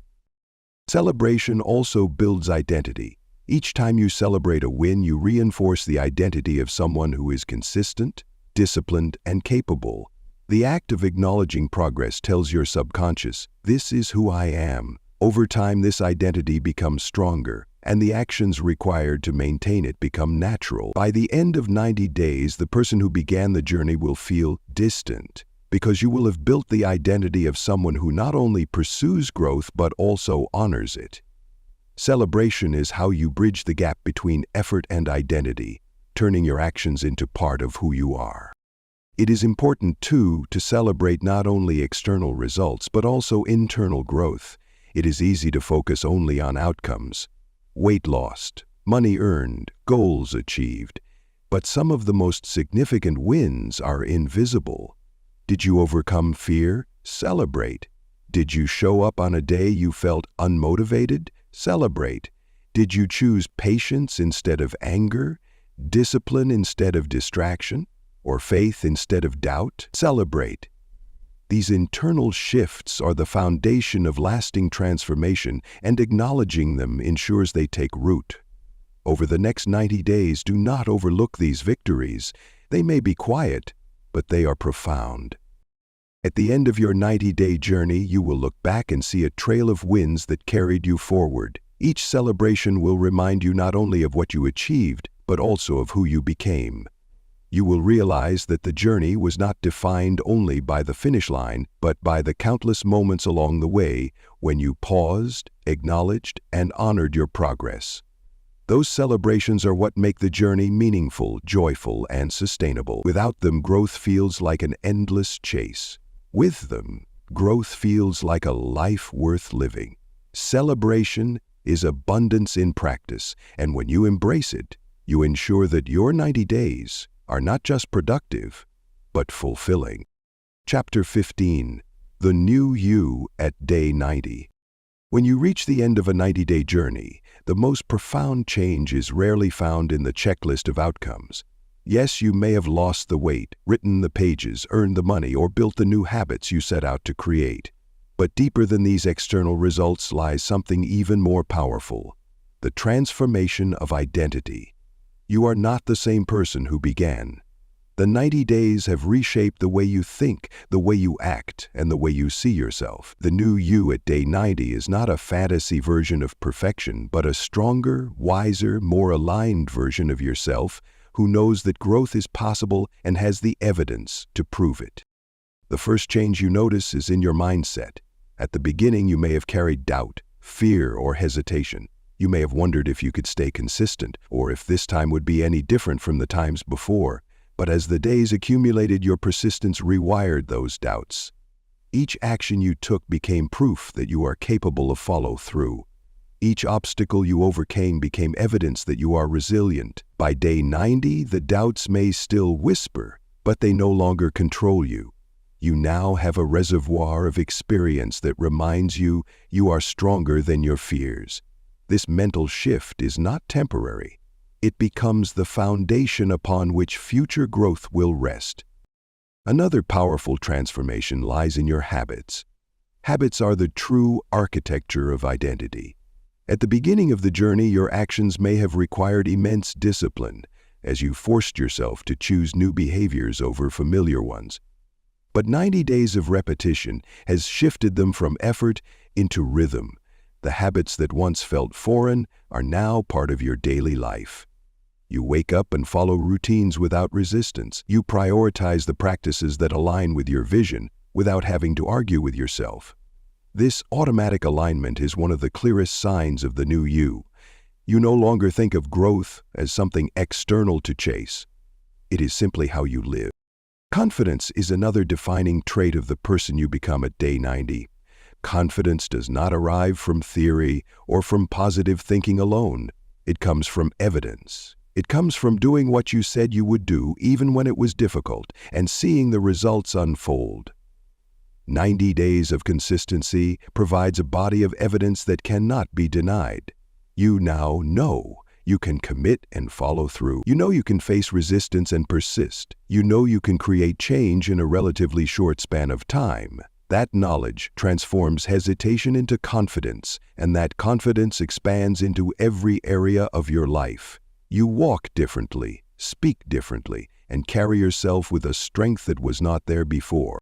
Celebration also builds identity. Each time you celebrate a win, you reinforce the identity of someone who is consistent, disciplined, and capable. The act of acknowledging progress tells your subconscious, "This is who I am." Over time, this identity becomes stronger, and the actions required to maintain it become natural. By the end of 90 days, the person who began the journey will feel distant, because you will have built the identity of someone who not only pursues growth but also honors it. Celebration is how you bridge the gap between effort and identity, turning your actions into part of who you are. It is important, too, to celebrate not only external results but also internal growth. It is easy to focus only on outcomes: weight lost, money earned, goals achieved. But some of the most significant wins are invisible. Did you overcome fear? Celebrate. Did you show up on a day you felt unmotivated? Celebrate. Did you choose patience instead of anger, discipline instead of distraction, or faith instead of doubt? Celebrate. These internal shifts are the foundation of lasting transformation, and acknowledging them ensures they take root. Over the next 90 days, do not overlook these victories. They may be quiet, but they are profound. At the end of your 90-day journey, you will look back and see a trail of wins that carried you forward. Each celebration will remind you not only of what you achieved, but also of who you became. You will realize that the journey was not defined only by the finish line, but by the countless moments along the way when you paused, acknowledged, and honored your progress. Those celebrations are what make the journey meaningful, joyful, and sustainable. Without them, growth feels like an endless chase. With them, growth feels like a life worth living. Celebration is abundance in practice, and when you embrace it, you ensure that your 90 days are not just productive, but fulfilling. Chapter 15. The New You at Day 90. When you reach the end of a 90-day journey, the most profound change is rarely found in the checklist of outcomes. Yes, you may have lost the weight, written the pages, earned the money, or built the new habits you set out to create. But deeper than these external results lies something even more powerful: the transformation of identity. You are not the same person who began. The 90 days have reshaped the way you think, the way you act, and the way you see yourself. The new you at day 90 is not a fantasy version of perfection, but a stronger, wiser, more aligned version of yourself who knows that growth is possible and has the evidence to prove it. The first change you notice is in your mindset. At the beginning, you may have carried doubt, fear, or hesitation. You may have wondered if you could stay consistent, or if this time would be any different from the times before. But as the days accumulated, your persistence rewired those doubts. Each action you took became proof that you are capable of follow-through. Each obstacle you overcame became evidence that you are resilient. By day 90, the doubts may still whisper, but they no longer control you. You now have a reservoir of experience that reminds you you are stronger than your fears. This mental shift is not temporary. It becomes the foundation upon which future growth will rest. Another powerful transformation lies in your habits. Habits are the true architecture of identity. At the beginning of the journey, your actions may have required immense discipline, as you forced yourself to choose new behaviors over familiar ones. But 90 days of repetition has shifted them from effort into rhythm. The habits that once felt foreign are now part of your daily life. You wake up and follow routines without resistance. You prioritize the practices that align with your vision without having to argue with yourself. This automatic alignment is one of the clearest signs of the new you. You no longer think of growth as something external to chase. It is simply how you live. Confidence is another defining trait of the person you become at day 90. Confidence does not arrive from theory or from positive thinking alone. It comes from evidence. It comes from doing what you said you would do even when it was difficult and seeing the results unfold. 90 days of consistency provides a body of evidence that cannot be denied. You now know you can commit and follow through. You know you can face resistance and persist. You know you can create change in a relatively short span of time. That knowledge transforms hesitation into confidence, and that confidence expands into every area of your life. You walk differently, speak differently, and carry yourself with a strength that was not there before.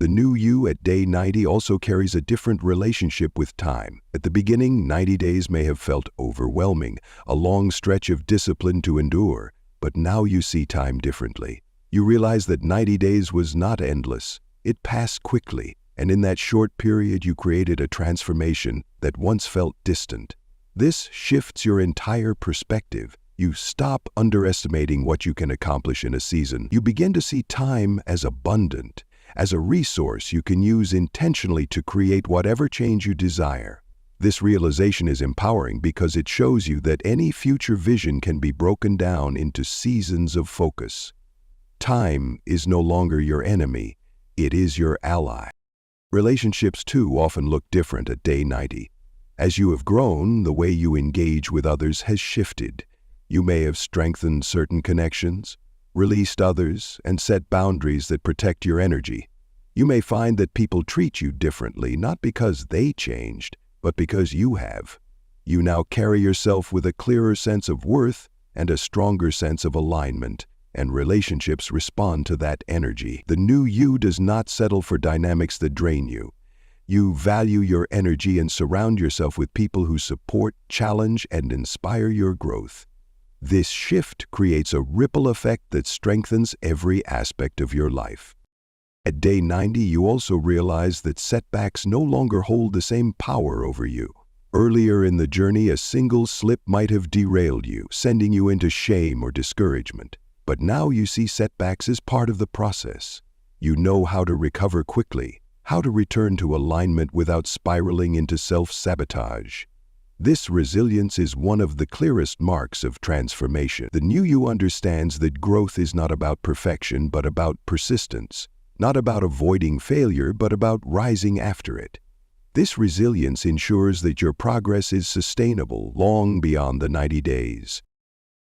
The new you at day 90 also carries a different relationship with time. At the beginning, 90 days may have felt overwhelming, a long stretch of discipline to endure, but now you see time differently. You realize that 90 days was not endless. It passed quickly, and in that short period you created a transformation that once felt distant. This shifts your entire perspective. You stop underestimating what you can accomplish in a season. You begin to see time as abundant, as a resource you can use intentionally to create whatever change you desire. This realization is empowering because it shows you that any future vision can be broken down into seasons of focus. Time is no longer your enemy, it is your ally. Relationships, too, often look different at day 90. As you have grown, the way you engage with others has shifted. You may have strengthened certain connections, released others, and set boundaries that protect your energy. You may find that people treat you differently, not because they changed, but because you have. You now carry yourself with a clearer sense of worth and a stronger sense of alignment, and relationships respond to that energy. The new you does not settle for dynamics that drain you. You value your energy and surround yourself with people who support, challenge, and inspire your growth. This shift creates a ripple effect that strengthens every aspect of your life. At day 90, you also realize that setbacks no longer hold the same power over you. Earlier in the journey, a single slip might have derailed you, sending you into shame or discouragement. But now you see setbacks as part of the process. You know how to recover quickly, how to return to alignment without spiraling into self-sabotage. This resilience is one of the clearest marks of transformation. The new you understands that growth is not about perfection, but about persistence. Not about avoiding failure, but about rising after it. This resilience ensures that your progress is sustainable long beyond the 90 days.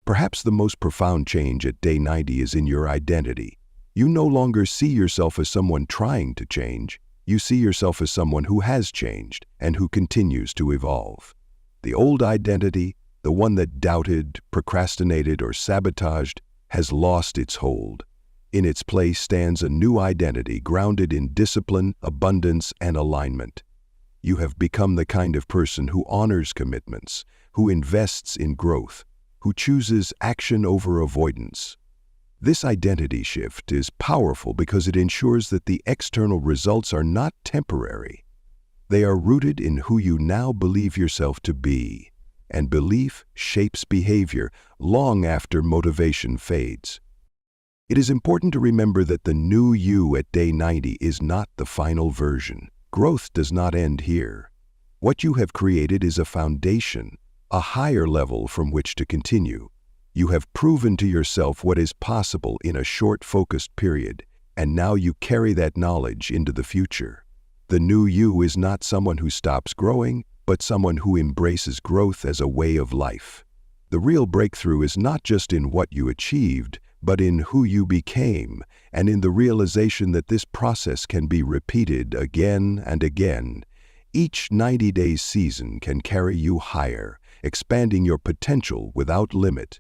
Perhaps the most profound change at day 90 is in your identity. You no longer see yourself as someone trying to change. You see yourself as someone who has changed and who continues to evolve. The old identity, the one that doubted, procrastinated, or sabotaged, has lost its hold. In its place stands a new identity grounded in discipline, abundance, and alignment. You have become the kind of person who honors commitments, who invests in growth, who chooses action over avoidance. This identity shift is powerful because it ensures that the external results are not temporary. They are rooted in who you now believe yourself to be, and belief shapes behavior long after motivation fades. It is important to remember that the new you at day 90 is not the final version. Growth does not end here. What you have created is a foundation, a higher level from which to continue. You have proven to yourself what is possible in a short, focused period, and now you carry that knowledge into the future. The new you is not someone who stops growing, but someone who embraces growth as a way of life. The real breakthrough is not just in what you achieved, but in who you became, and in the realization that this process can be repeated again and again. Each 90-day season can carry you higher, expanding your potential without limit.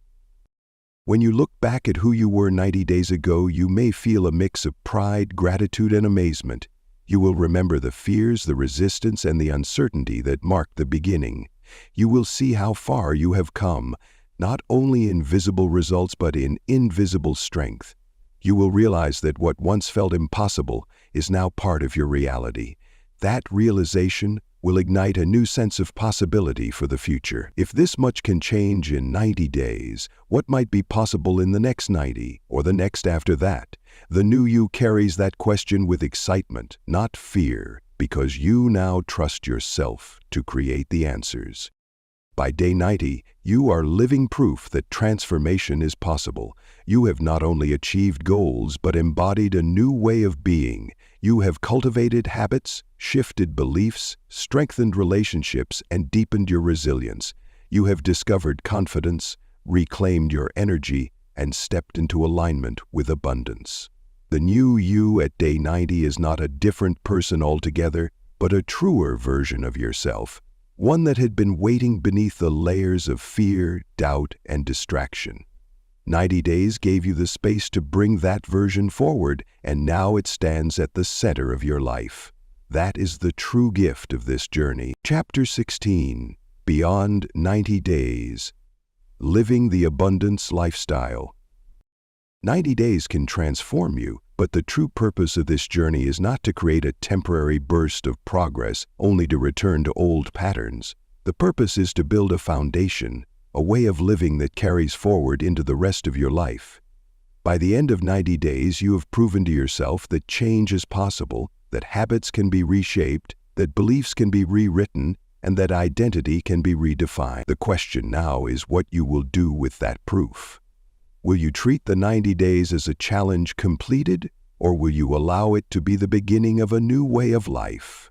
When you look back at who you were 90 days ago, you may feel a mix of pride, gratitude, and amazement. You will remember the fears, the resistance, and the uncertainty that marked the beginning. You will see how far you have come, not only in visible results but in invisible strength. You will realize that what once felt impossible is now part of your reality. That realization will ignite a new sense of possibility for the future. If this much can change in 90 days, what might be possible in the next 90 or the next after that? The new you carries that question with excitement, not fear, because you now trust yourself to create the answers. By day 90, you are living proof that transformation is possible. You have not only achieved goals but embodied a new way of being. You have cultivated habits, shifted beliefs, strengthened relationships, and deepened your resilience. You have discovered confidence, reclaimed your energy, and stepped into alignment with abundance. The new you at day 90 is not a different person altogether, but a truer version of yourself, one that had been waiting beneath the layers of fear, doubt, and distraction. 90 days gave you the space to bring that version forward, and now it stands at the center of your life. That is the true gift of this journey. Chapter 16, Beyond 90 Days, Living the Abundance Lifestyle. 90 days can transform you, but the true purpose of this journey is not to create a temporary burst of progress only to return to old patterns. The purpose is to build a foundation, a way of living that carries forward into the rest of your life. By the end of 90 days, you have proven to yourself that change is possible, that habits can be reshaped, that beliefs can be rewritten, and that identity can be redefined. The question now is what you will do with that proof. Will you treat the 90 days as a challenge completed, or will you allow it to be the beginning of a new way of life?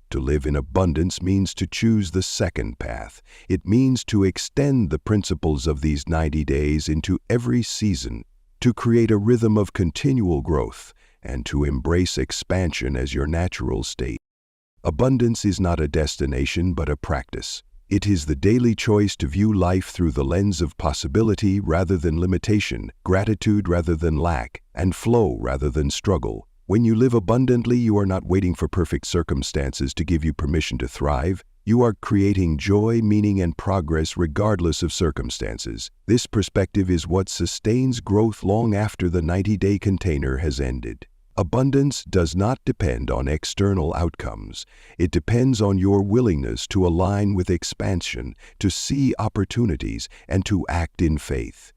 To live in abundance means to choose the second path. It means to extend the principles of these 90 days into every season, to create a rhythm of continual growth, and to embrace expansion as your natural state. Abundance is not a destination but a practice. It is the daily choice to view life through the lens of possibility rather than limitation, gratitude rather than lack, and flow rather than struggle. When you live abundantly, you are not waiting for perfect circumstances to give you permission to thrive. You are creating joy, meaning, and progress regardless of circumstances. This perspective is what sustains growth long after the 90-day container has ended. Abundance does not depend on external outcomes. It depends on your willingness to align with expansion, to see opportunities, and to act in faith.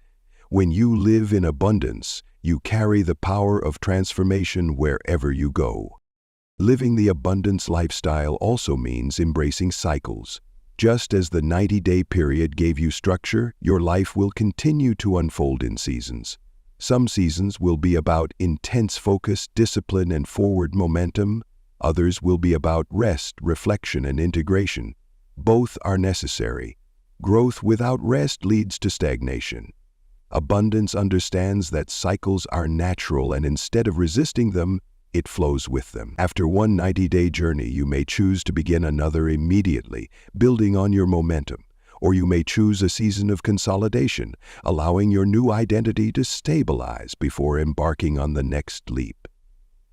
When you live in abundance, you carry the power of transformation wherever you go. Living the abundance lifestyle also means embracing cycles. Just as the 90-day period gave you structure, your life will continue to unfold in seasons. Some seasons will be about intense focus, discipline, and forward momentum. Others will be about rest, reflection, and integration. Both are necessary. Growth without rest leads to stagnation. Abundance understands that cycles are natural, and instead of resisting them, it flows with them. After one 90-day journey, you may choose to begin another immediately, building on your momentum. Or you may choose a season of consolidation, allowing your new identity to stabilize before embarking on the next leap.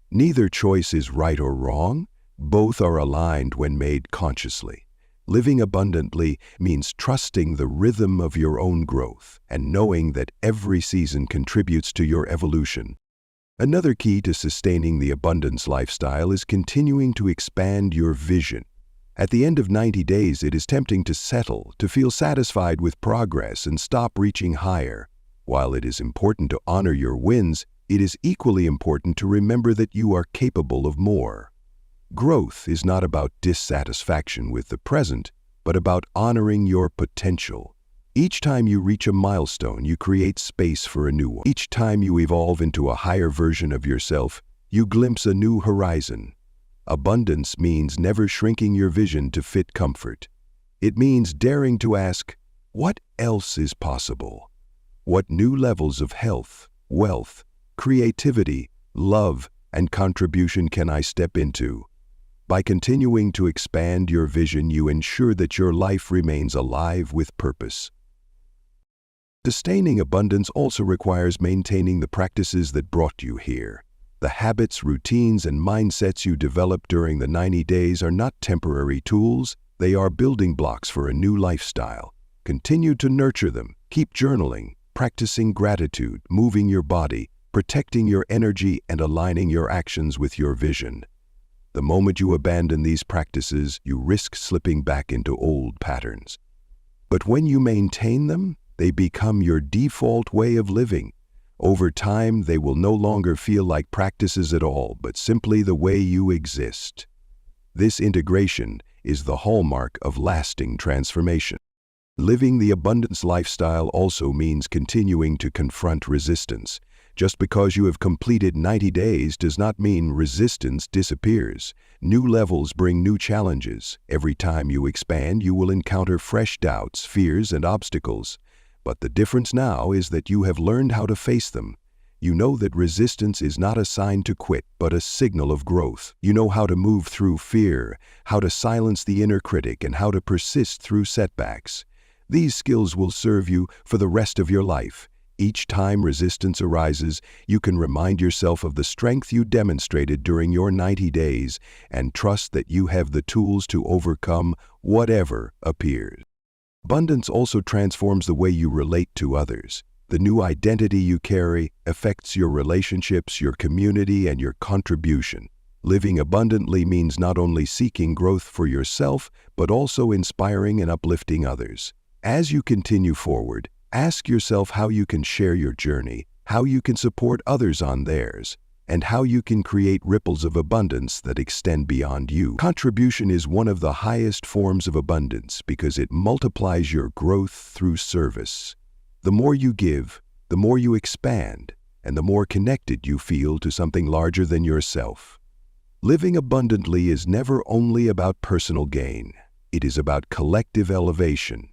Neither choice is right or wrong. Both are aligned when made consciously. Living abundantly means trusting the rhythm of your own growth and knowing that every season contributes to your evolution. Another key to sustaining the abundance lifestyle is continuing to expand your vision. At the end of 90 days, it is tempting to settle, to feel satisfied with progress and stop reaching higher. While it is important to honor your wins, it is equally important to remember that you are capable of more. Growth is not about dissatisfaction with the present, but about honoring your potential. Each time you reach a milestone, you create space for a new one. Each time you evolve into a higher version of yourself, you glimpse a new horizon. Abundance means never shrinking your vision to fit comfort. It means daring to ask, what else is possible? What new levels of health, wealth, creativity, love, and contribution can I step into? By continuing to expand your vision, you ensure that your life remains alive with purpose. Sustaining abundance also requires maintaining the practices that brought you here. The habits, routines, and mindsets you develop during the 90 days are not temporary tools, they are building blocks for a new lifestyle. Continue to nurture them. Keep journaling, practicing gratitude, moving your body, protecting your energy, and aligning your actions with your vision. The moment you abandon these practices, you risk slipping back into old patterns. But when you maintain them, they become your default way of living. Over time, they will no longer feel like practices at all, but simply the way you exist. This integration is the hallmark of lasting transformation. Living the abundance lifestyle also means continuing to confront resistance. Just because you have completed 90 days does not mean resistance disappears. New levels bring new challenges. Every time you expand, you will encounter fresh doubts, fears, and obstacles. But the difference now is that you have learned how to face them. You know that resistance is not a sign to quit, but a signal of growth. You know how to move through fear, how to silence the inner critic, and how to persist through setbacks. These skills will serve you for the rest of your life. Each time resistance arises, you can remind yourself of the strength you demonstrated during your 90 days and trust that you have the tools to overcome whatever appears. Abundance also transforms the way you relate to others. The new identity you carry affects your relationships, your community, and your contribution. Living abundantly means not only seeking growth for yourself, but also inspiring and uplifting others. As you continue forward, ask yourself how you can share your journey, how you can support others on theirs, and how you can create ripples of abundance that extend beyond you. Contribution is one of the highest forms of abundance because it multiplies your growth through service. The more you give, the more you expand, and the more connected you feel to something larger than yourself. Living abundantly is never only about personal gain. It is about collective elevation.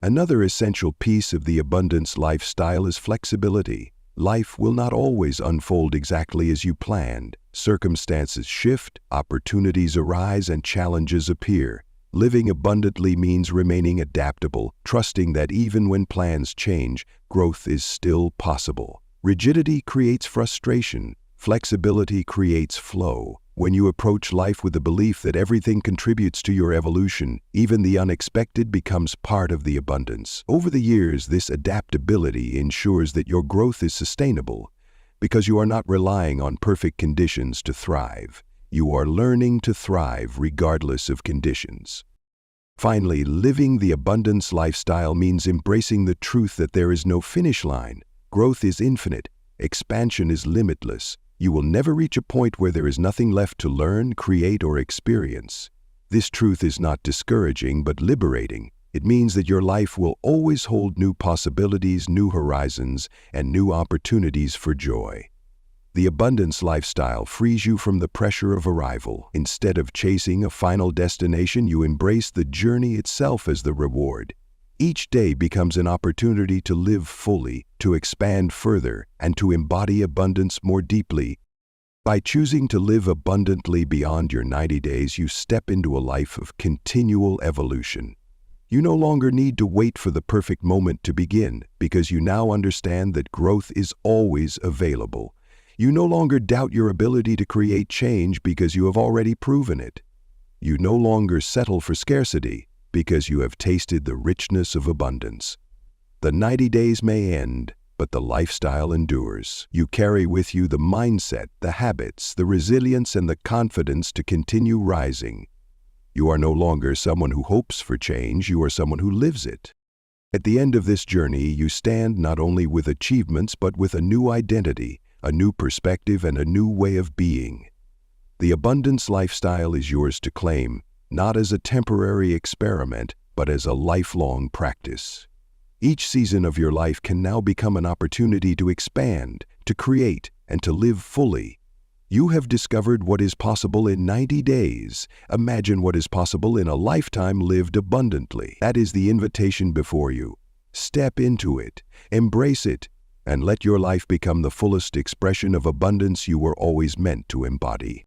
Another essential piece of the abundance lifestyle is flexibility. Life will not always unfold exactly as you planned. Circumstances shift, opportunities arise, and challenges appear. Living abundantly means remaining adaptable, trusting that even when plans change, growth is still possible. Rigidity creates frustration. Flexibility creates flow. When you approach life with the belief that everything contributes to your evolution, even the unexpected becomes part of the abundance. Over the years, this adaptability ensures that your growth is sustainable because you are not relying on perfect conditions to thrive. You are learning to thrive regardless of conditions. Finally, living the abundance lifestyle means embracing the truth that there is no finish line. Growth is infinite. Expansion is limitless. You will never reach a point where there is nothing left to learn, create, or experience. This truth is not discouraging but liberating. It means that your life will always hold new possibilities, new horizons, and new opportunities for joy. The abundance lifestyle frees you from the pressure of arrival. Instead of chasing a final destination, you embrace the journey itself as the reward. Each day becomes an opportunity to live fully, to expand further, and to embody abundance more deeply. By choosing to live abundantly beyond your 90 days, you step into a life of continual evolution. You no longer need to wait for the perfect moment to begin, because you now understand that growth is always available. You no longer doubt your ability to create change because you have already proven it. You no longer settle for scarcity, because you have tasted the richness of abundance. The 90 days may end, but the lifestyle endures. You carry with you the mindset, the habits, the resilience, and the confidence to continue rising. You are no longer someone who hopes for change, you are someone who lives it. At the end of this journey, you stand not only with achievements, but with a new identity, a new perspective, and a new way of being. The abundance lifestyle is yours to claim, not as a temporary experiment, but as a lifelong practice. Each season of your life can now become an opportunity to expand, to create, and to live fully. You have discovered what is possible in 90 days. Imagine what is possible in a lifetime lived abundantly. That is the invitation before you. Step into it, embrace it, and let your life become the fullest expression of abundance you were always meant to embody.